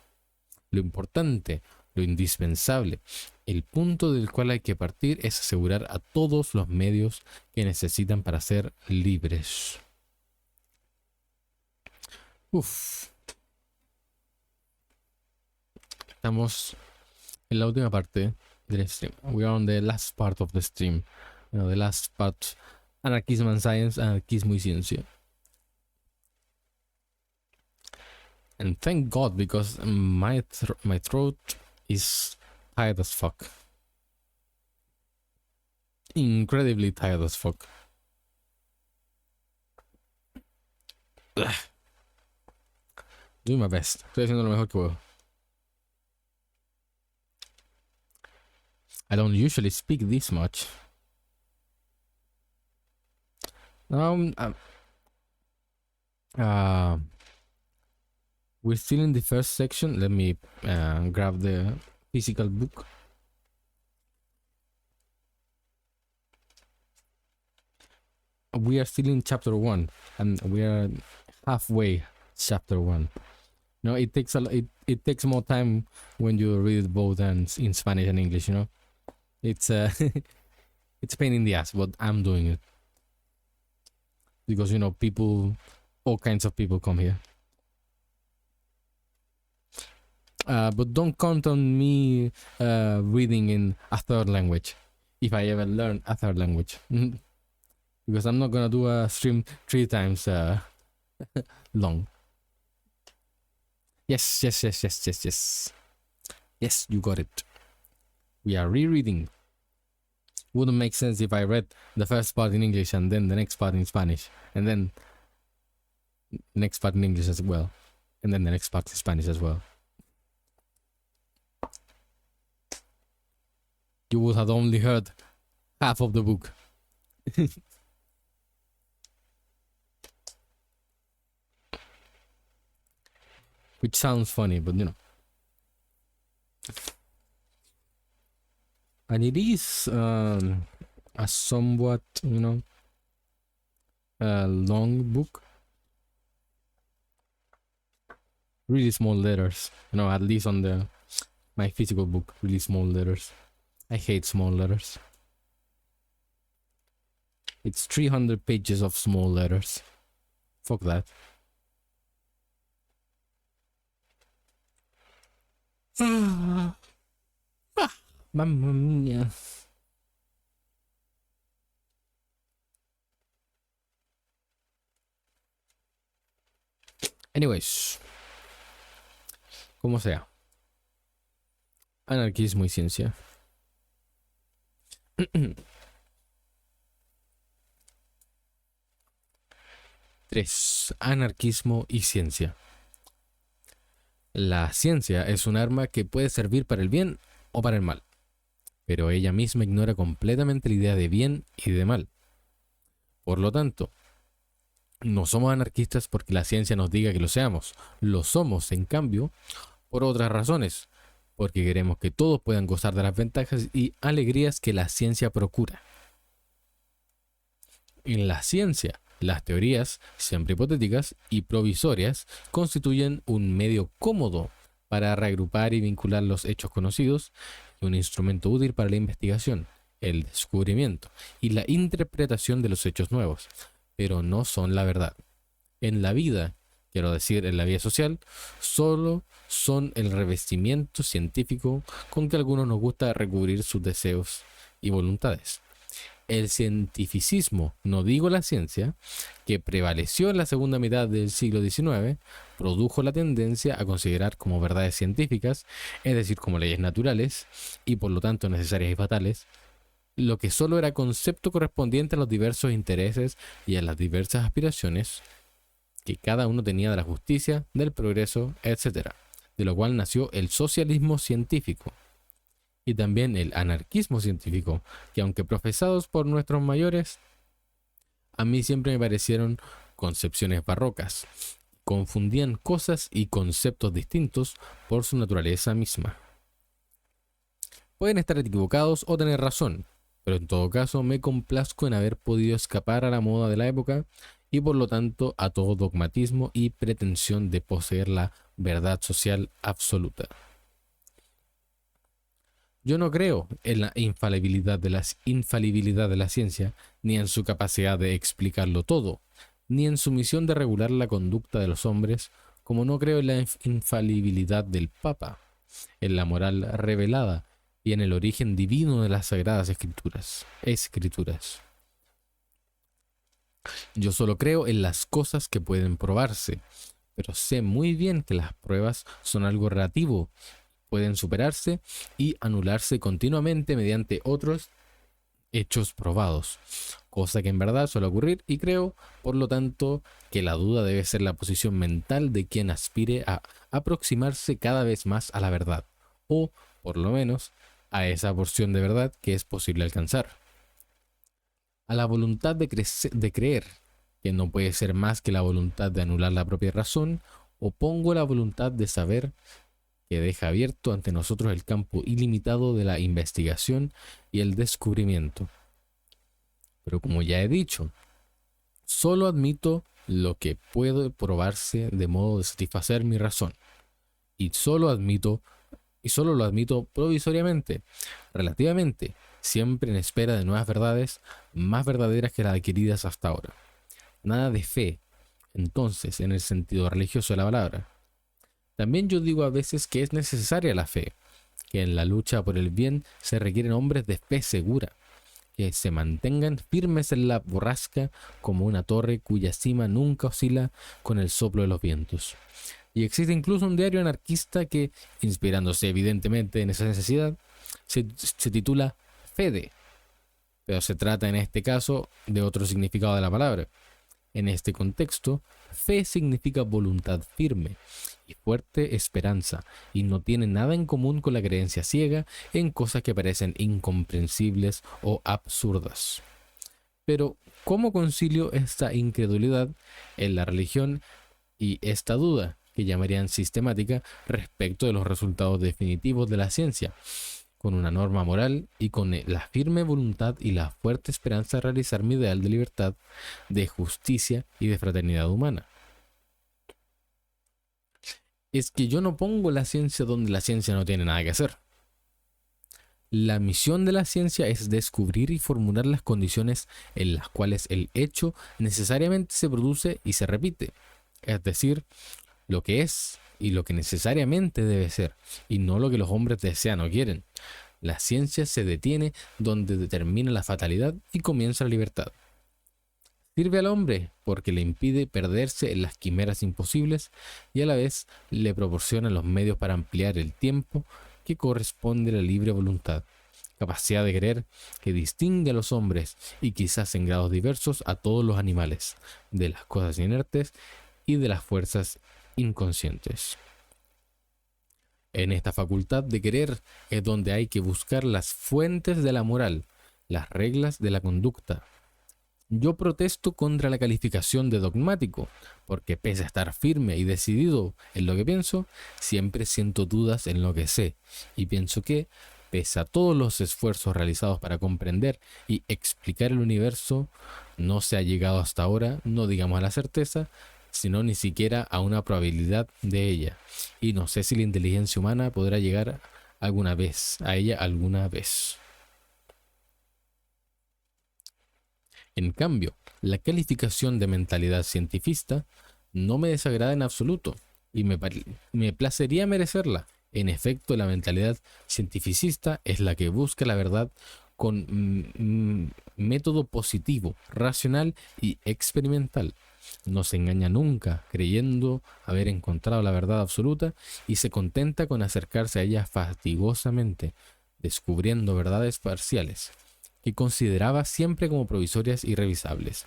Lo importante, lo indispensable, el punto del cual hay que partir es asegurar a todos los medios que necesitan para ser libres. Estamos en la última parte del stream. We are on the last part of the stream. The last part. Anarchism and Science, Anarquismo y Ciencia. And thank God, because my throat is tired as fuck. Incredibly tired as fuck. Ugh. Doing my best. Estoy haciendo lo mejor que puedo. I don't usually speak this much. We're still in the first section. Let me grab the physical book. We are still in chapter 1, and we are halfway chapter 1. No, it takes it takes more time when you read both in Spanish and English, you know. It's it's a pain in the ass, but I'm doing it because people, all kinds of people come here. But don't count on me reading in a third language if I ever learn a third language. Because I'm not gonna do a stream 3 times long. Yes. Yes, you got it. We are rereading. Wouldn't make sense if I read the first part in English and then the next part in Spanish, and then next part in English as well, and then the next part in Spanish as well. You would have only heard half of the book. Which sounds funny, but and it is a somewhat long book. Really small letters, at least on my physical book. Really small letters. I hate small letters. It's 300 pages of small letters. Fuck that. Mamma mia. Anyways, como sea, anarquismo y ciencia. 3. Anarquismo y ciencia. La ciencia es un arma que puede servir para el bien o para el mal, pero ella misma ignora completamente la idea de bien y de mal. Por lo tanto, no somos anarquistas porque la ciencia nos diga que lo seamos. Lo somos, en cambio, por otras razones, porque queremos que todos puedan gozar de las ventajas y alegrías que la ciencia procura. En la ciencia, las teorías, siempre hipotéticas y provisorias, constituyen un medio cómodo para reagrupar y vincular los hechos conocidos y un instrumento útil para la investigación, el descubrimiento y la interpretación de los hechos nuevos, pero no son la verdad. En la vida, quiero decir en la vida social, solo son el revestimiento científico con que a algunos nos gusta recubrir sus deseos y voluntades. El cientificismo, no digo la ciencia, que prevaleció en la segunda mitad del siglo XIX, produjo la tendencia a considerar como verdades científicas, es decir, como leyes naturales, y por lo tanto necesarias y fatales, lo que solo era concepto correspondiente a los diversos intereses y a las diversas aspiraciones que cada uno tenía de la justicia, del progreso, etc., de lo cual nació el socialismo científico. Y también el anarquismo científico, que aunque profesados por nuestros mayores, a mí siempre me parecieron concepciones barrocas. Confundían cosas y conceptos distintos por su naturaleza misma. Pueden estar equivocados o tener razón, pero en todo caso me complazco en haber podido escapar a la moda de la época y por lo tanto a todo dogmatismo y pretensión de poseer la verdad social absoluta. Yo no creo en la infalibilidad de la ciencia, ni en su capacidad de explicarlo todo, ni en su misión de regular la conducta de los hombres, como no creo en la infalibilidad del Papa, en la moral revelada y en el origen divino de las sagradas escrituras. Yo solo creo en las cosas que pueden probarse, pero sé muy bien que las pruebas son algo relativo, pueden superarse y anularse continuamente mediante otros hechos probados, cosa que en verdad suele ocurrir y creo, por lo tanto, que la duda debe ser la posición mental de quien aspire a aproximarse cada vez más a la verdad, o, por lo menos, a esa porción de verdad que es posible alcanzar. A la voluntad de creer, que no puede ser más que la voluntad de anular la propia razón, opongo la voluntad de saber, que deja abierto ante nosotros el campo ilimitado de la investigación y el descubrimiento. Pero como ya he dicho, solo admito lo que puede probarse de modo de satisfacer mi razón, y solo lo admito provisoriamente, relativamente, siempre en espera de nuevas verdades más verdaderas que las adquiridas hasta ahora. Nada de fe, entonces, en el sentido religioso de la palabra. También yo digo a veces que es necesaria la fe, que en la lucha por el bien se requieren hombres de fe segura, que se mantengan firmes en la borrasca como una torre cuya cima nunca oscila con el soplo de los vientos. Y existe incluso un diario anarquista que, inspirándose evidentemente en esa necesidad, se titula Fede, pero se trata en este caso de otro significado de la palabra. En este contexto, fe significa voluntad firme y fuerte esperanza, y no tiene nada en común con la creencia ciega en cosas que parecen incomprensibles o absurdas. Pero, ¿cómo concilio esta incredulidad en la religión y esta duda, que llamarían sistemática, respecto de los resultados definitivos de la ciencia, con una norma moral y con la firme voluntad y la fuerte esperanza de realizar mi ideal de libertad, de justicia y de fraternidad humana? Es que yo no pongo la ciencia donde la ciencia no tiene nada que hacer. La misión de la ciencia es descubrir y formular las condiciones en las cuales el hecho necesariamente se produce y se repite, es decir, lo que es y lo que necesariamente debe ser, y no lo que los hombres desean o quieren. La ciencia se detiene donde determina la fatalidad y comienza la libertad. Sirve al hombre porque le impide perderse en las quimeras imposibles y a la vez le proporciona los medios para ampliar el tiempo que corresponde a la libre voluntad, capacidad de querer que distingue a los hombres y quizás en grados diversos a todos los animales, de las cosas inertes y de las fuerzas inconscientes. En esta facultad de querer es donde hay que buscar las fuentes de la moral, las reglas de la conducta. Yo protesto contra la calificación de dogmático, porque pese a estar firme y decidido en lo que pienso, siempre siento dudas en lo que sé, y pienso que, pese a todos los esfuerzos realizados para comprender y explicar el universo, no se ha llegado hasta ahora, no digamos a la certeza, sino ni siquiera a una probabilidad de ella. Y no sé si la inteligencia humana podrá llegar a ella alguna vez. En cambio, la calificación de mentalidad cientifista no me desagrada en absoluto y me placería merecerla. En efecto, la mentalidad cientificista es la que busca la verdad con método positivo, racional y experimental. No se engaña nunca creyendo haber encontrado la verdad absoluta y se contenta con acercarse a ella fatigosamente, descubriendo verdades parciales que consideraba siempre como provisorias y revisables.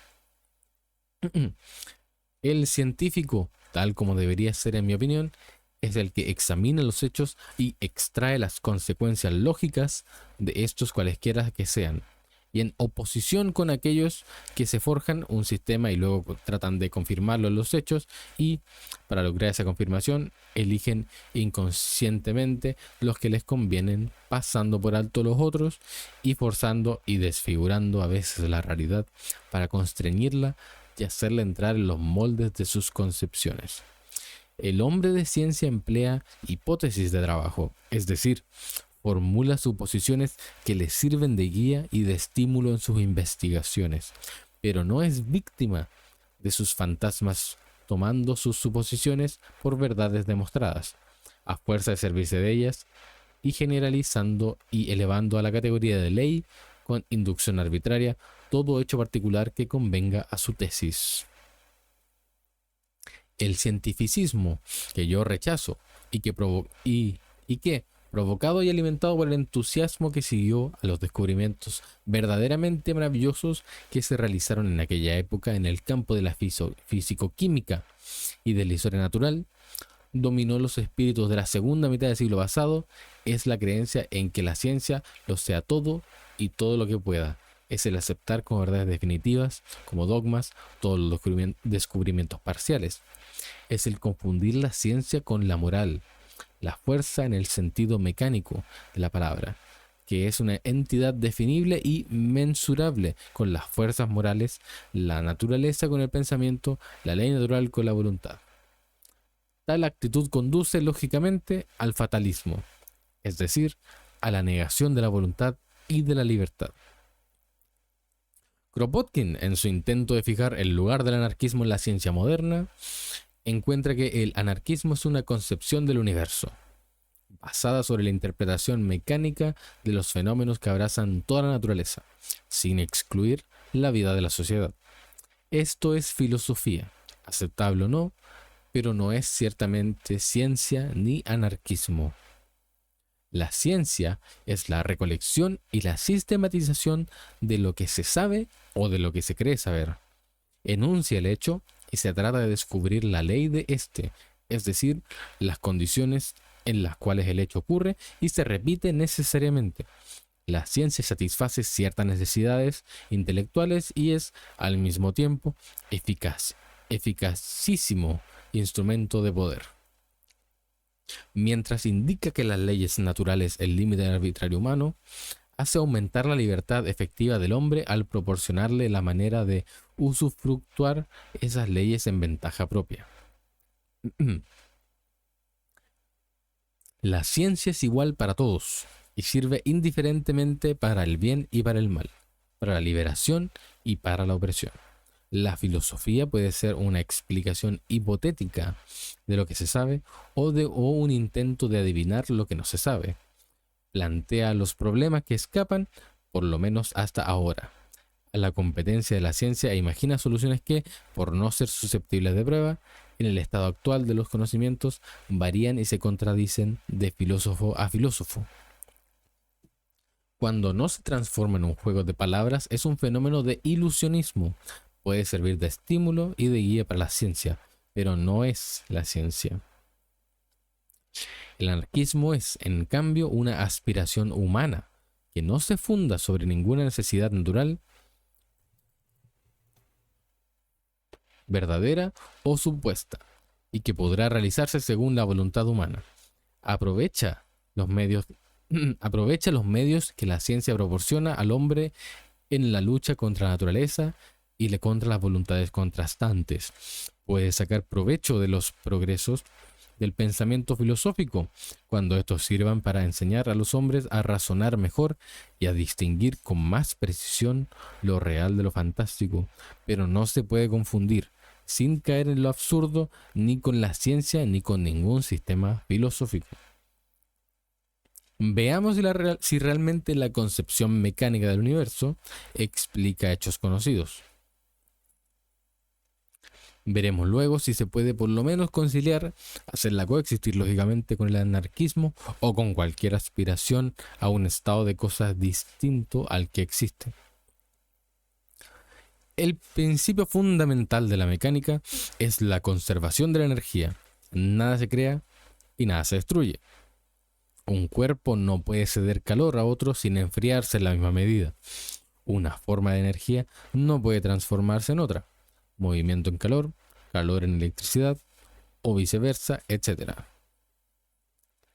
El científico, tal como debería ser en mi opinión, es el que examina los hechos y extrae las consecuencias lógicas de estos cualesquiera que sean, y en oposición con aquellos que se forjan un sistema y luego tratan de confirmarlo en los hechos y, para lograr esa confirmación, eligen inconscientemente los que les convienen, pasando por alto los otros y forzando y desfigurando a veces la realidad para constreñirla y hacerla entrar en los moldes de sus concepciones. El hombre de ciencia emplea hipótesis de trabajo, es decir, formula suposiciones que le sirven de guía y de estímulo en sus investigaciones, pero no es víctima de sus fantasmas, tomando sus suposiciones por verdades demostradas, a fuerza de servirse de ellas, y generalizando y elevando a la categoría de ley, con inducción arbitraria, todo hecho particular que convenga a su tesis. El cientificismo que yo rechazo y que provocado y alimentado por el entusiasmo que siguió a los descubrimientos verdaderamente maravillosos que se realizaron en aquella época en el campo de la físico-química y de la historia natural, dominó los espíritus de la segunda mitad del siglo pasado, es la creencia en que la ciencia lo sea todo y todo lo que pueda. Es el aceptar como verdades definitivas, como dogmas, todos los descubrimientos parciales. Es el confundir la ciencia con la moral, la fuerza en el sentido mecánico de la palabra, que es una entidad definible y mensurable con las fuerzas morales, la naturaleza con el pensamiento, la ley natural con la voluntad. Tal actitud conduce lógicamente al fatalismo, es decir, a la negación de la voluntad y de la libertad. Kropotkin, en su intento de fijar el lugar del anarquismo en la ciencia moderna, encuentra que el anarquismo es una concepción del universo, basada sobre la interpretación mecánica de los fenómenos que abrazan toda la naturaleza, sin excluir la vida de la sociedad. Esto es filosofía, aceptable o no, pero no es ciertamente ciencia ni anarquismo. La ciencia es la recolección y la sistematización de lo que se sabe o de lo que se cree saber. Enuncia el hecho y se trata de descubrir la ley de éste, es decir, las condiciones en las cuales el hecho ocurre y se repite necesariamente. La ciencia satisface ciertas necesidades intelectuales y es, al mismo tiempo, eficacísimo instrumento de poder. Mientras indica que las leyes naturales el límite del arbitrario humano, hace aumentar la libertad efectiva del hombre al proporcionarle la manera de usufructuar esas leyes en ventaja propia. La ciencia es igual para todos y sirve indiferentemente para el bien y para el mal, para la liberación y para la opresión. La filosofía puede ser una explicación hipotética de lo que se sabe o un intento de adivinar lo que no se sabe. Plantea los problemas que escapan, por lo menos hasta ahora, a la competencia de la ciencia e imagina soluciones que, por no ser susceptibles de prueba, en el estado actual de los conocimientos varían y se contradicen de filósofo a filósofo. Cuando no se transforma en un juego de palabras, es un fenómeno de ilusionismo. Puede servir de estímulo y de guía para la ciencia, pero no es la ciencia. El anarquismo es, en cambio, una aspiración humana que no se funda sobre ninguna necesidad natural, verdadera o supuesta, y que podrá realizarse según la voluntad humana. Aprovecha los medios que la ciencia proporciona al hombre en la lucha contra la naturaleza y contra las voluntades contrastantes. Puede sacar provecho de los progresos del pensamiento filosófico cuando estos sirvan para enseñar a los hombres a razonar mejor y a distinguir con más precisión lo real de lo fantástico, pero no se puede confundir, sin caer en lo absurdo, ni con la ciencia ni con ningún sistema filosófico. Veamos si realmente la concepción mecánica del universo explica hechos conocidos. Veremos luego si se puede por lo menos conciliar, hacerla coexistir lógicamente con el anarquismo o con cualquier aspiración a un estado de cosas distinto al que existe. El principio fundamental de la mecánica es la conservación de la energía. Nada se crea y nada se destruye. Un cuerpo no puede ceder calor a otro sin enfriarse en la misma medida. Una forma de energía no puede transformarse en otra. Movimiento en calor, calor en electricidad, o viceversa, etc.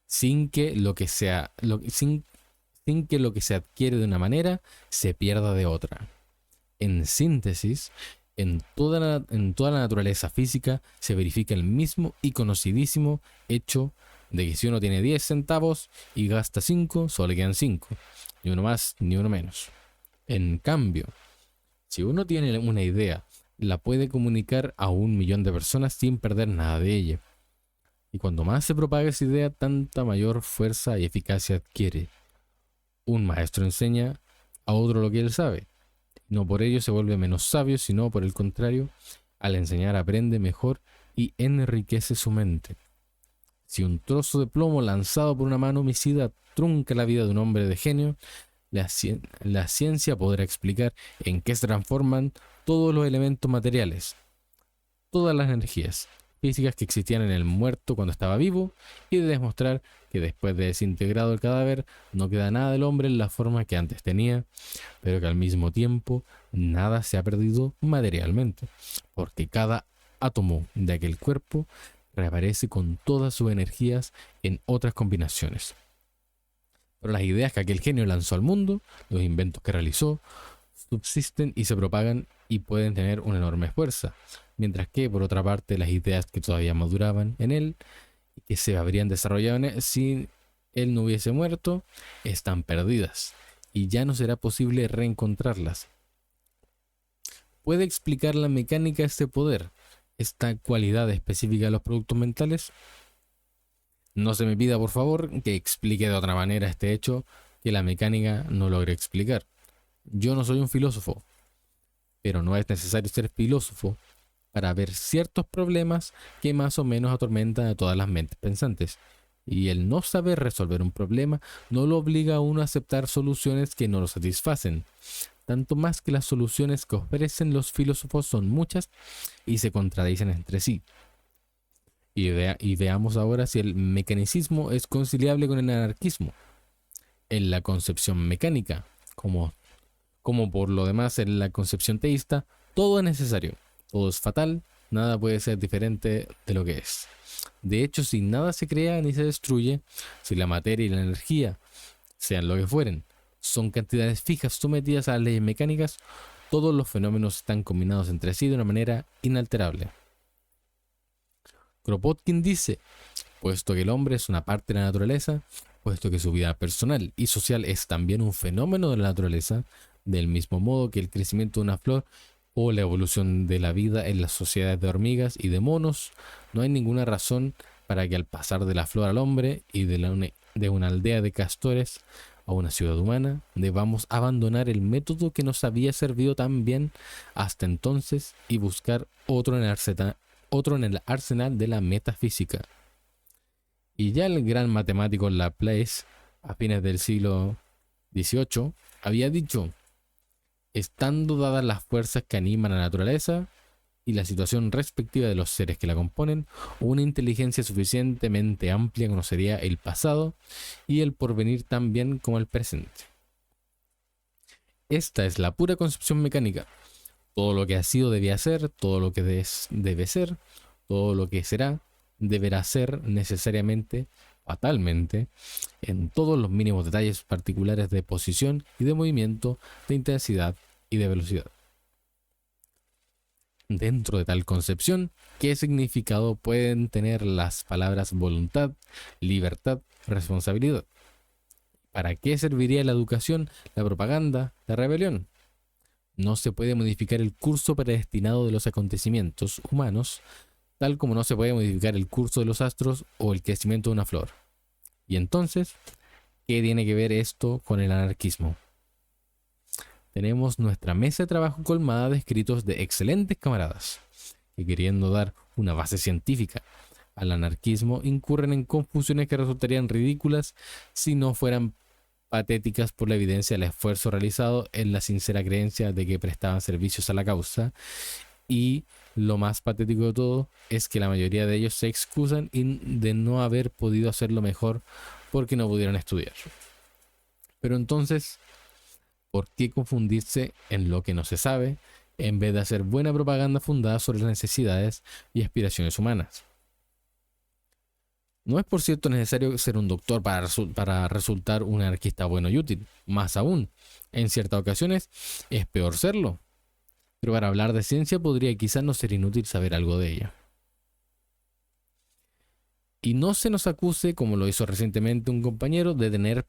Sin que lo que se adquiere de una manera se pierda de otra. En síntesis, en toda la naturaleza física se verifica el mismo y conocidísimo hecho de que si uno tiene 10 centavos y gasta 5, solo le quedan 5, ni uno más ni uno menos. En cambio, si uno tiene una idea, la puede comunicar a 1.000.000 de personas sin perder nada de ella. Y cuando más se propaga esa idea, tanta mayor fuerza y eficacia adquiere. Un maestro enseña a otro lo que él sabe. No por ello se vuelve menos sabio, sino por el contrario, al enseñar aprende mejor y enriquece su mente. Si un trozo de plomo lanzado por una mano homicida trunca la vida de un hombre de genio, la ciencia podrá explicar en qué se transforman todos los elementos materiales, todas las energías físicas que existían en el muerto cuando estaba vivo, y de demostrar que después de desintegrado el cadáver no queda nada del hombre en la forma que antes tenía, pero que al mismo tiempo nada se ha perdido materialmente, porque cada átomo de aquel cuerpo reaparece con todas sus energías en otras combinaciones. Pero las ideas que aquel genio lanzó al mundo, los inventos que realizó, subsisten y se propagan y pueden tener una enorme fuerza, mientras que, por otra parte, las ideas que todavía maduraban en él y que se habrían desarrollado en él si él no hubiese muerto, están perdidas y ya no será posible reencontrarlas. ¿Puede explicar la mecánica este poder, esta cualidad específica de los productos mentales? No se me pida, por favor, que explique de otra manera este hecho que la mecánica no logre explicar. Yo no soy un filósofo, pero no es necesario ser filósofo para ver ciertos problemas que más o menos atormentan a todas las mentes pensantes. Y el no saber resolver un problema no lo obliga a uno a aceptar soluciones que no lo satisfacen. Tanto más que las soluciones que ofrecen los filósofos son muchas y se contradicen entre sí. Y veamos ahora si el mecanicismo es conciliable con el anarquismo. En la concepción mecánica, como por lo demás en la concepción teísta, todo es necesario, todo es fatal, nada puede ser diferente de lo que es. De hecho, si nada se crea ni se destruye, si la materia y la energía, sean lo que fueren, son cantidades fijas sometidas a las leyes mecánicas, todos los fenómenos están combinados entre sí de una manera inalterable. Kropotkin dice, puesto que el hombre es una parte de la naturaleza, puesto que su vida personal y social es también un fenómeno de la naturaleza, del mismo modo que el crecimiento de una flor o la evolución de la vida en las sociedades de hormigas y de monos, no hay ninguna razón para que al pasar de la flor al hombre y de una aldea de castores a una ciudad humana, debamos abandonar el método que nos había servido tan bien hasta entonces y buscar otro en el arsenal de la metafísica. Y ya el gran matemático Laplace, a fines del siglo XVIII, había dicho: estando dadas las fuerzas que animan a la naturaleza y la situación respectiva de los seres que la componen, una inteligencia suficientemente amplia conocería el pasado y el porvenir tan bien como el presente. Esta es la pura concepción mecánica. Todo lo que ha sido debía ser, todo lo que debe ser, todo lo que será deberá ser necesariamente, fatalmente, en todos los mínimos detalles particulares de posición y de movimiento, de intensidad y de velocidad. Dentro de tal concepción, ¿qué significado pueden tener las palabras voluntad, libertad, responsabilidad? ¿Para qué serviría la educación, la propaganda, la rebelión? No se puede modificar el curso predestinado de los acontecimientos humanos, tal como no se puede modificar el curso de los astros o el crecimiento de una flor. Y entonces, ¿qué tiene que ver esto con el anarquismo? Tenemos nuestra mesa de trabajo colmada de escritos de excelentes camaradas, que queriendo dar una base científica al anarquismo incurren en confusiones que resultarían ridículas si no fueran patéticas por la evidencia del esfuerzo realizado en la sincera creencia de que prestaban servicios a la causa. Y lo más patético de todo es que la mayoría de ellos se excusan de no haber podido hacerlo mejor porque no pudieron estudiar. Pero entonces, ¿por qué confundirse en lo que no se sabe en vez de hacer buena propaganda fundada sobre las necesidades y aspiraciones humanas? No es por cierto necesario ser un doctor para resultar un anarquista bueno y útil. Más aún, en ciertas ocasiones es peor serlo. Pero para hablar de ciencia podría quizás no ser inútil saber algo de ella. Y no se nos acuse, como lo hizo recientemente un compañero, de tener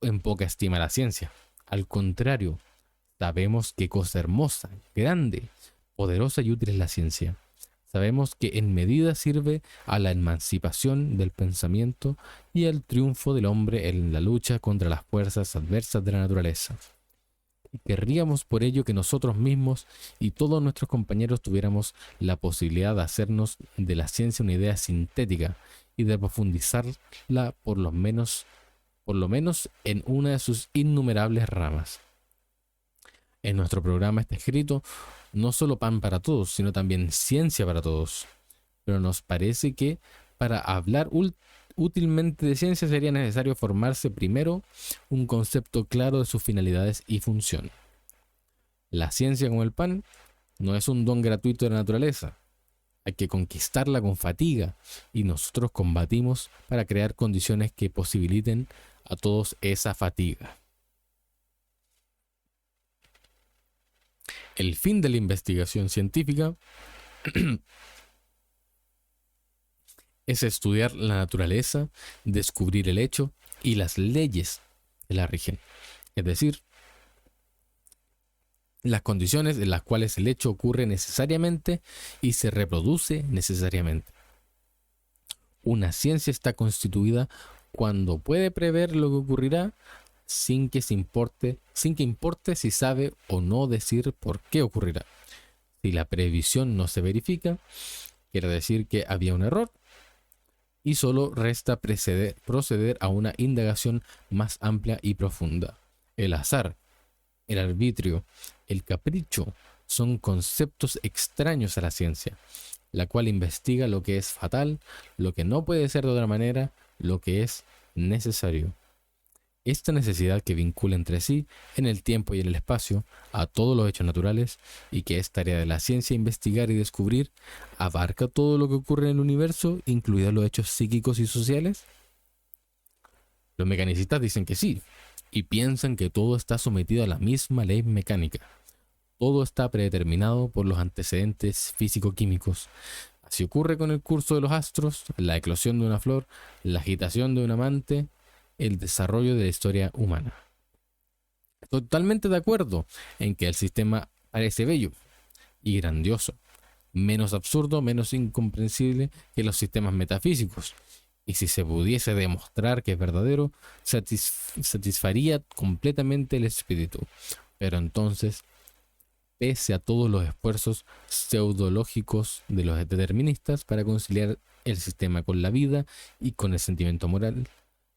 en poca estima la ciencia. Al contrario, sabemos qué cosa hermosa, grande, poderosa y útil es la ciencia. Sabemos que en medida sirve a la emancipación del pensamiento y al triunfo del hombre en la lucha contra las fuerzas adversas de la naturaleza. Y querríamos por ello que nosotros mismos y todos nuestros compañeros tuviéramos la posibilidad de hacernos de la ciencia una idea sintética y de profundizarla por lo menos en una de sus innumerables ramas. En nuestro programa está escrito no solo pan para todos, sino también ciencia para todos. Pero nos parece que para hablar útilmente de ciencia sería necesario formarse primero un concepto claro de sus finalidades y función. La ciencia, como el pan, no es un don gratuito de la naturaleza. Hay que conquistarla con fatiga y nosotros combatimos para crear condiciones que posibiliten a todos esa fatiga. El fin de la investigación científica es estudiar la naturaleza, descubrir el hecho y las leyes que la rigen. es decir, las condiciones en las cuales el hecho ocurre necesariamente y se reproduce necesariamente. Una ciencia está constituida cuando puede prever lo que ocurrirá sin que importe si sabe o no decir por qué ocurrirá. Si la previsión no se verifica, quiere decir que había un error y solo resta proceder a una indagación más amplia y profunda. El azar, el arbitrio, el capricho son conceptos extraños a la ciencia, la cual investiga lo que es fatal, lo que no puede ser de otra manera, lo que es necesario. Esta necesidad que vincula entre sí, en el tiempo y en el espacio, a todos los hechos naturales, y que es tarea de la ciencia investigar y descubrir, ¿abarca todo lo que ocurre en el universo, incluidos los hechos psíquicos y sociales? Los mecanicistas dicen que sí, y piensan que todo está sometido a la misma ley mecánica. Todo está predeterminado por los antecedentes físico-químicos. Así ocurre con el curso de los astros, la eclosión de una flor, la agitación de un amante, el desarrollo de la historia humana. Totalmente de acuerdo en que el sistema parece bello y grandioso, menos absurdo, menos incomprensible que los sistemas metafísicos. Y si se pudiese demostrar que es verdadero, satisfaría completamente el espíritu. Pero entonces, pese a todos los esfuerzos pseudológicos de los deterministas para conciliar el sistema con la vida y con el sentimiento moral,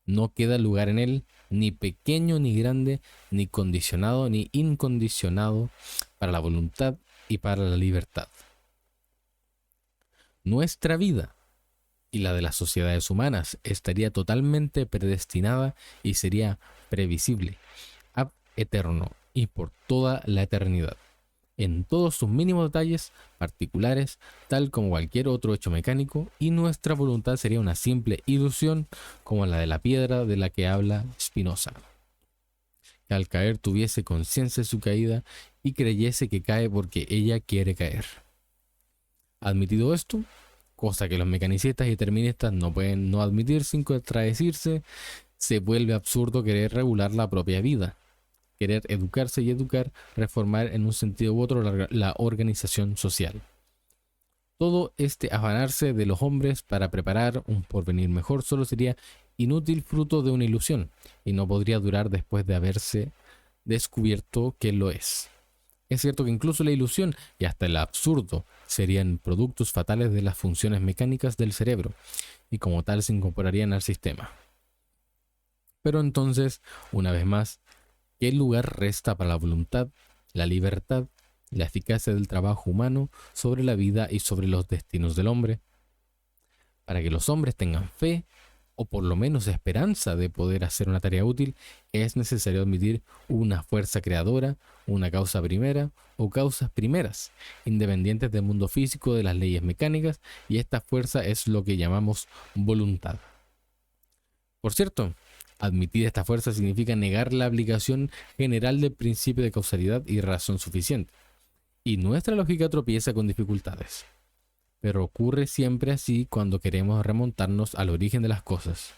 no queda lugar en él, ni pequeño ni grande, ni condicionado ni incondicionado, para la voluntad y para la libertad. Nuestra vida y la de las sociedades humanas estaría totalmente predestinada y sería previsible, ab eterno y por toda la eternidad, en todos sus mínimos detalles particulares, tal como cualquier otro hecho mecánico, y nuestra voluntad sería una simple ilusión como la de la piedra de la que habla Spinoza, que al caer tuviese conciencia de su caída y creyese que cae porque ella quiere caer. Admitido esto, cosa que los mecanicistas y deterministas no pueden no admitir sin contradecirse, se vuelve absurdo querer regular la propia vida, querer educarse y educar, reformar en un sentido u otro la organización social. Todo este afanarse de los hombres para preparar un porvenir mejor solo sería inútil, fruto de una ilusión, y no podría durar después de haberse descubierto que lo es. Es cierto que incluso la ilusión y hasta el absurdo serían productos fatales de las funciones mecánicas del cerebro, y como tal se incorporarían al sistema. Pero entonces, una vez más, ¿qué lugar resta para la voluntad, la libertad, la eficacia del trabajo humano sobre la vida y sobre los destinos del hombre? Para que los hombres tengan fe, o por lo menos esperanza de poder hacer una tarea útil, es necesario admitir una fuerza creadora, una causa primera o causas primeras, independientes del mundo físico, de las leyes mecánicas, y esta fuerza es lo que llamamos voluntad. Por cierto, admitir esta fuerza significa negar la aplicación general del principio de causalidad y razón suficiente, y nuestra lógica tropieza con dificultades. Pero ocurre siempre así cuando queremos remontarnos al origen de las cosas.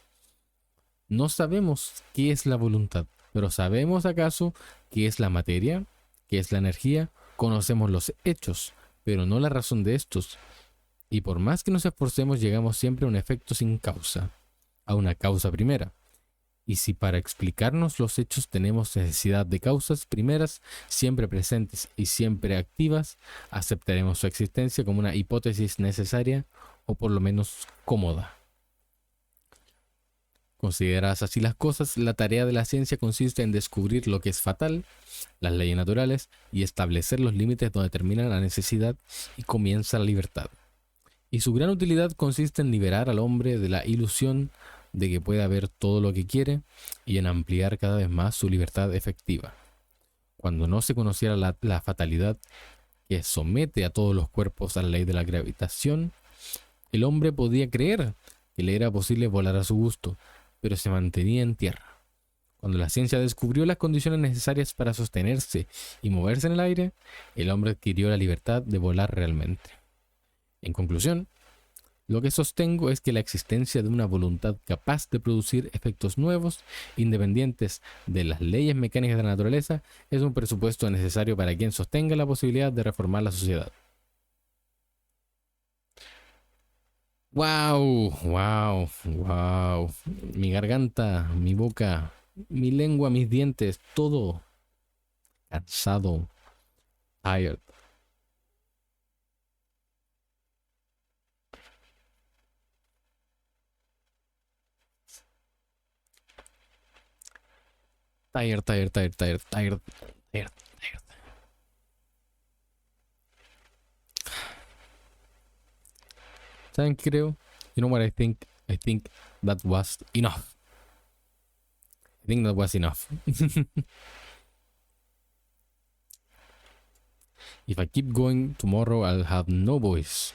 No sabemos qué es la voluntad, pero ¿sabemos acaso qué es la materia? ¿Qué es la energía? Conocemos los hechos, pero no la razón de estos. Y por más que nos esforcemos, llegamos siempre a un efecto sin causa, a una causa primera. Y si para explicarnos los hechos tenemos necesidad de causas primeras siempre presentes y siempre activas, aceptaremos su existencia como una hipótesis necesaria o por lo menos cómoda. Consideradas así las cosas, la tarea de la ciencia consiste en descubrir lo que es fatal, las leyes naturales, y establecer los límites donde termina la necesidad y comienza la libertad. Y su gran utilidad consiste en liberar al hombre de la ilusión de que pueda ver todo lo que quiere y en ampliar cada vez más su libertad efectiva. Cuando no se conociera la fatalidad que somete a todos los cuerpos a la ley de la gravitación, el hombre podía creer que le era posible volar a su gusto, pero se mantenía en tierra. Cuando la ciencia descubrió las condiciones necesarias para sostenerse y moverse en el aire, el hombre adquirió la libertad de volar realmente. En conclusión, Lo que sostengo es que la existencia de una voluntad capaz de producir efectos nuevos, independientes de las leyes mecánicas de la naturaleza, es un presupuesto necesario para quien sostenga la posibilidad de reformar la sociedad. ¡Wow! ¡Wow! ¡Wow! Mi garganta, mi boca, mi lengua, mis dientes, todo cansado, tired. Tired, tired, tired, tired, tired, tired, tired. ¿Saben qué creo? You know what I think? I think that was enough. I think that was enough. If I keep going tomorrow, I'll have no voice.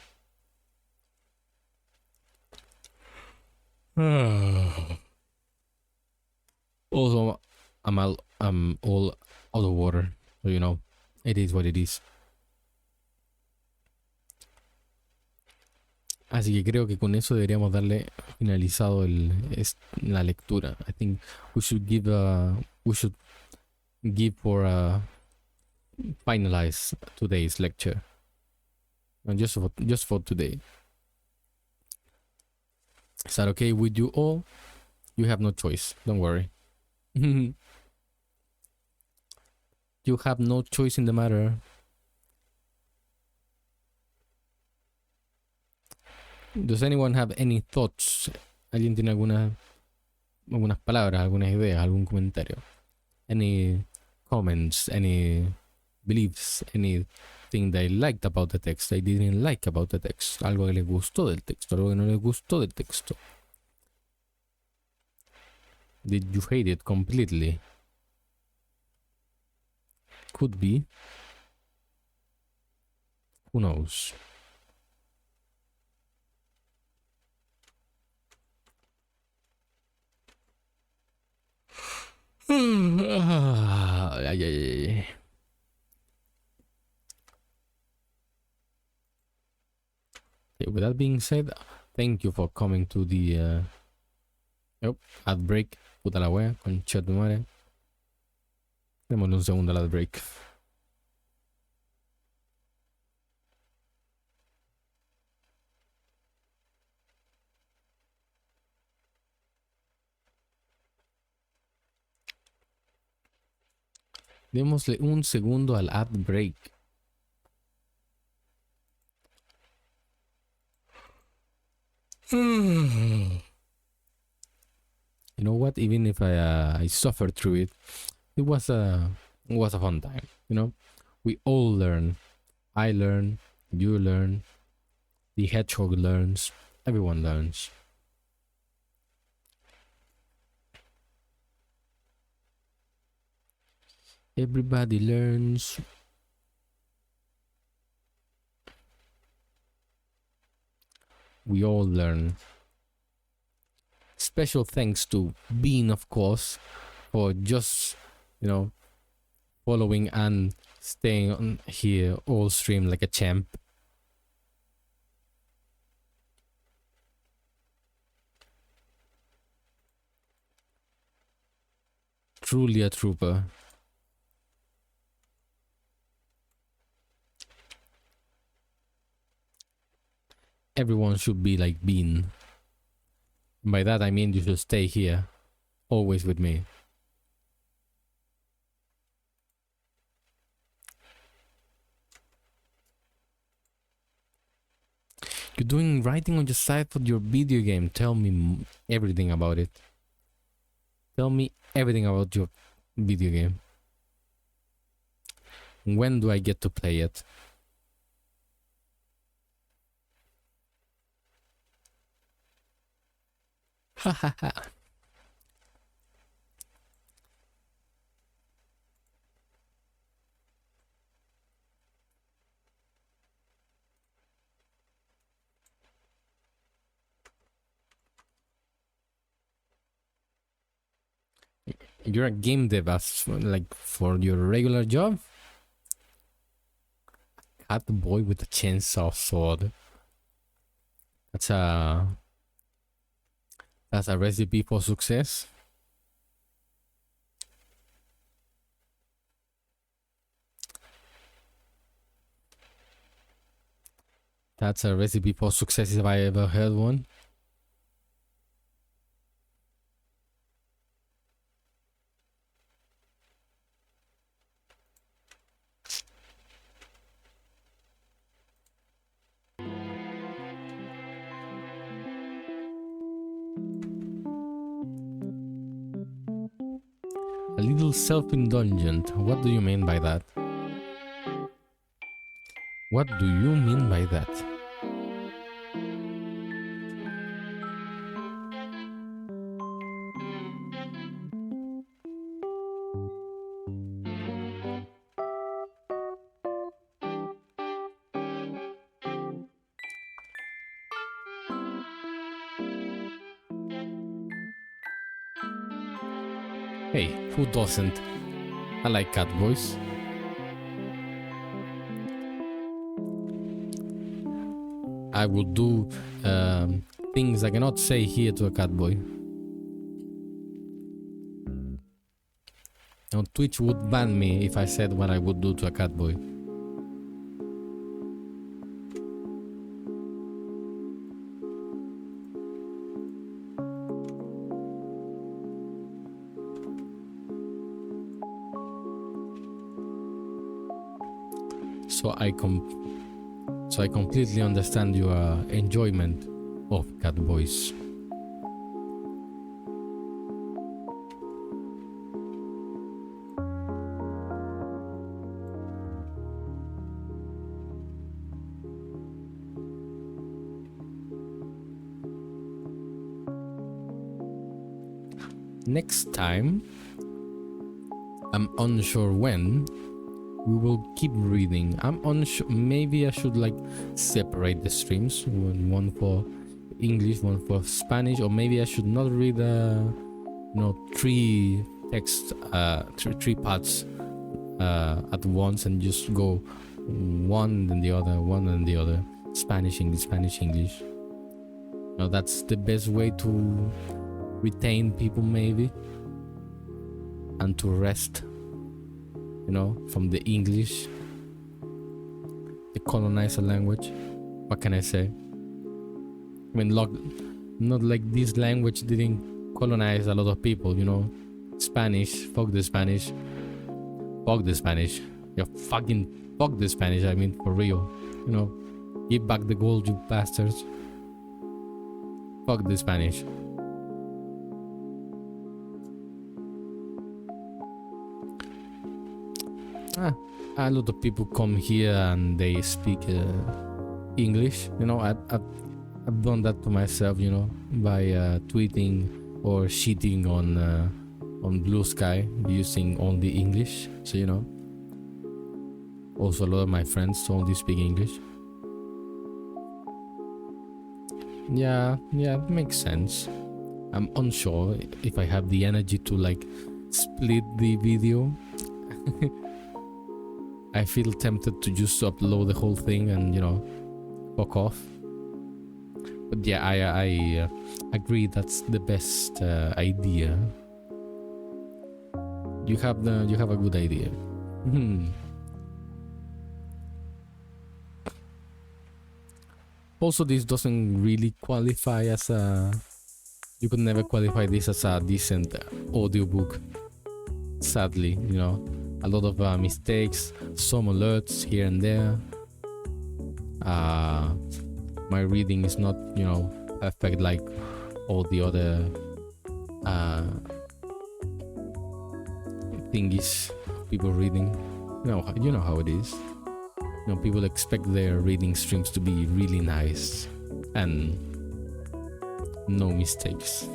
Also, I'm all out of water. So, you know, it is what it is. Así que creo que con eso deberíamos darle finalizado la lectura. I think we should give for finalize today's lecture. And just for today. Is that okay with you all? You have no choice. Don't worry. You have no choice in the matter. Does anyone have any thoughts? ¿Alguien tiene algunas palabras, algunas ideas, algún comentario? Any comments, any beliefs, anything they liked about the text, they didn't like about the text? Algo que les gustó del texto, algo que no les gustó del texto. Did you hate it completely? Could be. Who knows? Ay, ay, ay. Okay, with that being said, thank you for coming to the ad break. Puta la wea, concha tu madre. Démosle un segundo al ad break. Démosle un segundo al ad break. You know what? Even if I suffered through it, it was a fun time. You know, we all learn. I learn. You learn. The hedgehog learns. Everyone learns. Everybody learns. We all learn. Special thanks to Bean, of course, for just, you know, following and staying on here all stream like a champ. Truly a trooper. Everyone should be like Bean. By that I mean you should stay here, always with me. You're doing writing on your side for your video game. Tell me everything about it. Tell me everything about your video game. When do I get to play it? Ha ha ha. You're a game dev like for your regular job? Cat boy with a chainsaw sword. That's a recipe for success. That's a recipe for success if I ever heard one. A little self-indulgent. What do you mean by that? What do you mean by that? Hey, who doesn't? I like cat voice. I would do things I cannot say here to a cat boy. Now, Twitch would ban me if I said what I would do to a cat boy. So I completely understand your enjoyment of cat boys. Next time, I'm unsure when, we will keep reading. I'm unsure, maybe I should like separate the streams, one for English, one for Spanish, or maybe I should not read three text three parts at once and just go one then the other, Spanish, English, Spanish, English. Now that's the best way to retain people, maybe, and to rest, from the English, the colonizer language. What can I say? I mean, not like this language didn't colonize a lot of people, Spanish, fuck the Spanish. Yeah, fucking fuck the Spanish, I mean, for real. Give back the gold, you bastards. Fuck the Spanish. A lot of people come here and they speak English. I've done that to myself, by tweeting or shitting on Blue Sky using only English. So also a lot of my friends only speak English. Yeah, it makes sense. I'm unsure if I have the energy to like split the video. I feel tempted to just upload the whole thing and fuck off. But yeah, I agree that's the best idea. You have a good idea. Also, this doesn't really qualify as a. You could never qualify this as a decent audiobook. Sadly, a lot of mistakes, some alerts here and there. My reading is not, perfect like all the other thingies people reading. You know how it is. People expect their reading streams to be really nice and no mistakes.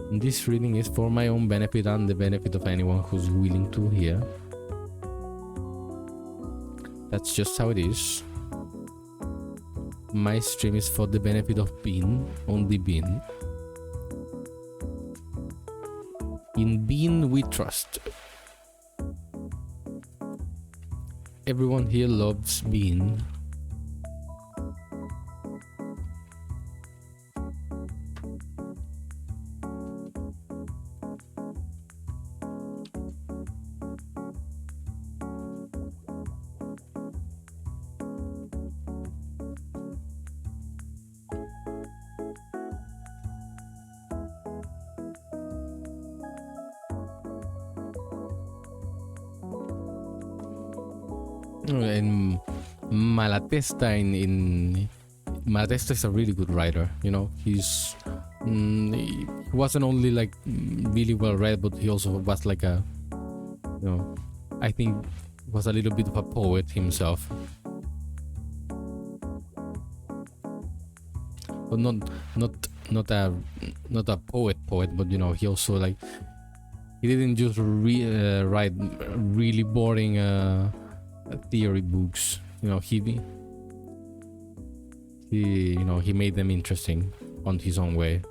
This reading is for my own benefit and the benefit of anyone who's willing to hear. That's just how it is. My stream is for the benefit of Bean, only Bean. In Bean we trust. everyone here loves Bean. And Malatesta in Malatesta is a really good writer. You know, he wasn't only like really well read, but he also was like a, you know, I think was a little bit of a poet himself. But not a poet, but you know, he also like he didn't just write really boring theory books. You know, he you know, he made them interesting on his own way.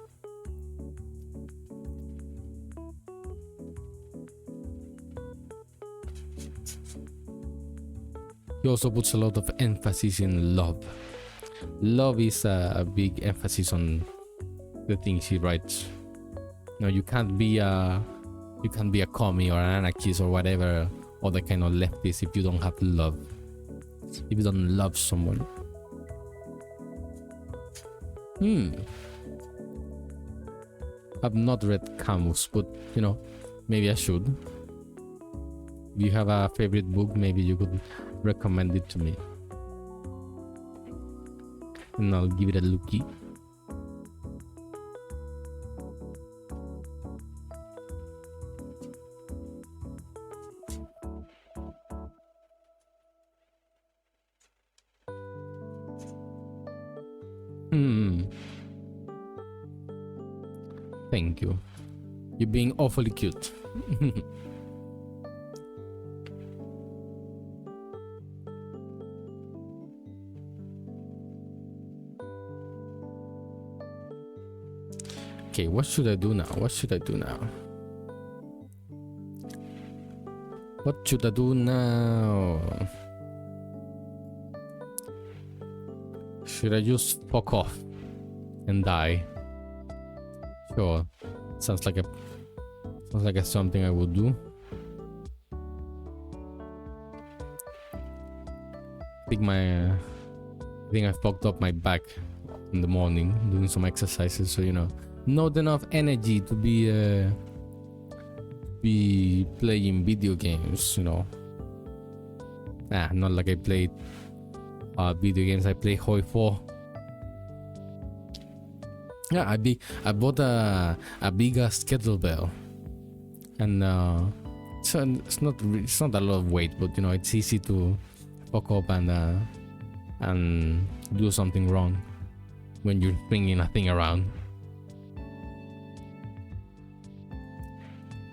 He also puts a lot of emphasis in love. Love is a big emphasis on the things he writes. You know, you can't be a commie or an anarchist or whatever other kind of leftist if you don't have love. If you don't love someone. I've not read Camus, but you know, maybe I should. If you have a favorite book, maybe you could recommend it to me, and I'll give it a looky. Thank you. You're being awfully cute. Okay, what should I do now? What should I do now? What should I do now? Should I just fuck off and die? Sure, sounds like something I would do. I think I fucked up my back in the morning doing some exercises, so you know, not enough energy to be playing video games. You know, not like I played video games. I play Hoi 4. Yeah, I bought a bigger kettlebell, and so it's not a lot of weight, but you know, it's easy to fuck up and do something wrong when you're bringing a thing around.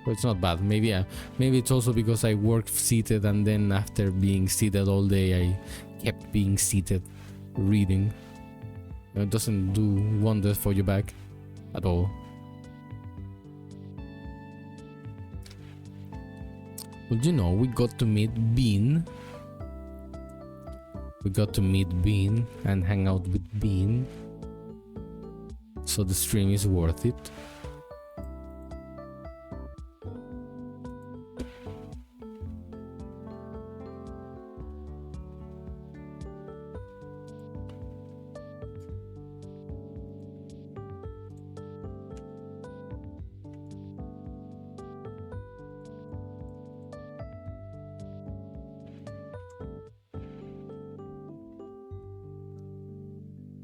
But it's not bad. Maybe it's also because I worked seated, and then after being seated all day, I kept being seated, reading. It doesn't do wonders for your back at all. Well, you know, we got to meet Bean. We got to meet Bean and hang out with Bean. So the stream is worth it.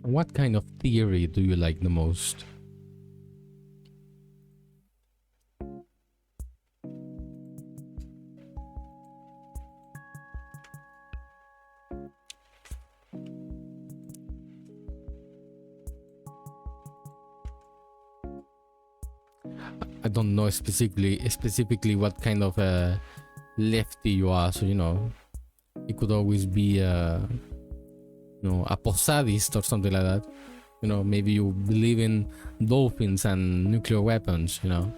What kind of theory do you like the most? I don't know specifically what kind of lefty you are, so you know, it could always be you know, a posadist or something like that. You know, maybe you believe in dolphins and nuclear weapons, you know.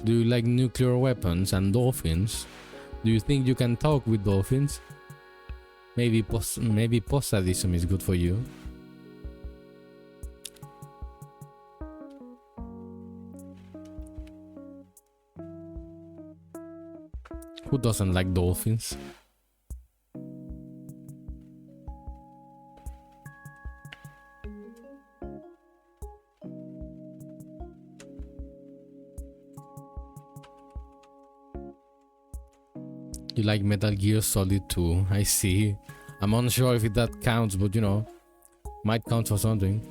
Do you like nuclear weapons and dolphins? Do you think you can talk with dolphins? Maybe post-sadism is good for you. Who doesn't like dolphins? You like Metal Gear Solid 2, I see. I'm unsure if that counts, but you know, might count for something.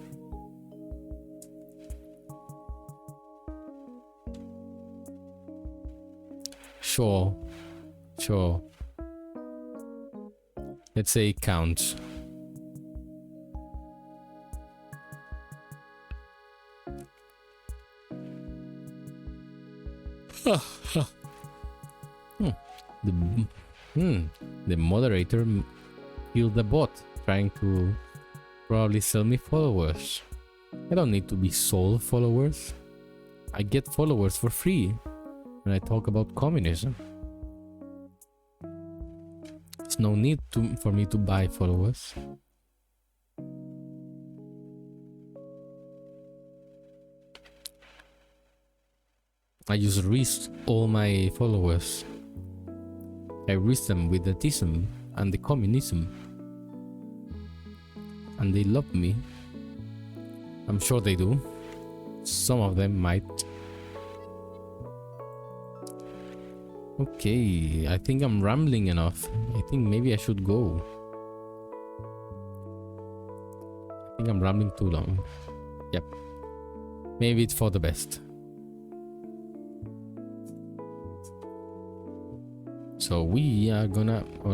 Sure. Let's say it counts. The moderator killed the bot, trying to probably sell me followers. I don't need to be sold followers. I get followers for free when I talk about communism. There's no need for me to buy followers. I just risked all my followers. I risked them with the theism and the communism. And they love me. I'm sure they do. Some of them might. Okay, I think I'm rambling enough. I think maybe I should go. I think I'm rambling too long. Yep. Maybe it's for the best. So we are gonna, I'm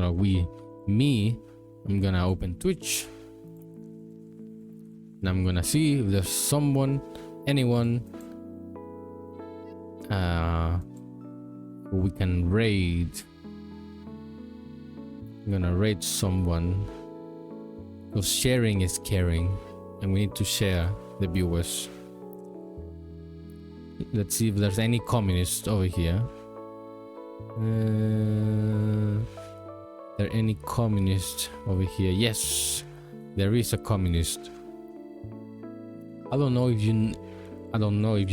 gonna open Twitch. And I'm gonna see if there's anyone who we can raid. I'm gonna raid someone. Because sharing is caring. And we need to share the viewers. Let's see if there's any communists over here. There any communist over here? Yes, there is a communist. I don't know if you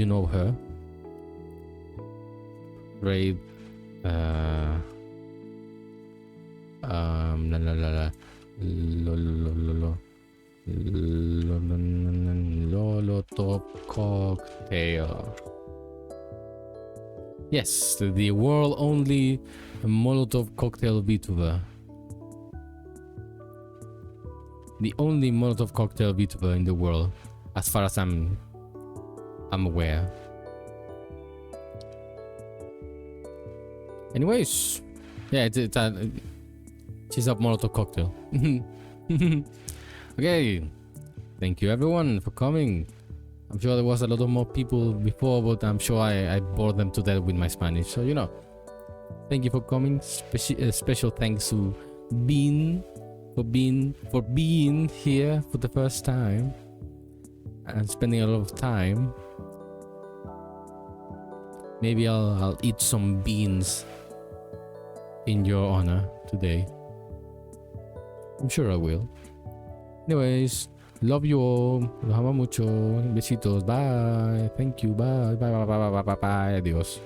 know her. Raid. Lolo top cocktail. Yes, the world only Molotov cocktail VTuber. The only Molotov cocktail VTuber in the world, as far as I'm aware. Anyways, yeah, she's a Molotov cocktail. Okay, thank you everyone for coming. I'm sure there was a lot of more people before, but I'm sure I bored them to death with my Spanish. So, you know, thank you for coming. Special thanks to Bean for being here for the first time and spending a lot of time. Maybe I'll eat some beans in your honor today. I'm sure I will. Anyways, love you all. Los amo mucho. Besitos. Bye. Thank you. Bye. Bye. Bye. Bye. Bye. Bye. Bye. Adiós.